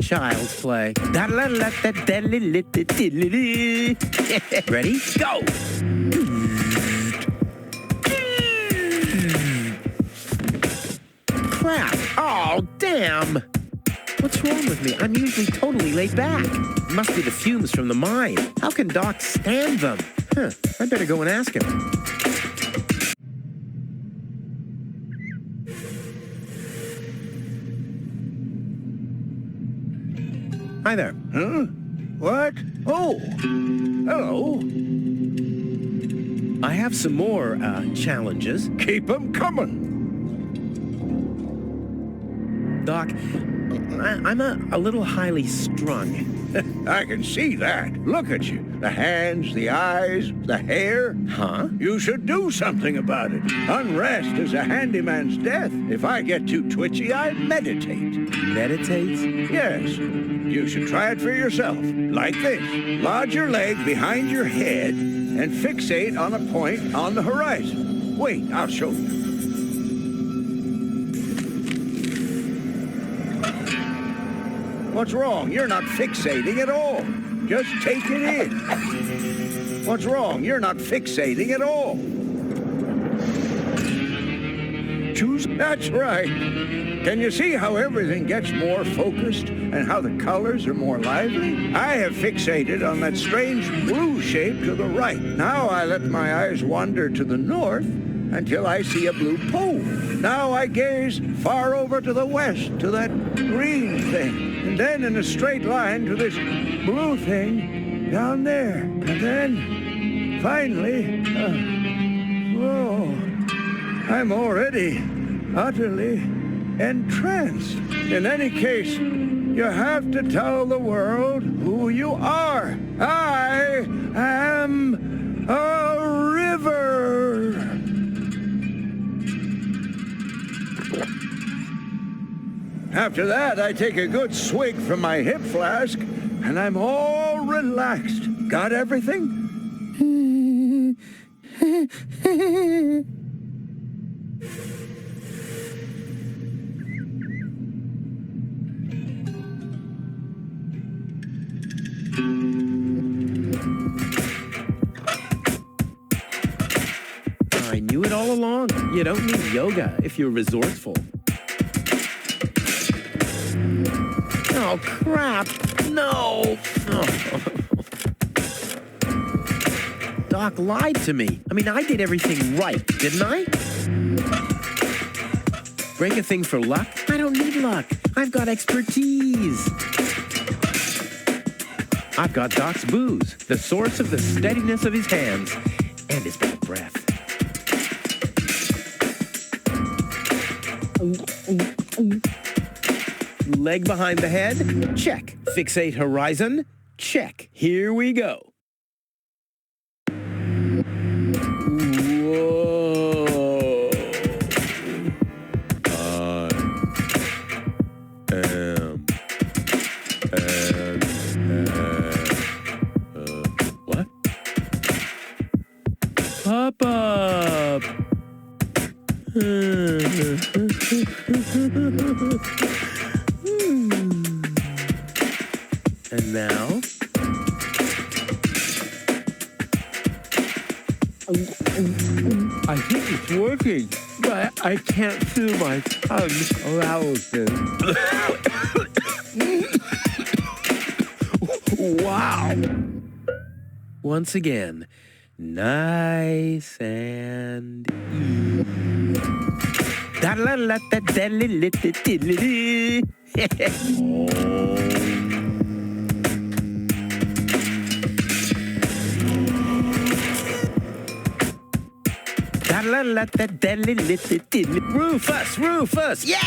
A: Child's play. Ready? Go! Crap! Oh, damn! What's wrong with me? I'm usually totally laid back. It must be the fumes from the mine. How can Doc stand them? Huh, I better go and ask him. Hi there.
Q: Huh? What? Oh, hello.
A: I have some more challenges.
Q: Keep them coming.
A: Doc, I'm a little highly strung.
Q: I can see that. Look at you. The hands, the eyes, the hair.
A: Huh?
Q: You should do something about it. Unrest is a handyman's death. If I get too twitchy, I meditate.
A: Meditate?
Q: Yes. You should try it for yourself. Like this. Lodge your leg behind your head and fixate on a point on the horizon. Wait, I'll show you. What's wrong? You're not fixating at all. Just take it in. What's wrong? You're not fixating at all. Choose. That's right. Can you see how everything gets more focused and how the colors are more lively? I have fixated on that strange blue shape to the right. Now I let my eyes wander to the north until I see a blue pole. Now I gaze far over to the west to that green thing. And then in a straight line to this blue thing down there. And then, finally, whoa, I'm already utterly entranced. In any case,
D: You have to tell the world who you are. I am a river. After that, I take a good swig from my hip flask, and I'm all relaxed. Got everything?
A: I knew it all along. You don't need yoga if you're resourceful. Oh, crap. No. Oh. Doc lied to me. I mean, I did everything right, didn't I? Break a thing for luck? I don't need luck. I've got expertise. I've got Doc's booze, the source of the steadiness of his hands and his bad breath. Leg behind the head? Check. Fixate horizon? Check. Here we go. Whoa. What? Pop up. And now? I think it's working, but I can't feel my tongue allowing. Wow! Once again, nice and Rufus, Rufus, yeah!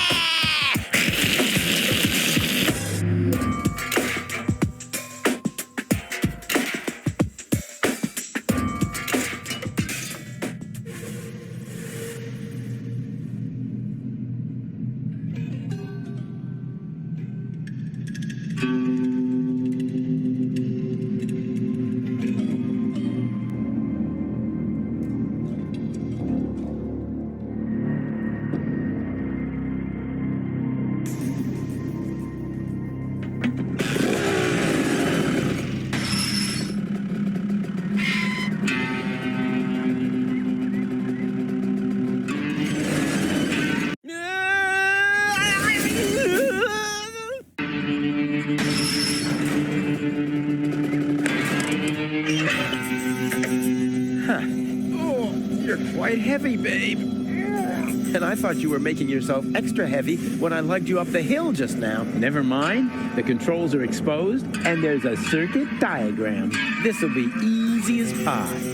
A: Quite heavy, babe. And I thought you were making yourself extra heavy when I lugged you up the hill just now. Never mind. The controls are exposed, and there's a circuit diagram. This'll be easy as pie.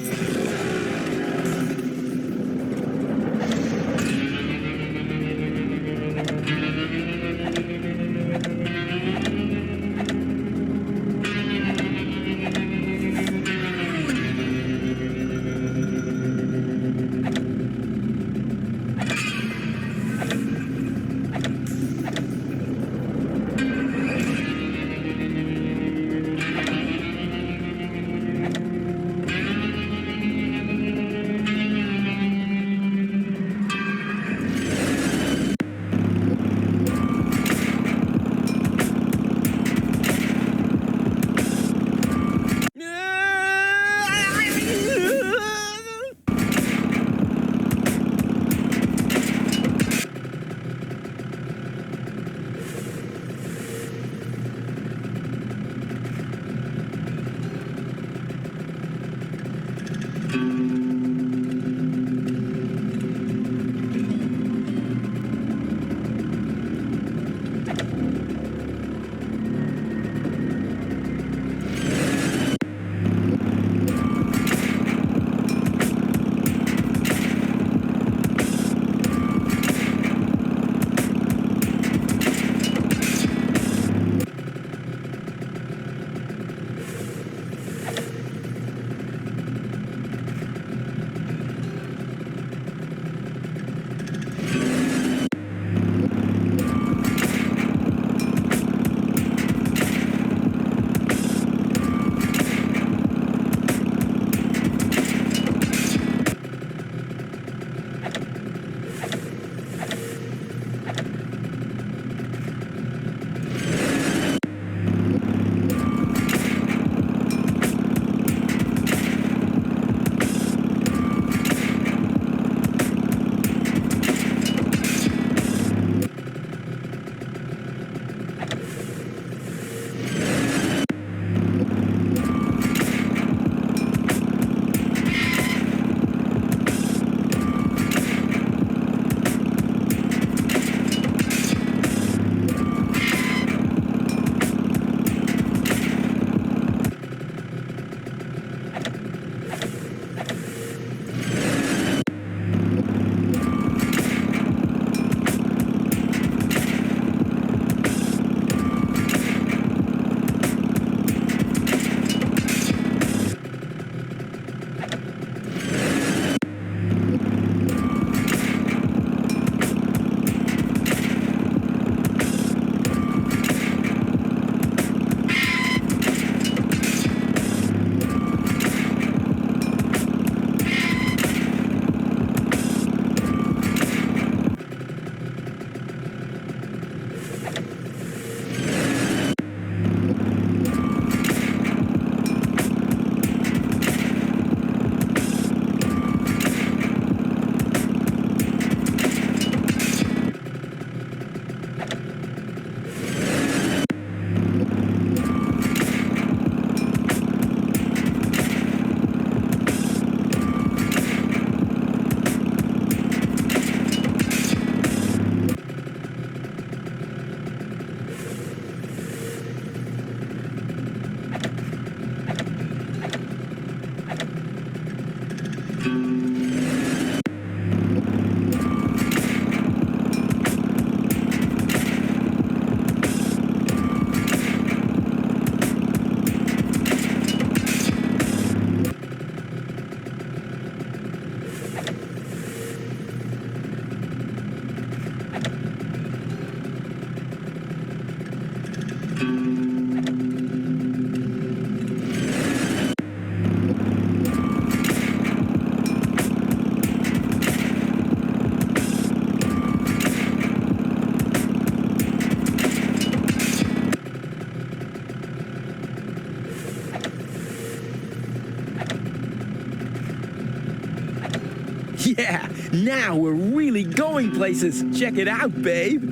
A: Now we're really going places. Check it out, babe.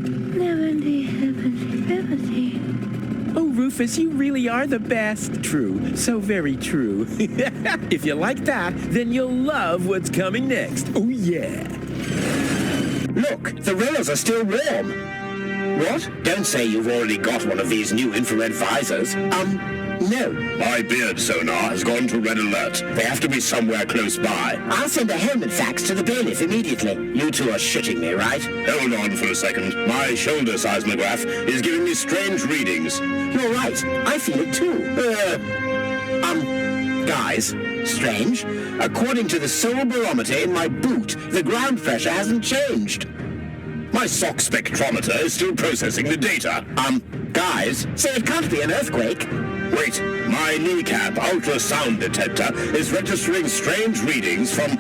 A: Oh, Rufus, you really are the best. True. So very true. If you like that, then you'll love what's coming next. Oh, yeah.
O: Look, the rails are still warm. What? Don't say you've already got one of these new infrared visors. No.
R: My beard sonar has gone to red alert. They have to be somewhere close by.
O: I'll send a helmet fax to the bailiff immediately. You two are shitting me, right?
R: Hold on for a second. My shoulder seismograph is giving me strange readings.
O: You're right. I feel it too. Guys, strange. According to the solar barometer in my boot, the ground pressure hasn't changed.
R: My sock spectrometer is still processing the data.
O: Guys, so it can't be an earthquake.
R: Wait, my kneecap ultrasound detector is registering strange readings from...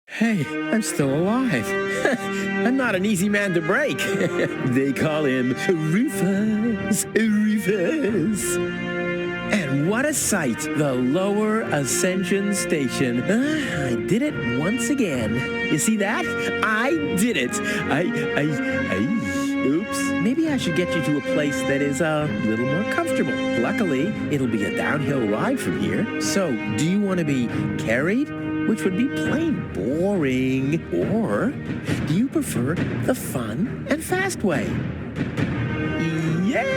A: Hey, I'm still alive. I'm not an easy man to break. They call him Rufus. Rufus. And what a sight, the lower ascension station. I did it once again. You see that? I did it. Oops. Maybe I should get you to a place that is a little more comfortable. Luckily, it'll be a downhill ride from here. So, do you want to be carried? Which would be plain boring. Or do you prefer the fun and fast way? Yes!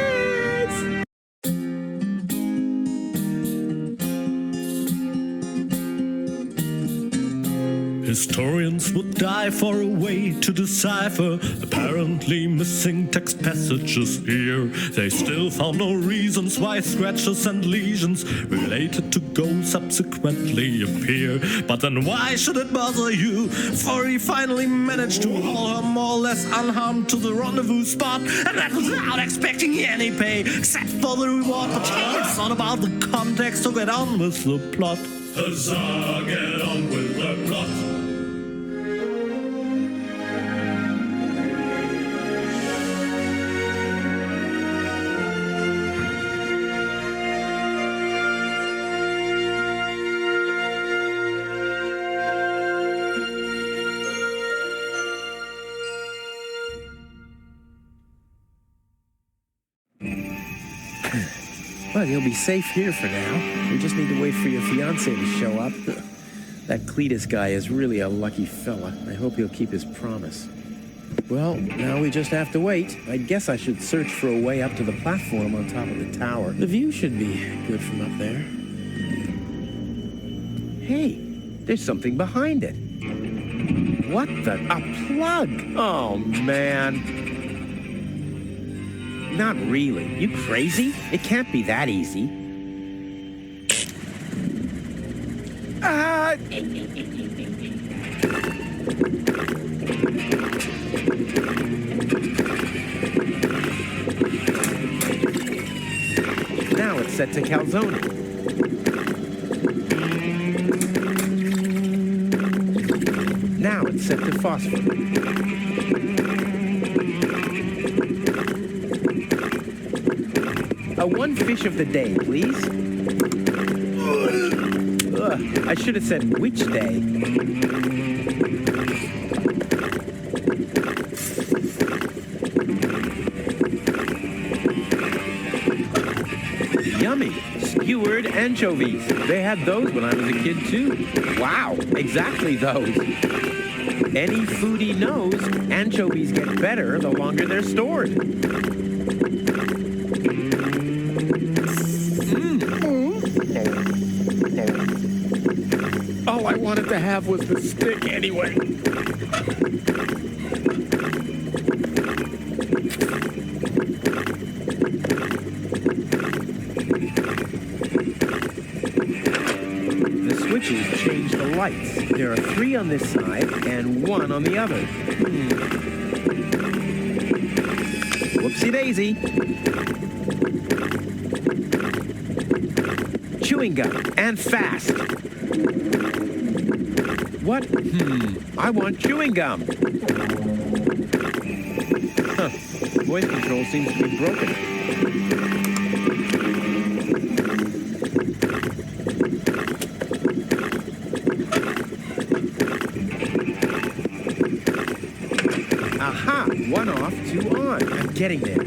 C: Historians would die for a way to decipher apparently missing text passages here. They still found no reasons why scratches and lesions related to ghosts subsequently appear. But then why should it bother you? For he finally managed to haul her more or less unharmed to the rendezvous spot, and that without expecting any pay except for the reward. But hey, it's not about the context, so get on with the plot. Huzzah, get on with the plot.
A: Well, you'll be safe here for now. We just need to wait for your fiancé to show up. That Cletus guy is really a lucky fella. I hope he'll keep his promise. Well, now we just have to wait. I guess I should search for a way up to the platform on top of the tower. The view should be good from up there. Hey, there's something behind it. What the? A plug! Oh, man. Not really. You crazy? It can't be that easy. Now it's set to calzone. Now it's set to phosphor. One fish of the day, please. I should have said which day. Yummy. Skewered anchovies. They had those when I was a kid, too. Wow, exactly those. Any foodie knows anchovies get better the longer they're stored. All I wanted to have was the stick anyway. The switches change the lights. There are 3 on this side and 1 on the other. Whoopsie daisy. Chewing gum, and fast. What? I want chewing gum. Huh. Voice control seems to be broken. Aha! 1 off, 2 on. I'm getting there.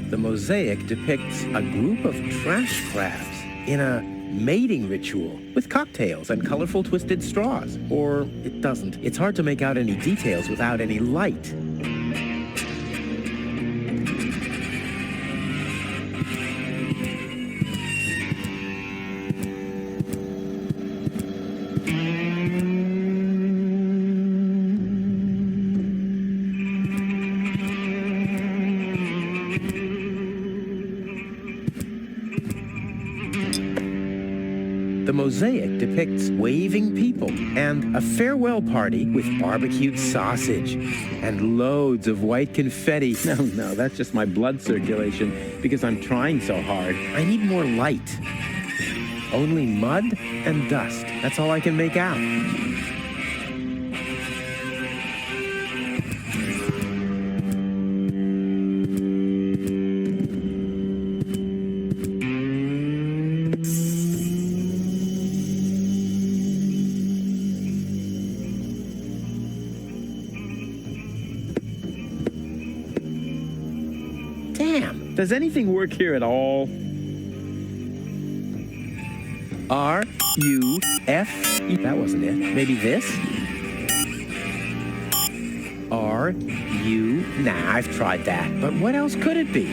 A: The mosaic depicts a group of trash crabs in a mating ritual with cocktails and colorful twisted straws. Or it doesn't. It's hard to make out any details without any light. The mosaic depicts waving people and a farewell party with barbecued sausage and loads of white confetti. No, that's just my blood circulation because I'm trying so hard. I need more light. Only mud and dust. That's all I can make out. Does anything work here at all? R-U-F-E. That wasn't it. Maybe this? R-U. Nah, I've tried that. But what else could it be?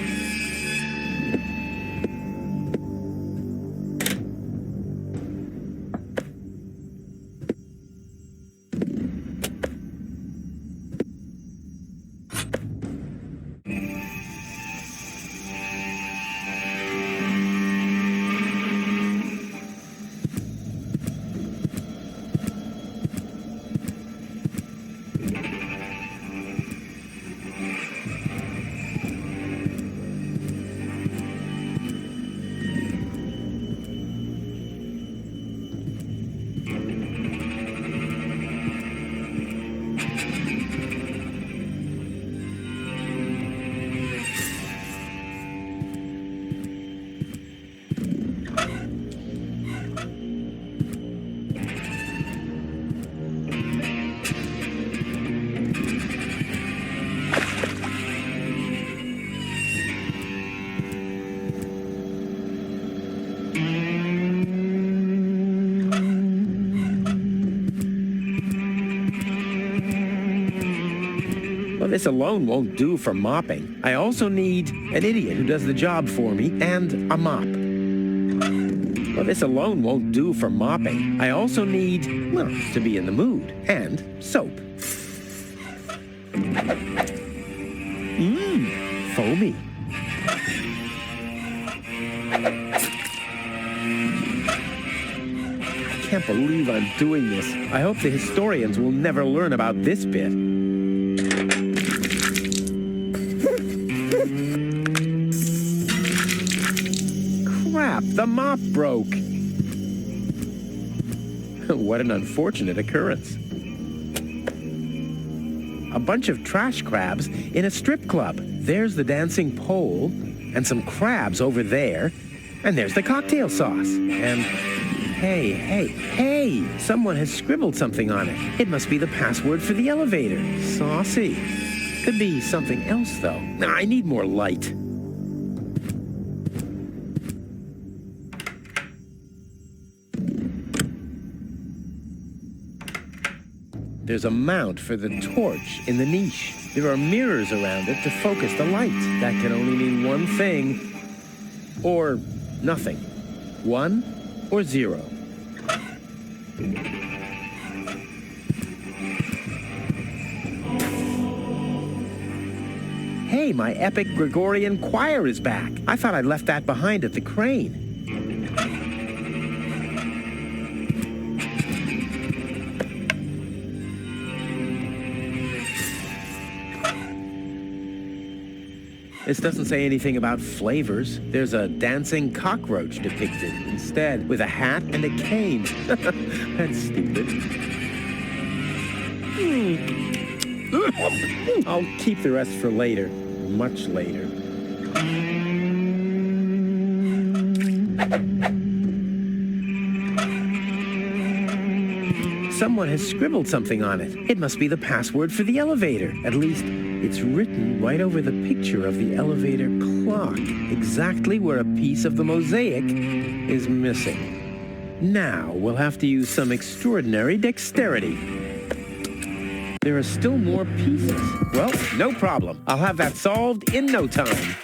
A: This alone won't do for mopping. I also need an idiot who does the job for me and a mop. Well, this alone won't do for mopping. I also need, well, to be in the mood, and soap. Foamy. I can't believe I'm doing this. I hope the historians will never learn about this bit. Crap, the mop broke. What an unfortunate occurrence. A bunch of trash crabs in a strip club. There's the dancing pole, and some crabs over there, and there's the cocktail sauce. And hey, someone has scribbled something on it. It must be the password for the elevator. Saucy. Could be something else, though. I need more light. There's a mount for the torch in the niche. There are mirrors around it to focus the light. That can only mean one thing, or nothing. 1 or 0. Hey, my epic Gregorian choir is back. I thought I left that behind at the crane. This doesn't say anything about flavors. There's a dancing cockroach depicted instead, with a hat and a cane. That's stupid. I'll keep the rest for later. Much later. Someone has scribbled something on it. It must be the password for the elevator. At least, it's written right over the picture of the elevator clock, exactly where a piece of the mosaic is missing. Now, we'll have to use some extraordinary dexterity. There are still more pieces. Well, no problem. I'll have that solved in no time.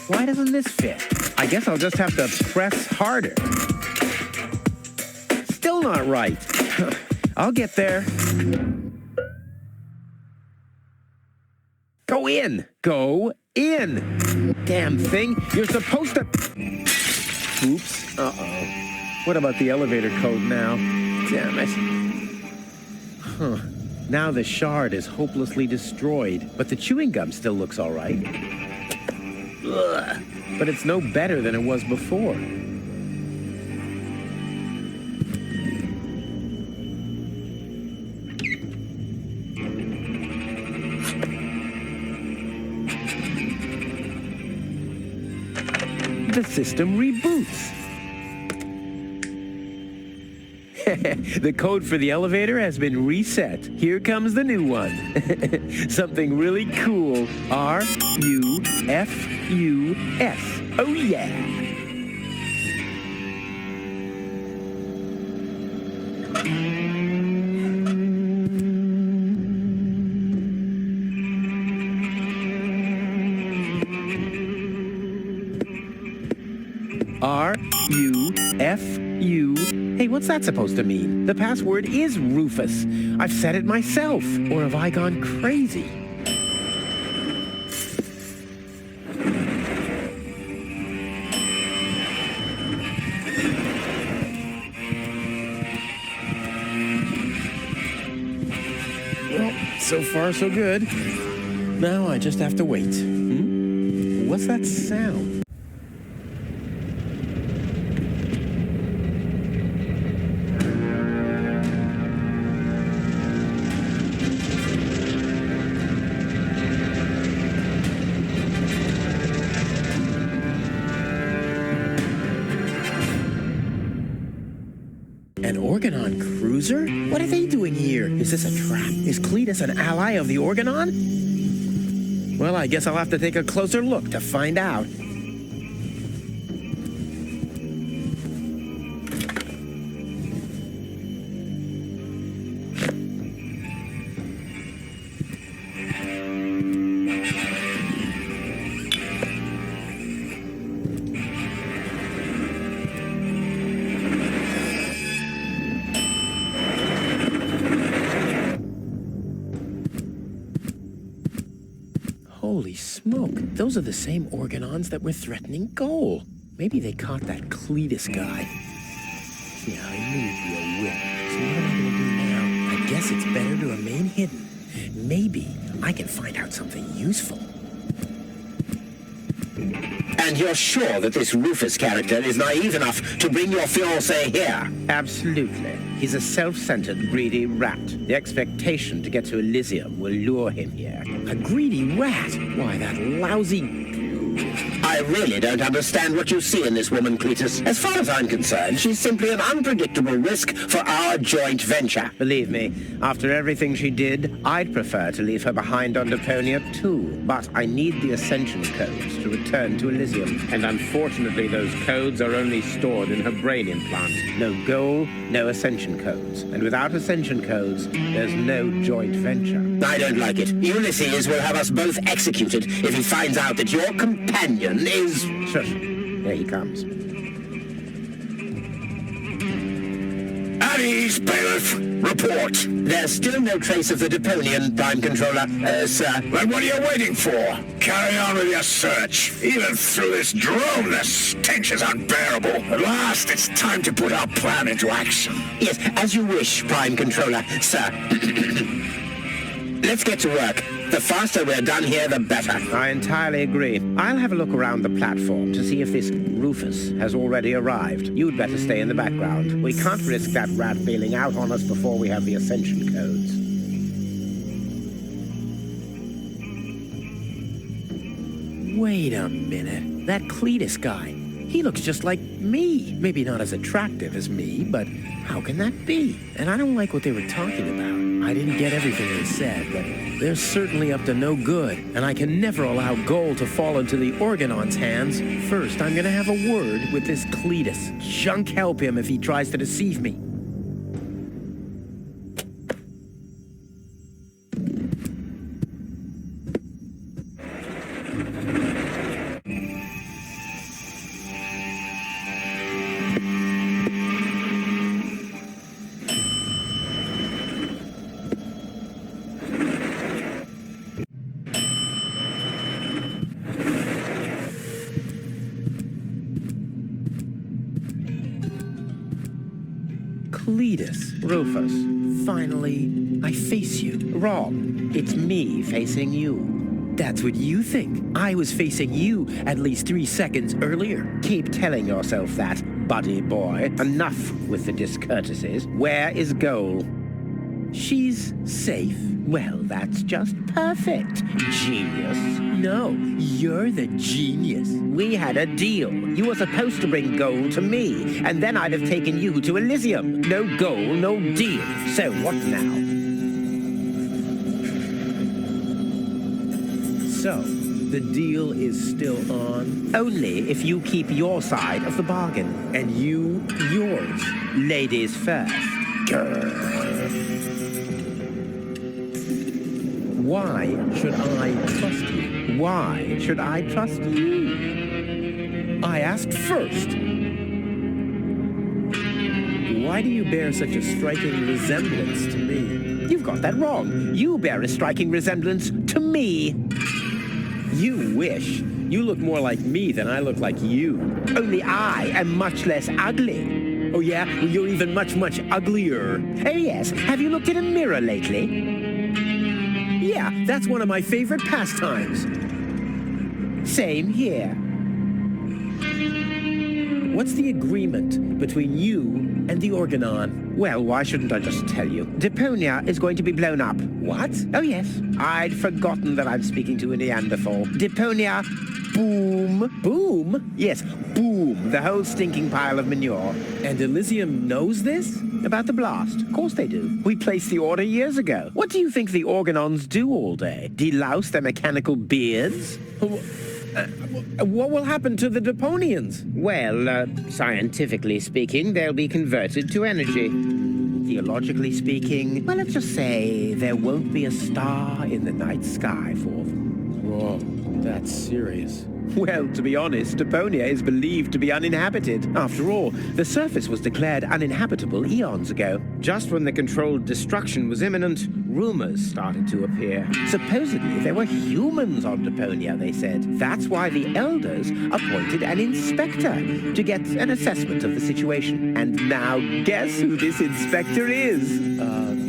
A: Why doesn't this fit? I guess I'll just have to press harder. Still not right. I'll get there. Go in. Go in. Damn thing. You're supposed to... Oops. Uh-oh. What about the elevator code now? Damn it. Huh. Now the shard is hopelessly destroyed, but the chewing gum still looks all right. Ugh. But it's no better than it was before. The system reboots. The code for the elevator has been reset. Here comes the new one. Something really cool. R-U-F-U-S. Oh yeah. R-U-F-U. Hey, what's that supposed to mean? The password is Rufus. I've said it myself. Or have I gone crazy? Well, so far so good. Now I just have to wait. What's that sound? An Organon cruiser? What are they doing here? Is this a trap? Is Cletus an ally of the Organon? Well, I guess I'll have to take a closer look to find out. Holy smoke, those are the same organons that were threatening Goal. Maybe they caught that Cletus guy. Yeah, I knew he'd be a whip. So what am I going to do now? I guess it's better to remain hidden. Maybe I can find out something useful.
O: And you're sure that this Rufus character is naive enough to bring your fiancé here?
A: Absolutely. He's a self-centered, greedy rat. The expectation to get to Elysium will lure him here. A greedy rat? Why, that lousy...
O: I really don't understand what you see in this woman, Cletus. As far as I'm concerned, she's simply an unpredictable risk for our joint venture.
A: Believe me, after everything she did, I'd prefer to leave her behind on Deponia too. But I need the Ascension codes to return to Elysium. And unfortunately, those codes are only stored in her brain implant. No goal, no Ascension codes. And without Ascension codes, there's no joint venture.
O: I don't like it. Ulysses will have us both executed if he finds out that your companion is...
A: Shush. There he comes.
O: At ease, bailiff. Report. There's still no trace of the Deponian Prime Controller, sir.
R: Then what are you waiting for? Carry on with your search. Even through this drone, the stench is unbearable. At last, it's time to put our plan into action.
O: Yes, as you wish, Prime Controller, sir. Let's get to work. The faster we're done here, the better.
A: I entirely agree. I'll have a look around the platform to see if this Rufus has already arrived. You'd better stay in the background. We can't risk that rat bailing out on us before we have the Ascension codes. Wait a minute. That Cletus guy. He looks just like me. Maybe not as attractive as me, but how can that be? And I don't like what they were talking about. I didn't get everything they said, but they're certainly up to no good. And I can never allow Goal to fall into the Organon's hands. First, I'm gonna have a word with this Cletus. Junk help him if he tries to deceive me. Cletus, Rufus, finally, I face you. Wrong. It's me facing you. That's what you think. I was facing you at least 3 seconds earlier. Keep telling yourself that, buddy boy. Enough with the discourtesies. Where is Goal? She's safe. Well, that's just perfect. Genius. No, you're the genius. We had a deal. You were supposed to bring Goal to me, and then I'd have taken you to Elysium. No Goal, no deal. So what now? So, the deal is still on? Only if you keep your side of the bargain, and you yours. Ladies first. Why should I trust you? Why should I trust you? I asked first. Why do you bear such a striking resemblance to me? You've got that wrong. You bear a striking resemblance to me. You wish. You look more like me than I look like you. Only I am much less ugly. Oh yeah? Well, you're even much, much uglier. Oh yes, have you looked in a mirror lately? Yeah, that's one of my favorite pastimes. Same here. What's the agreement between you and the Organon? Well, why shouldn't I just tell you? Deponia is going to be blown up. What? Oh, yes. I'd forgotten that I'm speaking to a Neanderthal. Deponia boom. Boom? Yes, boom. The whole stinking pile of manure. And Elysium knows this? About the blast? Of course they do. We placed the order years ago. What do you think the Organons do all day? Delouse their mechanical beards? What will happen to the Deponians?
S: Well, scientifically speaking, they'll be converted to energy.
A: Theologically speaking, well, let's just say there won't be a star in the night sky for them.
G: Whoa, that's serious.
A: Well, to be honest, Deponia is believed to be uninhabited. After all, the surface was declared uninhabitable eons ago.
S: Just when the controlled destruction was imminent, rumors started to appear.
A: Supposedly, there were humans on Deponia, they said. That's why the elders appointed an inspector to get an assessment of the situation. And now, guess who this inspector is?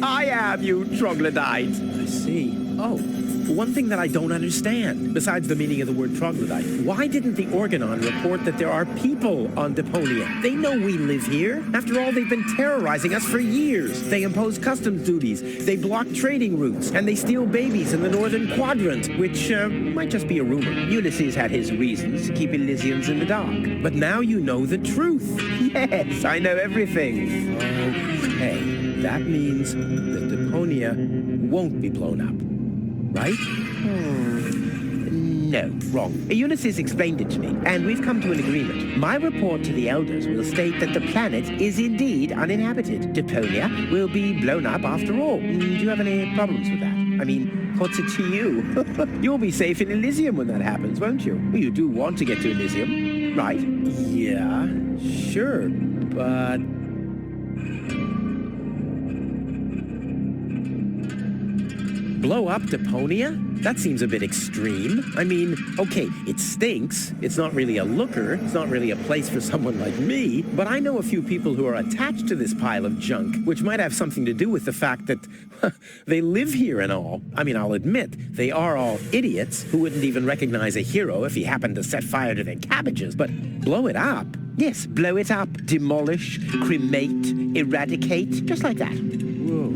A: I am, you troglodyte.
G: I see. Oh. One thing that I don't understand, besides the meaning of the word troglodyte, why didn't the Organon report that there are people on Deponia? They know we live here. After all, they've been terrorizing us for years. They impose customs duties, they block trading routes, and they steal babies in the northern quadrant, which might just be a rumor.
A: Ulysses had his reasons to keep Elysians in the dark.
G: But now you know the truth.
A: Yes, I know everything.
G: Okay, that means that Deponia won't be blown up. Right?
A: No, wrong. Ulysses explained it to me, and we've come to an agreement. My report to the elders will state that the planet is indeed uninhabited. Deponia will be blown up after all. Do you have any problems with that? I mean, what's it to you? You'll be safe in Elysium when that happens, won't you? Well, you do want to get to Elysium, right?
G: Yeah, sure, but... Blow up Deponia? That seems a bit extreme. I mean, okay, it stinks. It's not really a looker. It's not really a place for someone like me. But I know a few people who are attached to this pile of junk, which might have something to do with the fact that they live here and all. I mean, I'll admit, they are all idiots who wouldn't even recognize a hero if he happened to set fire to their cabbages. But blow it up?
A: Yes, blow it up, demolish, cremate, eradicate, just like that.
G: Whoa.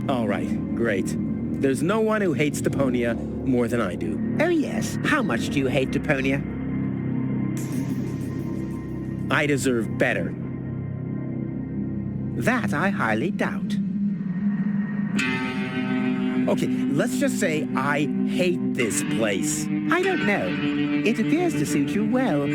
G: All right, great. There's no one who hates Deponia more than I do.
A: Oh, yes. How much do you hate Deponia?
G: I deserve better.
A: That I highly doubt.
G: Okay, let's just say I hate this place.
A: I don't know. It appears to suit you well.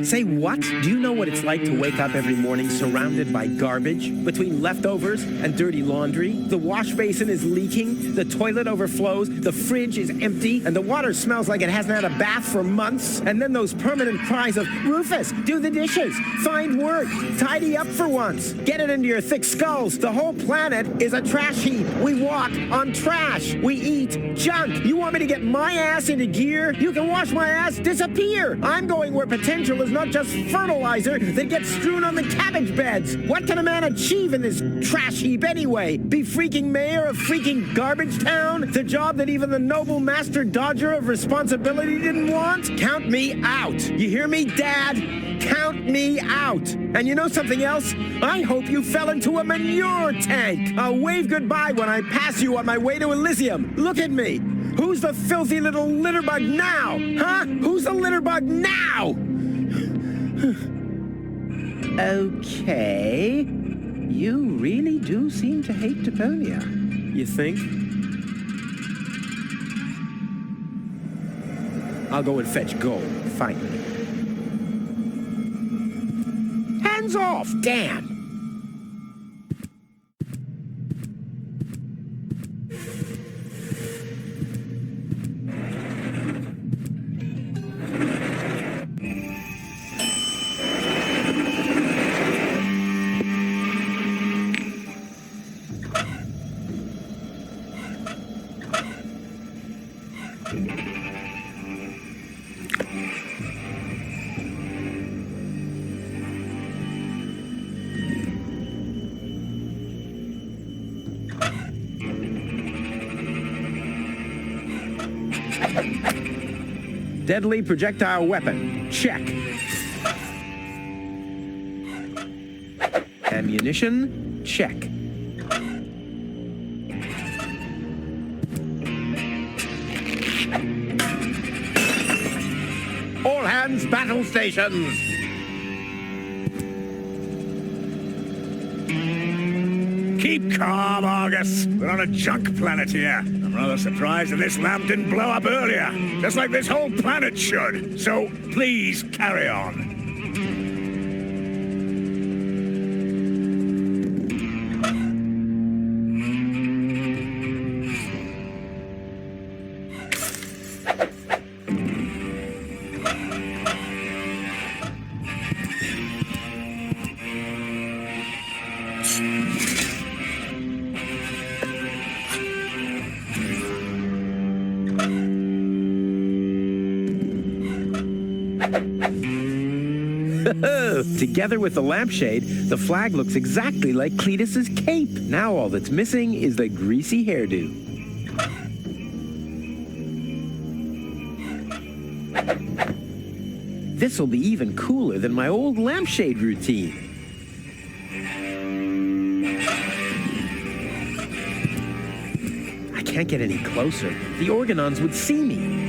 G: Say what? Do you know what it's like to wake up every morning surrounded by garbage? Between leftovers and dirty laundry? The wash basin is leaking, the toilet overflows, the fridge is empty, and the water smells like it hasn't had a bath for months. And then those permanent cries of, Rufus, do the dishes, find work, tidy up for once, get it into your thick skulls. The whole planet is a trash heap. We walk on trash. We eat junk. You want me to get my ass into gear? You can watch my ass disappear. I'm going where potential is not just fertilizer that gets strewn on the cabbage beds. What can a man achieve in this trash heap anyway? Be freaking mayor of freaking garbage town? The job that even the noble master dodger of responsibility didn't want? Count me out. You hear me, Dad? Count me out. And you know something else? I hope you fell into a manure tank. I'll wave goodbye when I pass you on my way to Elysium. Look at me. Who's the filthy little litterbug now? Huh? Who's the litterbug now?
A: Okay. You really do seem to hate Deponia.
G: You think? I'll go and fetch gold.
A: Fine. Hands off, Dan!
G: Deadly projectile weapon. Check. Ammunition. Check.
A: advance battle stations!
R: Keep calm, Argus. We're on a junk planet here. I'm rather surprised that this lamp didn't blow up earlier, just like this whole planet should. So please carry on.
A: Together with the lampshade, the flag looks exactly like Cletus's cape. Now all that's missing is the greasy hairdo. This'll be even cooler than my old lampshade routine. I can't get any closer. The Organons would see me.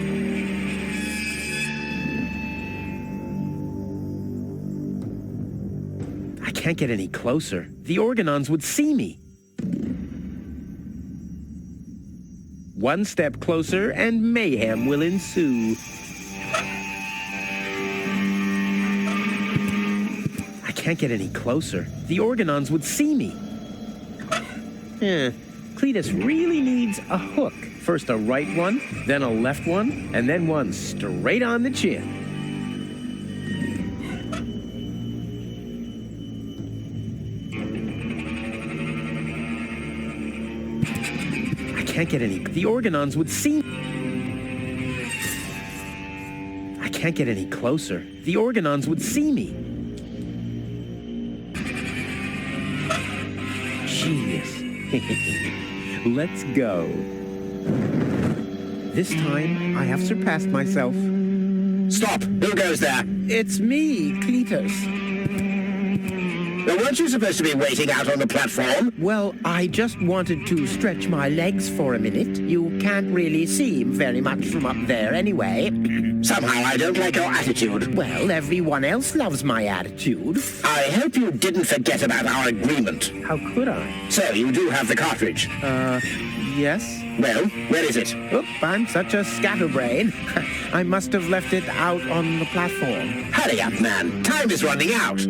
A: Can't get any closer. The Organons would see me. One step closer and mayhem will ensue. I can't get any closer. The Organons would see me. Cletus really needs a hook. First a right one, then a left one, and then one straight on the chin. Can't get any. The Organons would see. I can't get any closer. The Organons would see me. Genius. Let's go. This time, I have surpassed myself.
O: Stop! Who goes there?
A: It's me, Cletus.
O: Well, weren't you supposed to be waiting out on the platform?
A: Well, I just wanted to stretch my legs for a minute. You can't really see very much from up there anyway.
O: Somehow I don't like your attitude.
A: Well, everyone else loves my attitude.
O: I hope you didn't forget about our agreement.
A: How could I?
O: So, you do have the cartridge?
A: Yes.
O: Well, where is it?
A: Oop, I'm such a scatterbrain. I must have left it out on the platform.
O: Hurry up, man. Time is running out.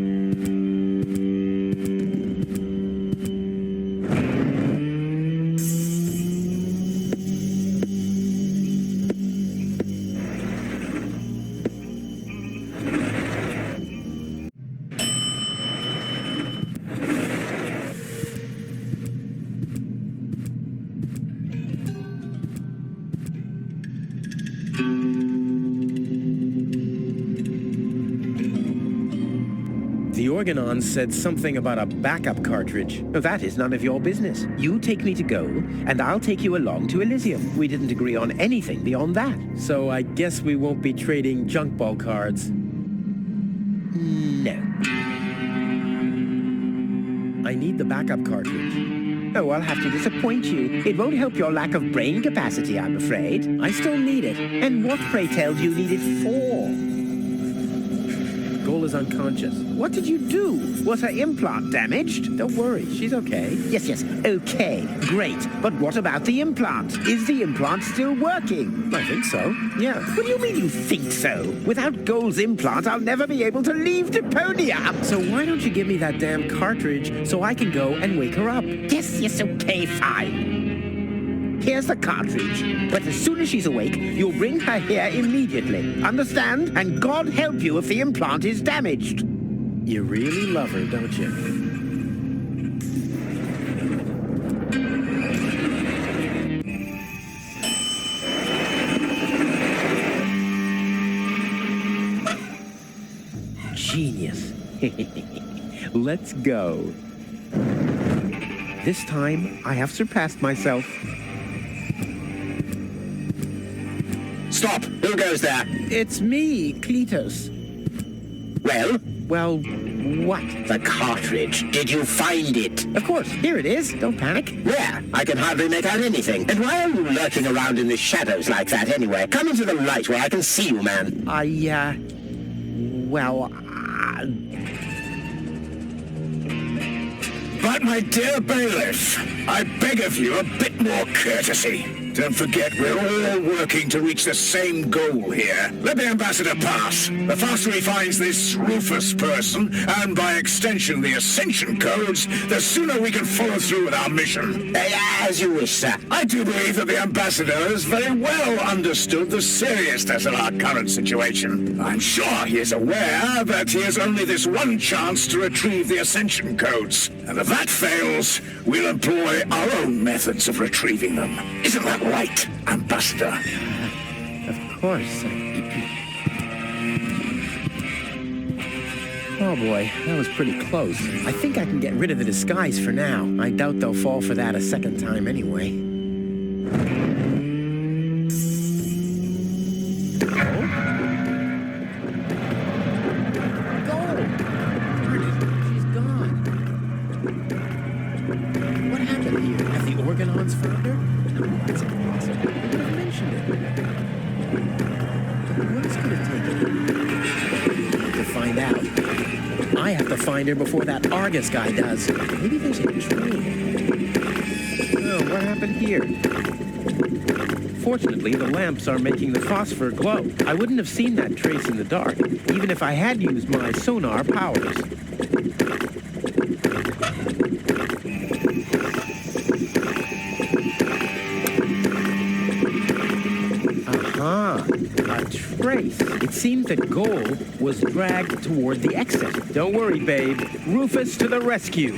A: The Organons said something about a backup cartridge. Oh, that is none of your business. You take me to goal, and I'll take you along to Elysium. We didn't agree on anything beyond that. So I guess we won't be trading junk ball cards. No. I need the backup cartridge. Oh, I'll have to disappoint you. It won't help your lack of brain capacity, I'm afraid. I still need it. And what, pray tell, do you need it for? Goal is unconscious. What did you do? Was her implant damaged? Don't worry, she's okay. Yes, okay, great. But what about the implant? Is the implant still working? I think so, yeah. What do you mean you think so? Without Goal's implant, I'll never be able to leave Deponia. So why don't you give me that damn cartridge so I can go and wake her up? Yes, okay, fine. Here's the cartridge. But as soon as she's awake, you'll bring her here immediately. Understand? And God help you if the implant is damaged. You really love her, don't you? Genius. Let's go. This time, I have surpassed myself.
O: Stop! Who goes there?
A: It's me, Cletus.
O: Well?
A: Well, what?
O: The cartridge. Did you find it?
A: Of course. Here it is. Don't panic.
O: Where? I can hardly make out anything. And why are you lurking around in the shadows like that anyway? Come into the light where I can see you, man.
A: well,
R: But, my dear bailiff, I beg of you a bit more courtesy. Don't forget, we're all working to reach the same goal here. Let the ambassador pass. The faster he finds this Rufus person, and by extension the Ascension codes, the sooner we can follow through with our mission.
O: As you wish, sir.
R: I do believe that the ambassador has very well understood the seriousness of our current situation. I'm sure he is aware that he has only this one chance to retrieve the Ascension codes. And if that fails, we'll employ our own methods of retrieving them. Isn't that right, Ambassador?
A: Of course. Oh boy, that was pretty close. I think I can get rid of the disguise for now. I doubt they'll fall for that a second time anyway. Her before that Argus guy does. Maybe there's a train. Oh, what happened here? Fortunately, the lamps are making the phosphor glow. I wouldn't have seen that trace in the dark, even if I had used my sonar powers. Aha! A trace. It seemed that Goal was dragged toward the exit. Don't worry, babe. Rufus to the rescue.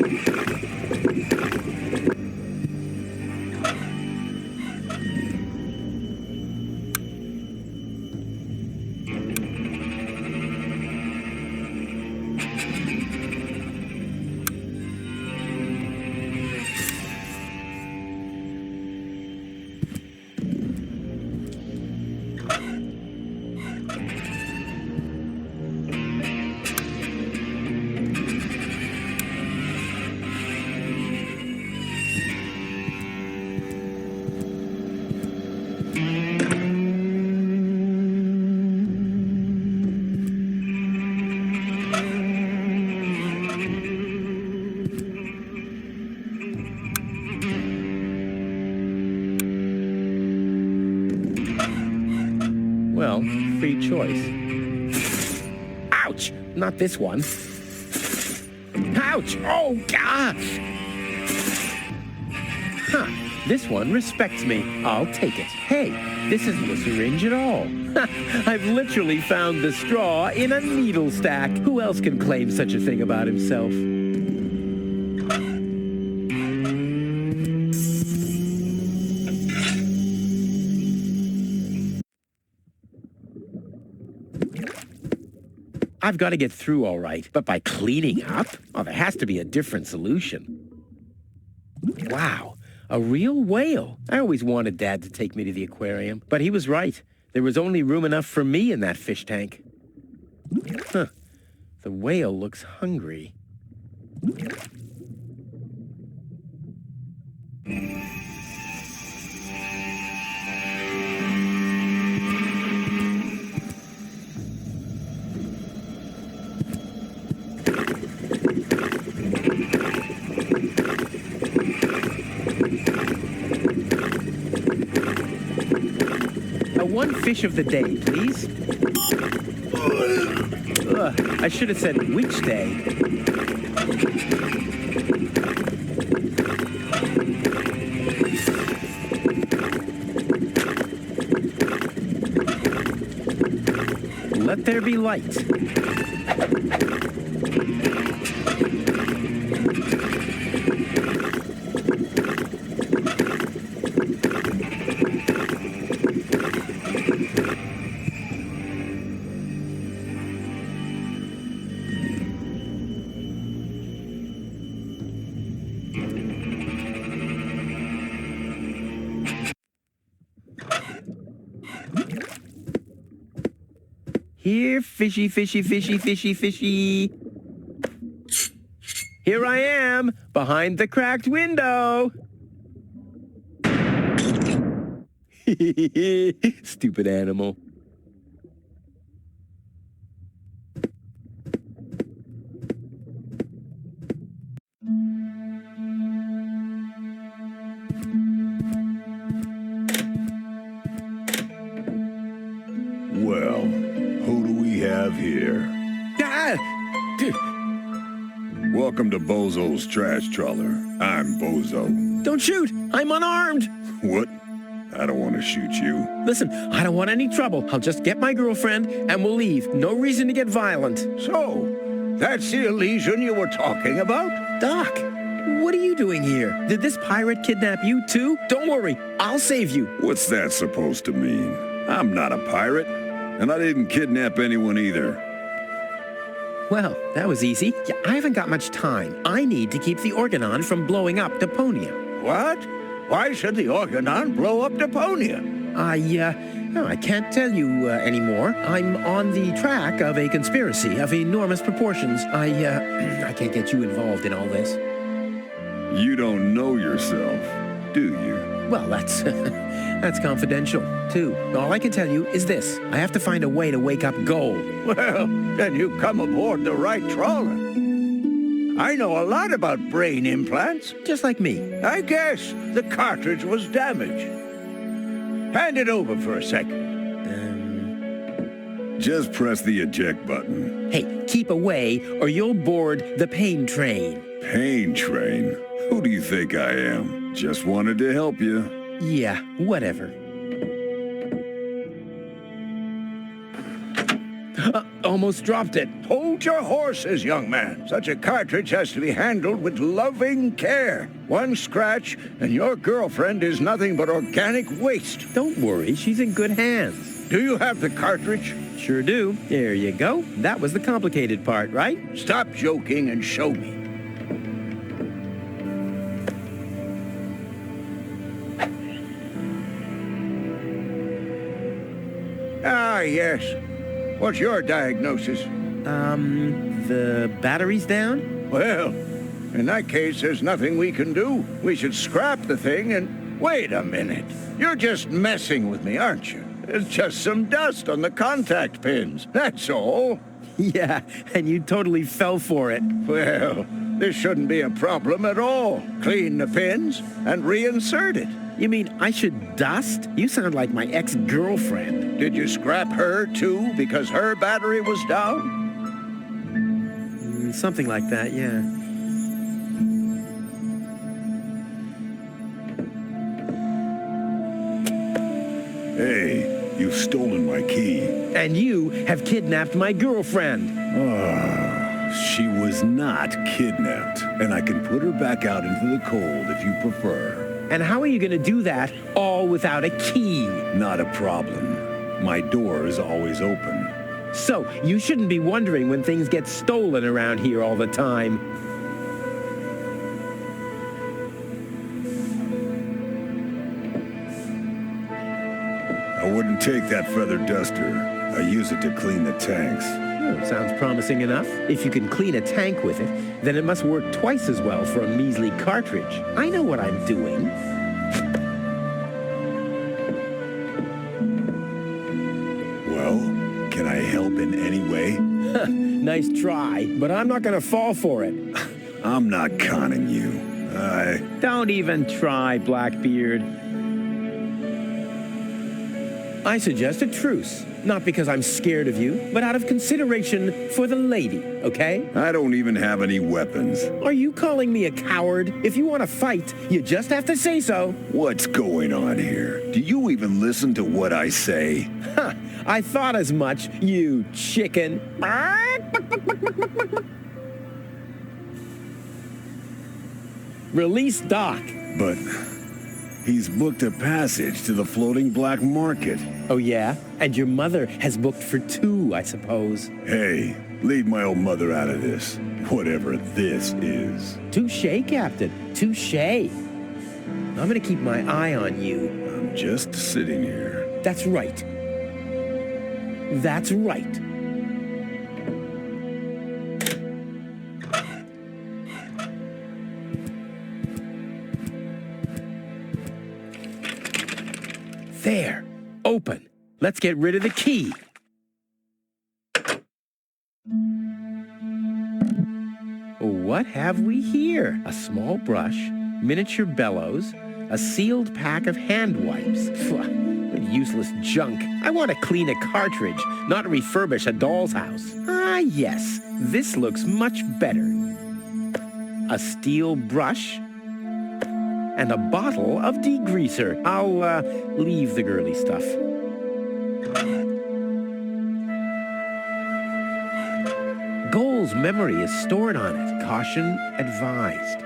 A: Well, free choice. Ouch! Not this one. Ouch! Oh, gosh! Huh. This one respects me. I'll take it. Hey, this isn't a syringe at all. I've literally found the straw in a needle stack. Who else can claim such a thing about himself? I've got to get through all right, but by cleaning up? Oh, there has to be a different solution. Wow, a real whale. I always wanted Dad to take me to the aquarium, but he was right. There was only room enough for me in that fish tank. Huh, the whale looks hungry. One fish of the day, please. I should have said which day. Let there be light. Here, fishy, fishy, fishy, fishy, fishy. Here I am, behind the cracked window. Stupid animal.
D: Who do we have here? Welcome to Bozo's Trash Trawler. I'm Bozo.
A: Don't shoot! I'm unarmed!
D: What? I don't want to shoot you.
A: Listen, I don't want any trouble. I'll just get my girlfriend and we'll leave. No reason to get violent.
Q: So, that's the illusion you were talking about?
A: Doc, what are you doing here? Did this pirate kidnap you too? Don't worry, I'll save you.
D: What's that supposed to mean? I'm not a pirate, and I didn't kidnap anyone either.
A: Well, that was easy. Yeah, I haven't got much time. I need to keep the Organon from blowing up Deponia.
Q: What? Why should the Organon blow up Deponia?
A: I can't tell you anymore. I'm on the track of a conspiracy of enormous proportions. I can't get you involved in all this.
D: You don't know yourself, do you?
A: Well, that's that's confidential, too. All I can tell you is this. I have to find a way to wake up Gold.
Q: Well, then you come aboard the right trawler. I know a lot about brain implants.
A: Just like me.
Q: I guess the cartridge was damaged. Hand it over for a second.
D: Just press the eject button.
A: Hey, keep away or you'll board the pain train.
D: Pain train? Who do you think I am? Just wanted to help you.
A: Yeah, whatever. Almost dropped it.
Q: Hold your horses, young man. Such a cartridge has to be handled with loving care. One scratch, and your girlfriend is nothing but organic waste.
A: Don't worry, she's in good hands.
Q: Do you have the cartridge?
A: Sure do. There you go. That was the complicated part, right?
Q: Stop joking and show me. Ah, yes. What's your diagnosis?
A: The battery's down?
Q: Well, in that case, there's nothing we can do. We should scrap the thing and... Wait a minute. You're just messing with me, aren't you? It's just some dust on the contact pins. That's all.
A: Yeah, and you totally fell for it.
Q: Well, this shouldn't be a problem at all. Clean the pins and reinsert it.
A: You mean I should dust? You sound like my ex-girlfriend.
Q: Did you scrap her, too, because her battery was down?
A: Something like that, yeah.
D: Hey, you've stolen my key.
A: And you have kidnapped my girlfriend.
D: She was not kidnapped, and I can put her back out into the cold if you prefer.
A: And how are you going to do that all without a key?
D: Not a problem. My door is always open.
A: So, you shouldn't be wondering when things get stolen around here all the time.
D: I wouldn't take that feather duster. I use it to clean the tanks.
A: Oh, sounds promising enough. If you can clean a tank with it, then it must work twice as well for a measly cartridge. I know what I'm doing.
D: Well, can I help in any way?
A: Nice try, but I'm not going to fall for it.
D: I'm not conning you.
A: Don't even try, Blackbeard. I suggest a truce. Not because I'm scared of you, but out of consideration for the lady, okay?
D: I don't even have any weapons.
A: Are you calling me a coward? If you want to fight, you just have to say so.
D: What's going on here? Do you even listen to what I say?
A: Huh, I thought as much, you chicken. Release Doc.
D: But he's booked a passage to the floating black market.
A: Oh, yeah? And your mother has booked for 2, I suppose.
D: Hey, leave my old mother out of this, whatever this is.
A: Touché, Captain. Touché. I'm gonna keep my eye on you.
D: I'm just sitting here.
A: That's right. That's right. There. Open. Let's get rid of the key. What have we here? A small brush, miniature bellows, a sealed pack of hand wipes. Useless junk. I want to clean a cartridge, not refurbish a doll's house. Ah, yes. This looks much better. A steel brush and a bottle of degreaser. I'll leave the girly stuff. Goal's memory is stored on it. Caution advised.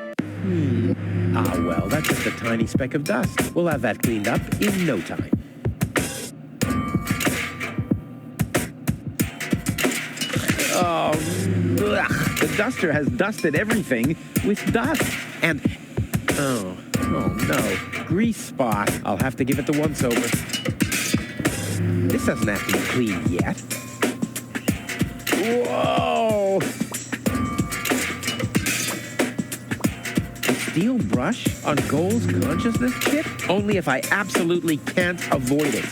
A: Ah, well, that's just a tiny speck of dust. We'll have that cleaned up in no time. Oh, ugh. The duster has dusted everything with dust. And, oh no, grease spot. I'll have to give it the once-over. This doesn't have to be cleaned yet. Whoa! A steel brush on Goal's consciousness chip? Only if I absolutely can't avoid it.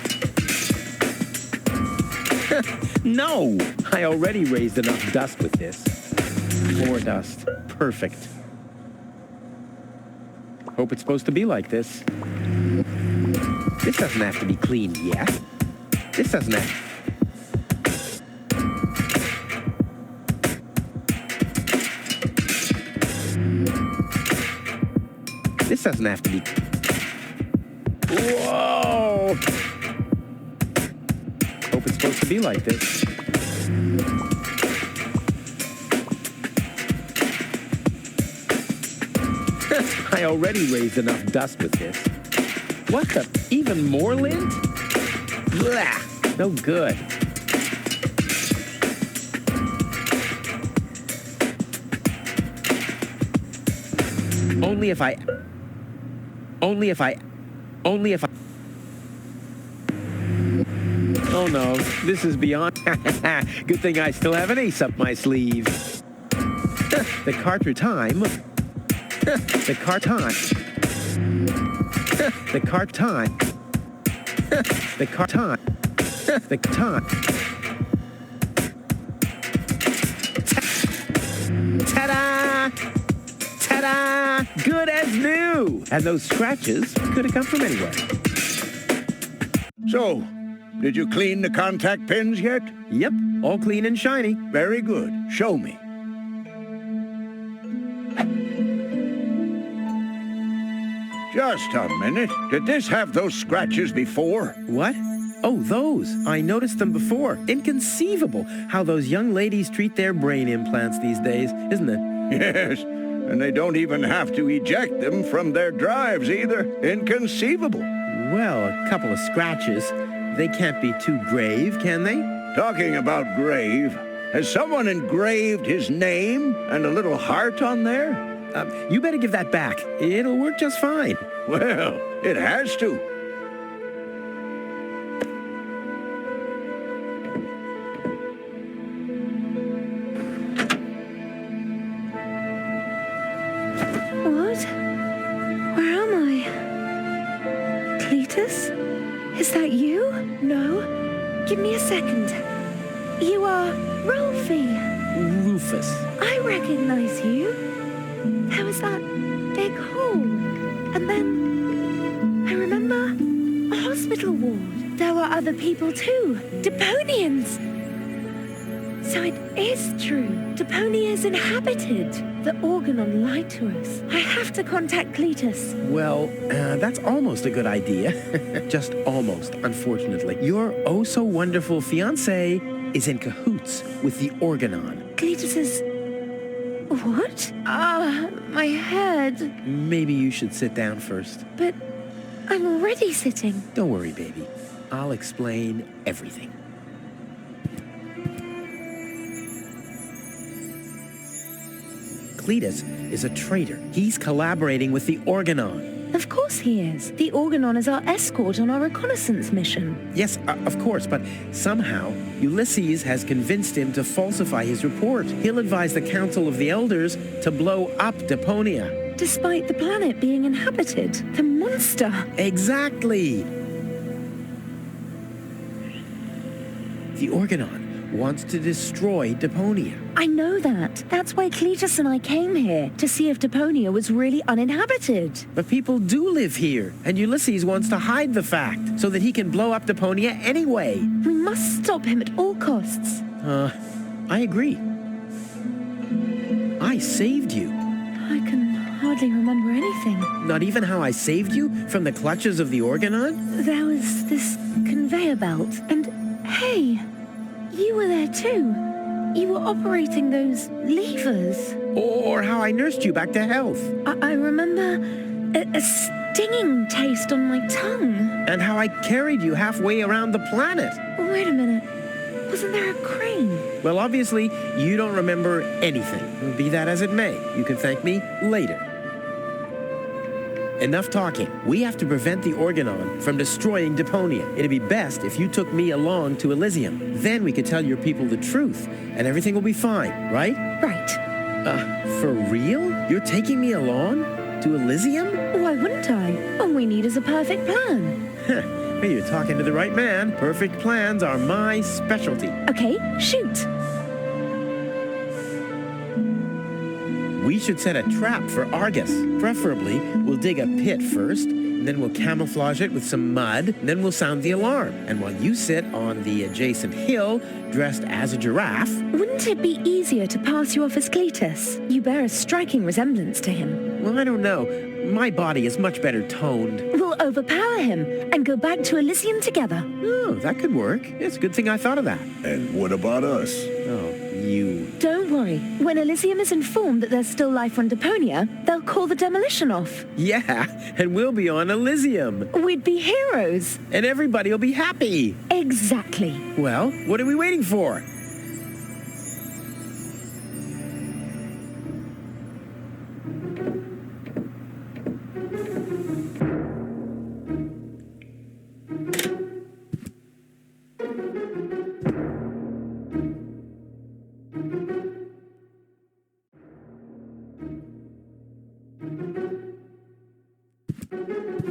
A: No! I already raised enough dust with this. More dust. Perfect. Hope it's supposed to be like this. This doesn't have to be cleaned yet. This doesn't have... This doesn't have to be... Whoa! Hope it's supposed to be like this. I already raised enough dust with this. What the? Even more lint? Blah! No good. Only if I... Oh no, this is beyond... Good thing I still have an ace up my sleeve. The cartridge time... The cart time. The cart time. The cart time. The time. Ta-da! Ta-da! Good as new! And those scratches could have come from anywhere.
Q: So, did you clean the contact pins yet?
A: Yep, all clean and shiny.
Q: Very good. Show me. Just a minute. Did this have those scratches before?
A: What? Oh, those. I noticed them before. Inconceivable how those young ladies treat their brain implants these days, isn't it?
Q: Yes, and they don't even have to eject them from their drives either. Inconceivable.
A: Well, a couple of scratches. They can't be too grave, can they?
Q: Talking about grave, has someone engraved his name and a little heart on there?
A: You better give that back. It'll work just fine.
Q: Well, it has to.
P: What? Where am I? Cletus? Is that you? No. Give me a second. You are Rolfie.
A: Rufus.
P: I recognize you. There was that big hole. And then I remember a hospital ward. There were other people too. Deponians. So it is true. Deponia is inhabited. The Organon lied to us. I have to contact Cletus.
A: Well, that's almost a good idea. Just almost, unfortunately. Your oh-so-wonderful fiancé is in cahoots with the Organon.
P: Cletus is... What? My head.
A: Maybe you should sit down first.
P: But I'm already sitting.
A: Don't worry, baby. I'll explain everything. Cletus is a traitor. He's collaborating with the Organon.
P: Of course he is. The Organon is our escort on our reconnaissance mission.
A: Yes, of course, but somehow Ulysses has convinced him to falsify his report. He'll advise the Council of the Elders to blow up Deponia.
P: Despite the planet being inhabited. The monster.
A: Exactly. The Organon wants to destroy Deponia.
F: I know that. That's why Cletus and I came here, to see if Deponia was really uninhabited.
A: But people do live here, and Ulysses wants to hide the fact so that he can blow up Deponia anyway.
F: We must stop him at all costs.
A: I agree. I saved you.
F: I can hardly remember anything.
A: Not even how I saved you from the clutches of the Organon?
F: There was this conveyor belt, and hey, you were there too. You were operating those levers.
A: Or how I nursed you back to health.
F: I remember a stinging taste on my tongue.
A: And how I carried you halfway around the planet.
F: Wait a minute. Wasn't there a crane?
A: Well, obviously, you don't remember anything. Be that as it may, you can thank me later. Enough talking. We have to prevent the Organon from destroying Deponia. It'd be best if you took me along to Elysium. Then we could tell your people the truth, and everything will be fine, right?
F: Right.
A: For real? You're taking me along to Elysium?
F: Why wouldn't I? All we need is a perfect plan.
A: Well, you're talking to the right man. Perfect plans are my specialty.
F: Okay, shoot.
A: We should set a trap for Argus. Preferably, we'll dig a pit first, and then we'll camouflage it with some mud, and then we'll sound the alarm. And while you sit on the adjacent hill, dressed as a giraffe...
F: Wouldn't it be easier to pass you off as Cletus? You bear a striking resemblance to him.
A: Well, I don't know. My body is much better toned.
F: We'll overpower him and go back to Elysium together.
A: Oh, that could work. It's a good thing I thought of that.
D: And what about us?
A: Oh, you...
F: Don't worry. When Elysium is informed that there's still life on Deponia, they'll call the demolition off.
A: Yeah, and we'll be on Elysium.
F: We'd be heroes.
A: And everybody will be happy.
F: Exactly.
A: Well, what are we waiting for?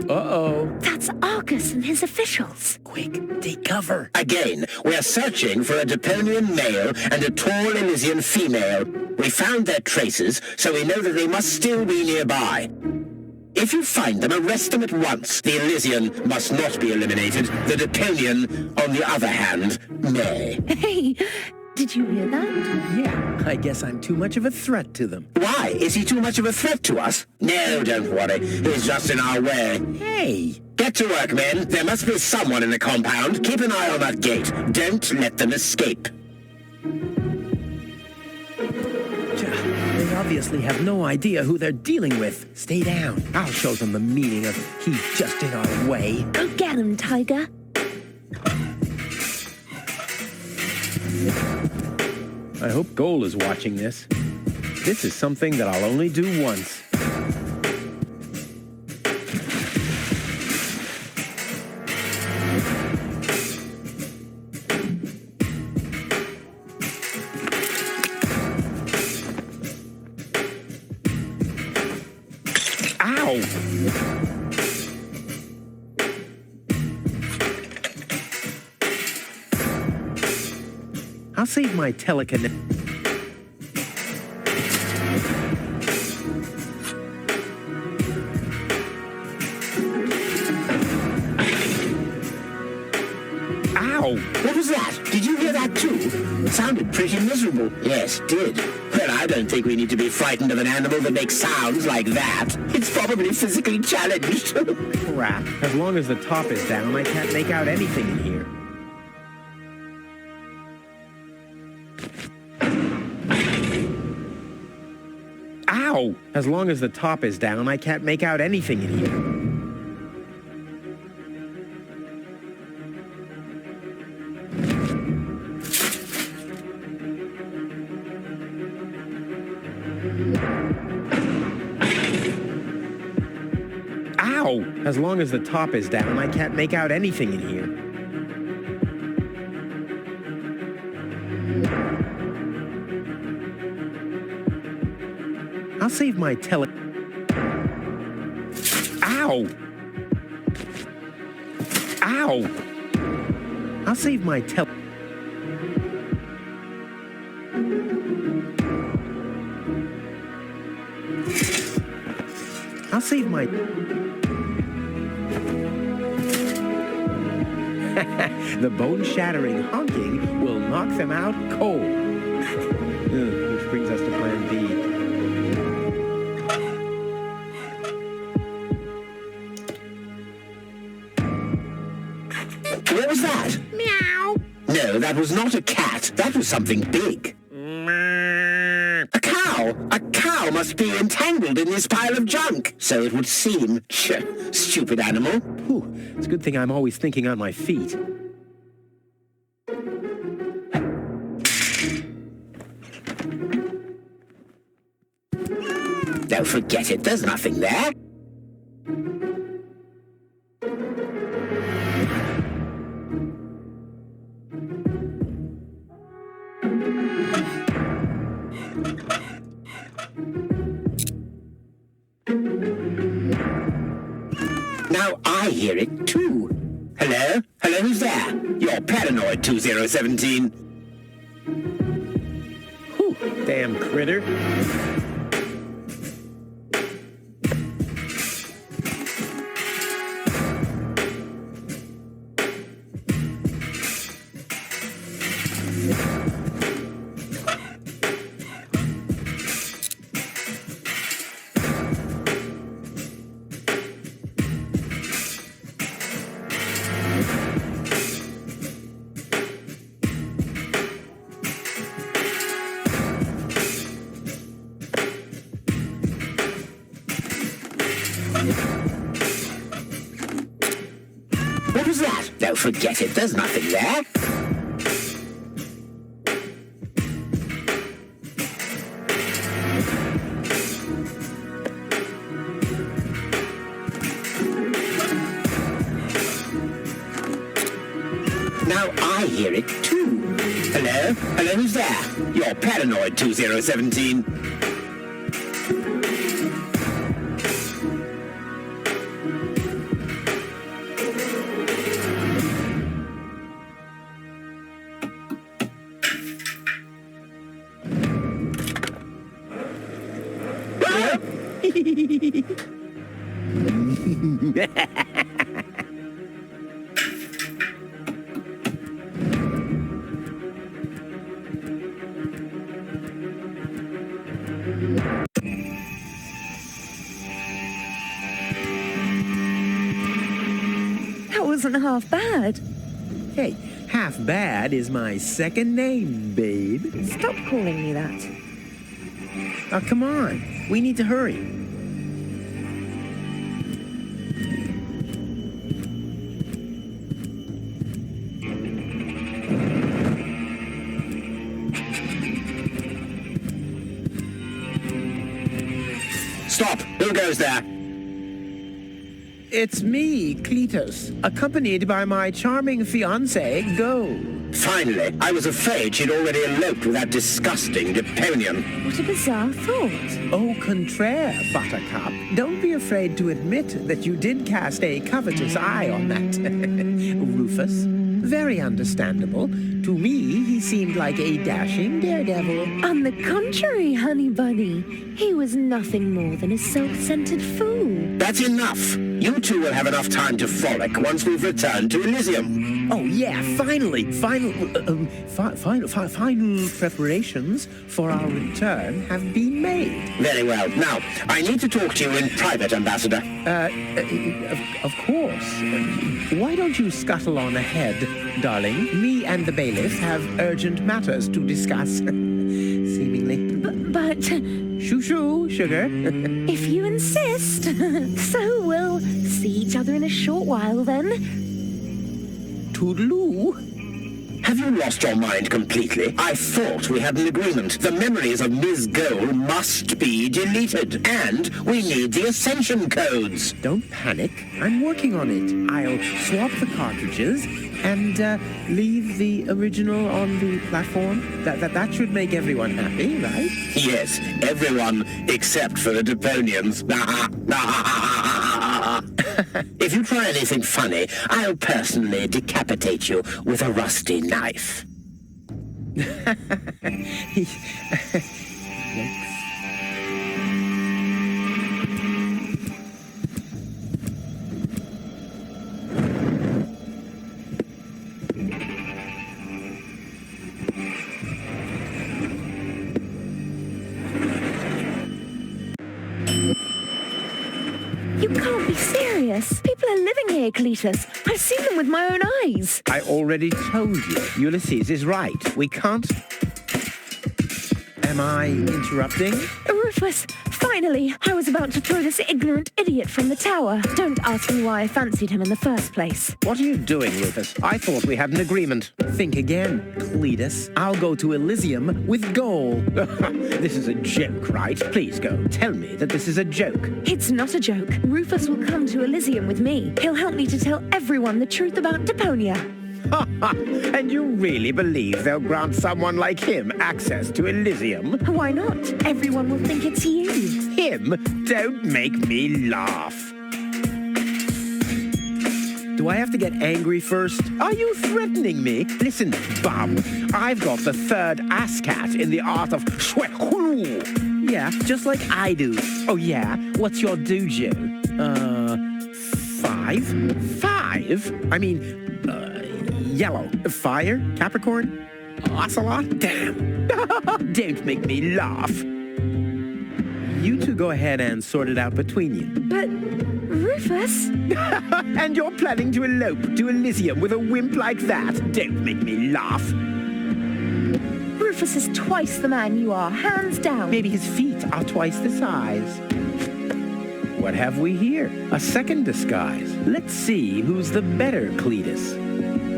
A: Uh-oh.
F: That's Argus and his officials.
A: Quick, take cover.
O: Again, we are searching for a Deponian male and a tall Elysian female. We found their traces, so we know that they must still be nearby. If you find them, arrest them at once. The Elysian must not be eliminated. The Deponian, on the other hand, may.
F: Hey, did you hear that?
A: Yeah, I guess I'm too much of a threat to them.
O: Why? Is he too much of a threat to us? No, don't worry. He's just in our way.
A: Hey!
O: Get to work, men. There must be someone in the compound. Keep an eye on that gate. Don't let them escape.
A: They obviously have no idea who they're dealing with. Stay down. I'll show them the meaning of he's just in our way.
F: Go get him, Tiger.
A: I hope Goal is watching this. This is something that I'll only do once. Ow! I'll save my telekinetic. Ow!
O: What was that? Did you hear that too? It sounded pretty miserable. Yes, it did. Well, I don't think we need to be frightened of an animal that makes sounds like that. It's probably physically challenged.
A: Crap. As long as the top is down, I can't make out anything in here. Ow! As long as the top is down, I can't make out anything in here. Ow! As long as the top is down, I can't make out anything in here. I'll save my Ow! Ow! I'll save my I'll save my... The bone-shattering honking will knock them out cold. Which brings us to plan B.
O: What was that?
I: Meow.
O: No, that was not a cat. That was something big. A cow! A cow must be entangled in this pile of junk. So it would seem. Stupid animal.
A: Whew, it's a good thing I'm always thinking on my feet.
O: Don't forget it. There's nothing there. Now I hear it too. Hello? Hello, who's there? You're paranoid 2017.
A: Whew, damn critter.
O: What was that? Don't forget it. There's nothing there. Now I hear it too. Hello? Hello, who's there? You're paranoid 2017.
F: That wasn't half bad.
A: Hey, half bad is my second name, babe.
F: Stop calling me that.
A: Oh, come on. We need to hurry.
O: Stop! Who goes there?
A: It's me, Cletus, accompanied by my charming fiancée, Go.
O: Finally, I was afraid she'd already eloped with that disgusting Deponian.
F: What a bizarre thought.
A: Au contraire, Buttercup. Don't be afraid to admit that you did cast a covetous eye on that Rufus. Very understandable. To me, he seemed like a dashing daredevil.
F: On the contrary, honey bunny, he was nothing more than a self-centered fool.
O: That's enough. You two will have enough time to frolic once we've returned to Elysium.
A: Oh yeah, finally, final preparations for our return have been made.
O: Very well. Now, I need to talk to you in private, Ambassador.
A: Of course. Why don't you scuttle on ahead, darling? Me and the bailiff have urgent matters to discuss, seemingly.
F: But...
A: Shoo-shoo, sugar.
F: If you insist. So we'll see each other in a short while, then.
A: Toodaloo.
O: Have you lost your mind completely? I thought we had an agreement. The memories of Ms. Gold must be deleted. And we need the ascension codes.
A: Don't panic. I'm working on it. I'll swap the cartridges and leave the original on the platform. That should make everyone happy, right?
O: Yes, everyone except for the Deponians. If you try anything funny, I'll personally decapitate you with a rusty knife.
F: serious? People are living here, Cletus. I've seen them with my own eyes.
A: I already told you. Ulysses is right. We can't... Am I interrupting?
F: Rufus, finally, I was about to throw this ignorant idiot from the tower. Don't ask me why I fancied him in the first place.
A: What are you doing, Rufus? I thought we had an agreement. Think again, Cletus. I'll go to Elysium with Goal. This is a joke, right? Please go. Tell me that this is a joke.
F: It's not a joke. Rufus will come to Elysium with me. He'll help me to tell everyone the truth about Deponia.
A: And you really believe they'll grant someone like him access to Elysium?
F: Why not? Everyone will think it's you.
A: Him? Don't make me laugh. Do I have to get angry first? Are you threatening me? Listen, bum, I've got the third ASCAT in the art of shwekulu. Yeah, just like I do. Oh yeah? What's your dojo? 5? 5? I mean... Yellow. Fire? Capricorn? Ocelot? Damn. Don't make me laugh. You two go ahead and sort it out between you.
F: But, Rufus...
A: And you're planning to elope to Elysium with a wimp like that? Don't make me laugh.
F: Rufus is twice the man you are, hands down.
A: Maybe his feet are twice the size. What have we here? A second disguise. Let's see who's the better Cletus.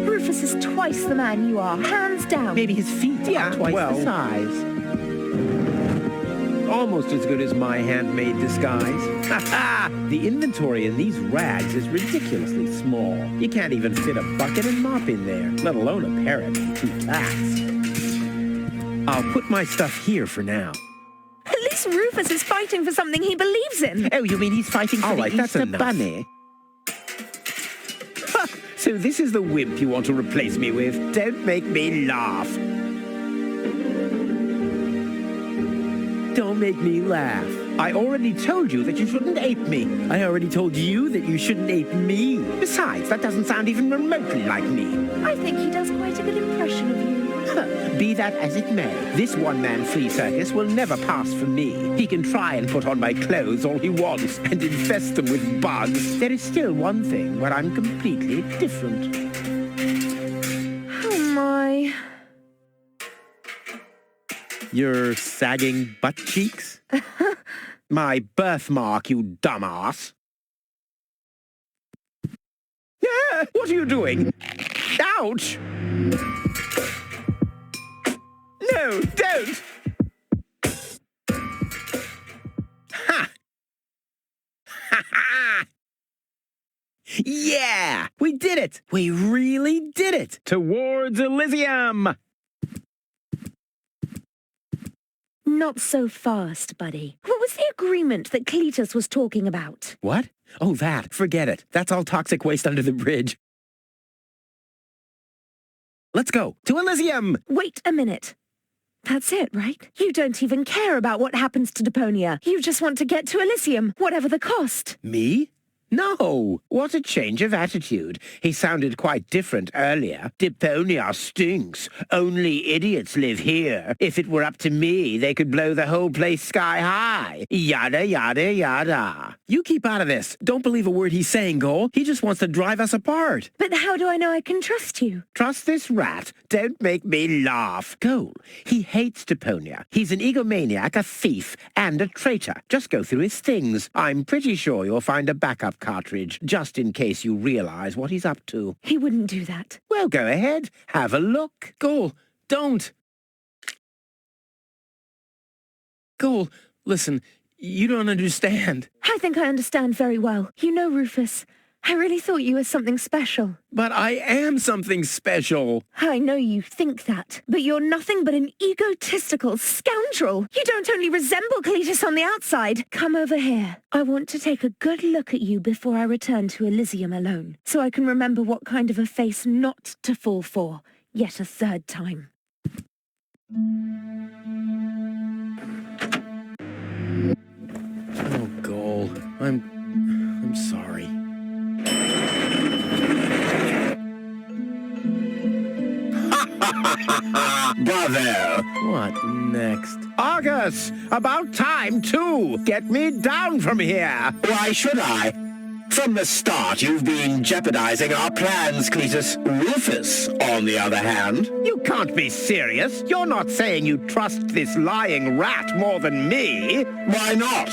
F: Rufus is twice the man you are, hands down.
A: Maybe his feet are twice the size. Almost as good as my handmade disguise. The inventory in these rags is ridiculously small. You can't even fit a bucket and mop in there, let alone a parrot and 2 cats. I'll put my stuff here for now.
F: At least Rufus is fighting for something he believes in.
A: Oh, you mean he's fighting for the Easter Bunny? So this is the wimp you want to replace me with? Don't make me laugh. Don't make me laugh. I already told you that you shouldn't ape me. I already told you that you shouldn't ape me. Besides, that doesn't sound even remotely like me.
F: I think he does quite a good impression of you.
A: Be that as it may, this one-man flea circus will never pass for me. He can try and put on my clothes all he wants and infest them with bugs. There is still one thing where I'm completely different.
F: Oh my.
A: Your sagging butt cheeks? My birthmark, you dumbass. Yeah, what are you doing? Ouch! No, don't! Ha! Ha ha! Yeah! We did it! We really did it! Towards Elysium!
F: Not so fast, buddy. What was the agreement that Cletus was talking about?
A: What? Oh, that. Forget it. That's all toxic waste under the bridge. Let's go to Elysium!
F: Wait a minute. That's it, right? You don't even care about what happens to Deponia. You just want to get to Elysium, whatever the cost.
A: Me? No. What a change of attitude. He sounded quite different earlier. Deponia stinks. Only idiots live here. If it were up to me, they could blow the whole place sky high. Yada, yada, yada. You keep out of this. Don't believe a word he's saying, Goal. He just wants to drive us apart.
F: But how do I know I can trust you?
A: Trust this rat. Don't make me laugh. Goal. He hates Deponia. He's an egomaniac, a thief, and a traitor. Just go through his things. I'm pretty sure you'll find a backup cartridge, just in case you realize what he's up to.
F: He wouldn't do that.
A: Well, go ahead. Have a look. Goal, don't. Goal, listen, you don't understand.
F: I think I understand very well. You know, Rufus, I really thought you were something special.
A: But I am something special.
F: I know you think that, but you're nothing but an egotistical scoundrel. You don't only resemble Cletus on the outside. Come over here. I want to take a good look at you before I return to Elysium alone, so I can remember what kind of a face not to fall for, yet a third time.
A: Oh, Goal, I'm sorry.
O: Bravo!
A: What next? Argus! About time, too! Get me down from here!
O: Why should I? From the start, you've been jeopardizing our plans, Cletus. Rufus, on the other hand...
A: You can't be serious. You're not saying you trust this lying rat more than me.
O: Why not?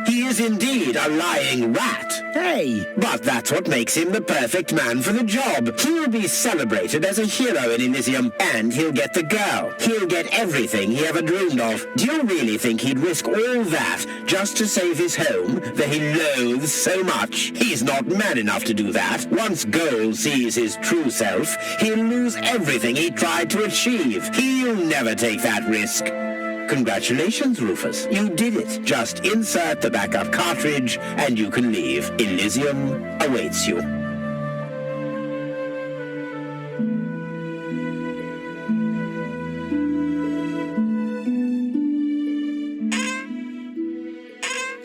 O: He is indeed a lying rat.
A: Hey!
O: But that's what makes him the perfect man for the job. He'll be celebrated as a hero in Elysium, and he'll get the girl. He'll get everything he ever dreamed of. Do you really think he'd risk all that just to save his home that he loathes so much? He's not man enough to do that. Once Goal sees his true self, he'll lose everything he tried to achieve. He'll never take that risk. Congratulations, Rufus. You did it. Just insert the backup cartridge and you can leave. Elysium awaits you.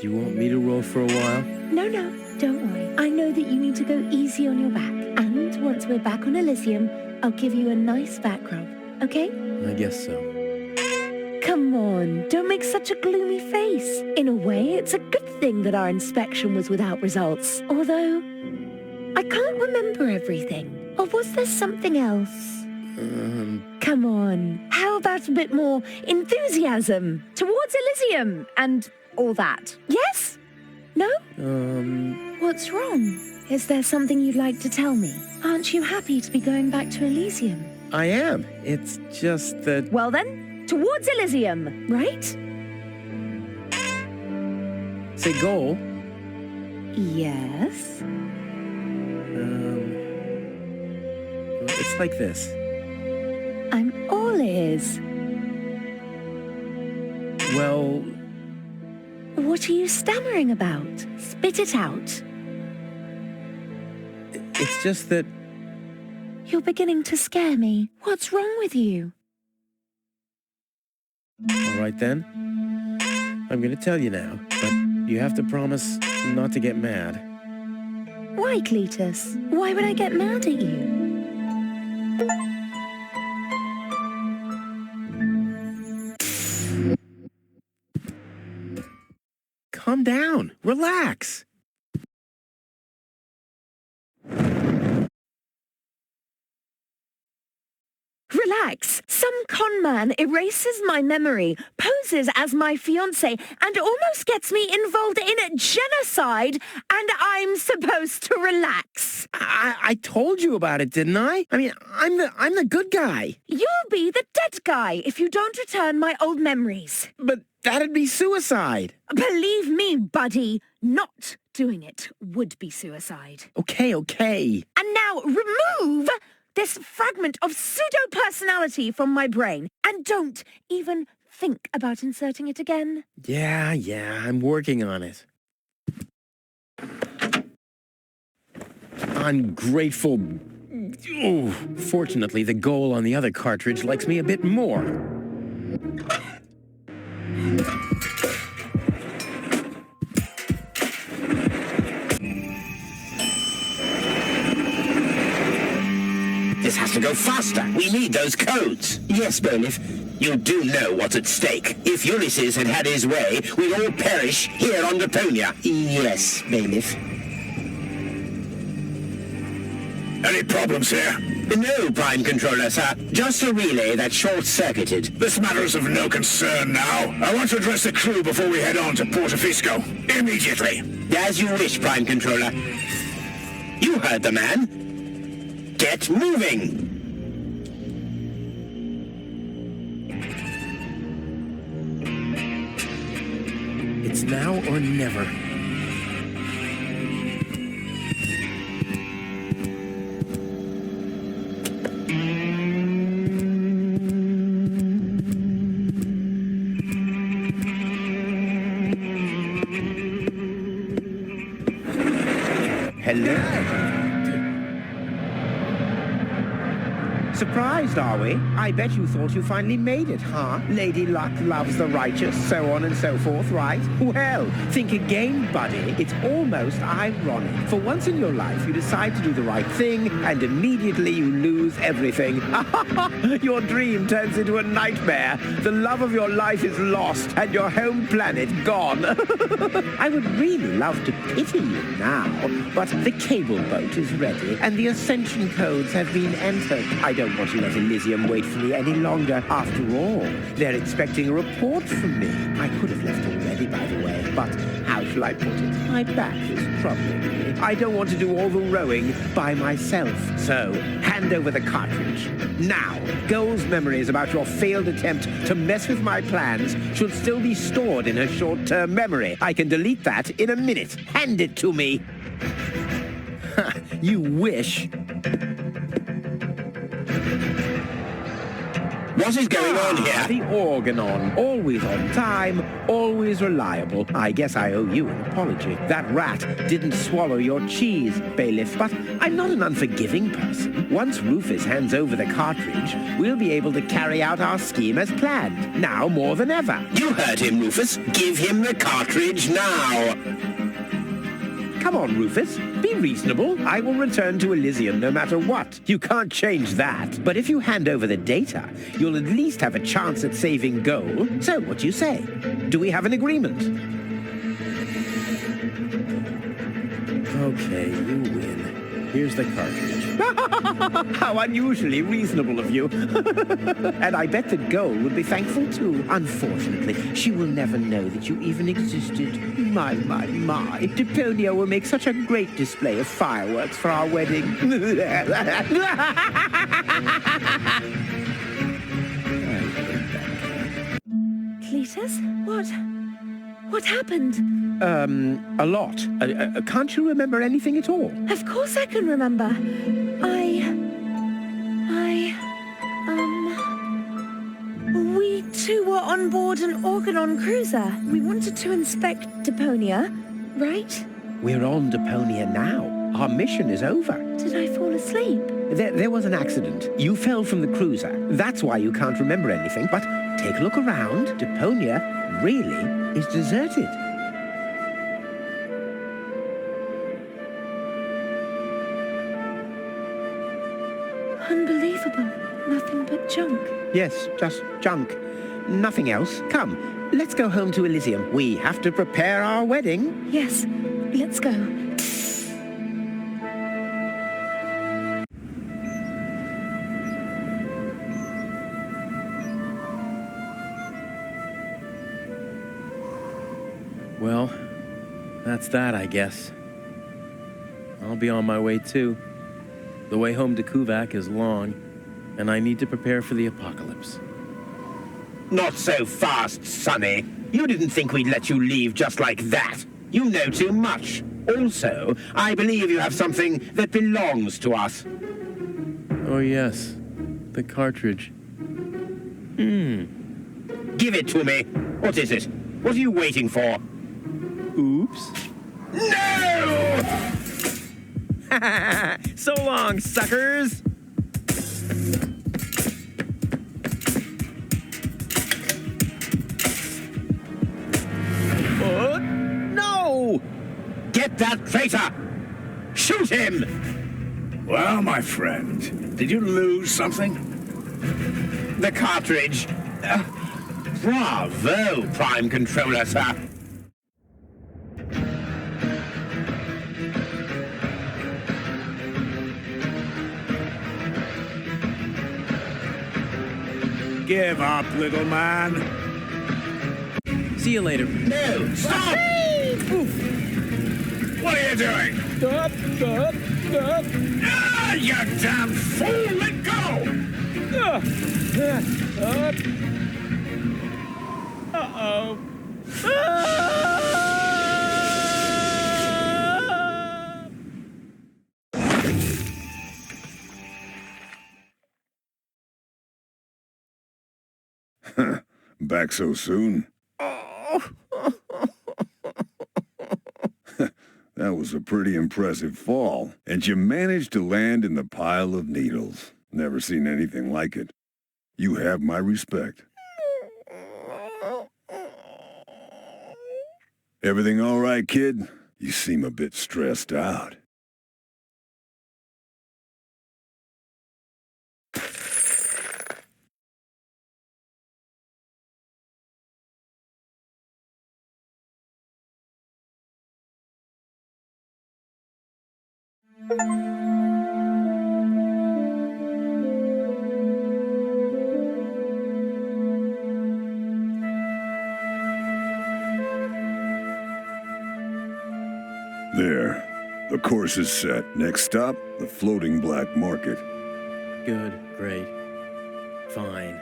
A: You want me to roll for a while?
F: No, don't worry. I know that you need to go easy on your back. And once we're back on Elysium, I'll give you a nice back rub, okay?
A: I guess so.
F: Come on, don't make such a gloomy face. In a way, it's a good thing that our inspection was without results. Although, I can't remember everything. Or was there something else? Come on, how about a bit more enthusiasm towards Elysium and all that? Yes? No? What's wrong? Is there something you'd like to tell me? Aren't you happy to be going back to Elysium?
A: I am. It's just that...
F: Well then, towards Elysium, right?
A: Say Goal.
F: Yes?
A: It's like this.
F: I'm all ears.
A: Well...
F: What are you stammering about? Spit it out.
A: It's just that...
F: You're beginning to scare me. What's wrong with you?
A: All right then. I'm gonna tell you now, but you have to promise not to get mad.
F: Why, Cletus? Why would I get mad at you?
A: Calm down. Relax.
F: Relax. Some con man erases my memory, poses as my fiancé, and almost gets me involved in genocide, and I'm supposed to relax.
A: I told you about it, didn't I? I mean, I'm the good guy.
F: You'll be the dead guy if you don't return my old memories.
A: But that'd be suicide.
F: Believe me, buddy, not doing it would be suicide.
A: Okay.
F: And now remove this fragment of pseudo-personality from my brain, and don't even think about inserting it again.
A: Yeah, I'm working on it. Ungrateful... Oh, fortunately, the Goal on the other cartridge likes me a bit more.
O: This has to go faster. We need those codes. Yes, Bailiff. You do know what's at stake. If Ulysses had had his way, we'd all perish here on Deponia. Yes, Bailiff.
R: Any problems here?
O: No, Prime Controller, sir. Just a relay that short-circuited.
R: This matter is of no concern now. I want to address the crew before we head on to Portofisco. Immediately.
O: As you wish, Prime Controller. You heard the man. Get moving!
A: It's now or never.
O: Hello?
A: Surprised, are we? I bet you thought you finally made it, huh? Lady Luck loves the righteous, so on and so forth, right? Well, think again, buddy. It's almost ironic. For once in your life, you decide to do the right thing, and immediately you lose everything. Your dream turns into a nightmare. The love of your life is lost, and your home planet gone. I would really love to pity you now, but the cable boat is ready, and the ascension codes have been entered. I don't want to let Elysium wait for me any longer. After all, they're expecting a report from me. I could have left already, by the way, but how shall I put it? My back is troubling me. I don't want to do all the rowing by myself. So, hand over the cartridge. Now, Goal's memories about your failed attempt to mess with my plans should still be stored in her short-term memory. I can delete that in a minute. Hand it to me. You wish.
O: What is going on here?
A: The organon. Always on time, always reliable. I guess I owe you an apology. That rat didn't swallow your cheese, bailiff, but I'm not an unforgiving person. Once Rufus hands over the cartridge, we'll be able to carry out our scheme as planned. Now more than ever.
O: You heard him, Rufus. Give him the cartridge now.
A: Come on, Rufus. Be reasonable. I will return to Elysium no matter what. You can't change that. But if you hand over the data, you'll at least have a chance at saving Goal. So, what do you say? Do we have an agreement? Okay, you win. Here's the cartridge. How unusually reasonable of you. And I bet that Goal would be thankful too. Unfortunately, she will never know that you even existed. My. Deponia will make such a great display of fireworks for our wedding.
F: Cletus, what happened?
A: A lot. Can't you remember anything at all?
F: Of course I can remember. We two were on board an Organon cruiser. We wanted to inspect Deponia, right?
A: We're on Deponia now. Our mission is over.
F: Did I fall asleep?
A: There was an accident. You fell from the cruiser. That's why you can't remember anything. But take a look around. Deponia really is deserted.
F: Unbelievable. Nothing but junk.
A: Yes, just junk. Nothing else. Come, let's go home to Elysium. We have to prepare our wedding.
F: Yes, let's go.
T: Well, that's that, I guess. I'll be on my way too. The way home to Kuvak is long, and I need to prepare for the apocalypse.
A: Not so fast, Sonny. You didn't think we'd let you leave just like that. You know too much. Also, I believe you have something that belongs to us.
T: Oh yes, the cartridge.
A: Give it to me. What is it? What are you waiting for?
T: Oops.
A: No!
T: So long, suckers!
A: No! Get that traitor! Shoot him!
R: Well, my friend, did you lose something?
A: The cartridge. Bravo, Prime Controller, sir.
Q: Give up, little man.
T: See you later.
A: No! Stop!
R: What are you doing?
T: Stop!
R: Ah, you damn fool! Let go!
T: Uh-oh.
D: Back so soon? That was a pretty impressive fall. And you managed to land in the pile of needles. Never seen anything like it. You have my respect. Everything all right, kid? You seem a bit stressed out. There. The course is set. Next stop, the floating black market.
T: Good, great, fine.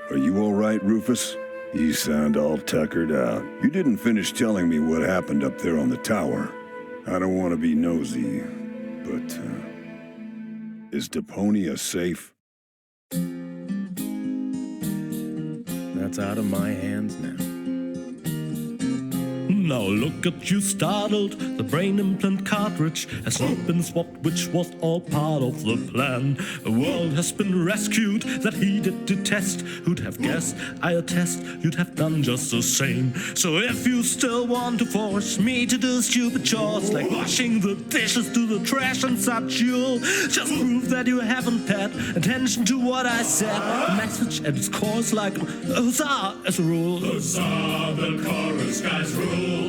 D: Are you all right, Rufus? You sound all tuckered out. You didn't finish telling me what happened up there on the tower. I don't want to be nosy, but, is Deponia safe?
T: That's out of my hands now.
C: Now look at you startled, the brain implant cartridge has not been swapped, which was all part of the plan. A world has been rescued that he did detest. Who'd have guessed, I attest, you'd have done just the same. So if you still want to force me to do stupid chores, like washing the dishes, do the trash and such, you'll just prove that you haven't paid attention to what I said. The message at its core is like huzzah as a rule.
U: Huzzah, the chorus guys rule.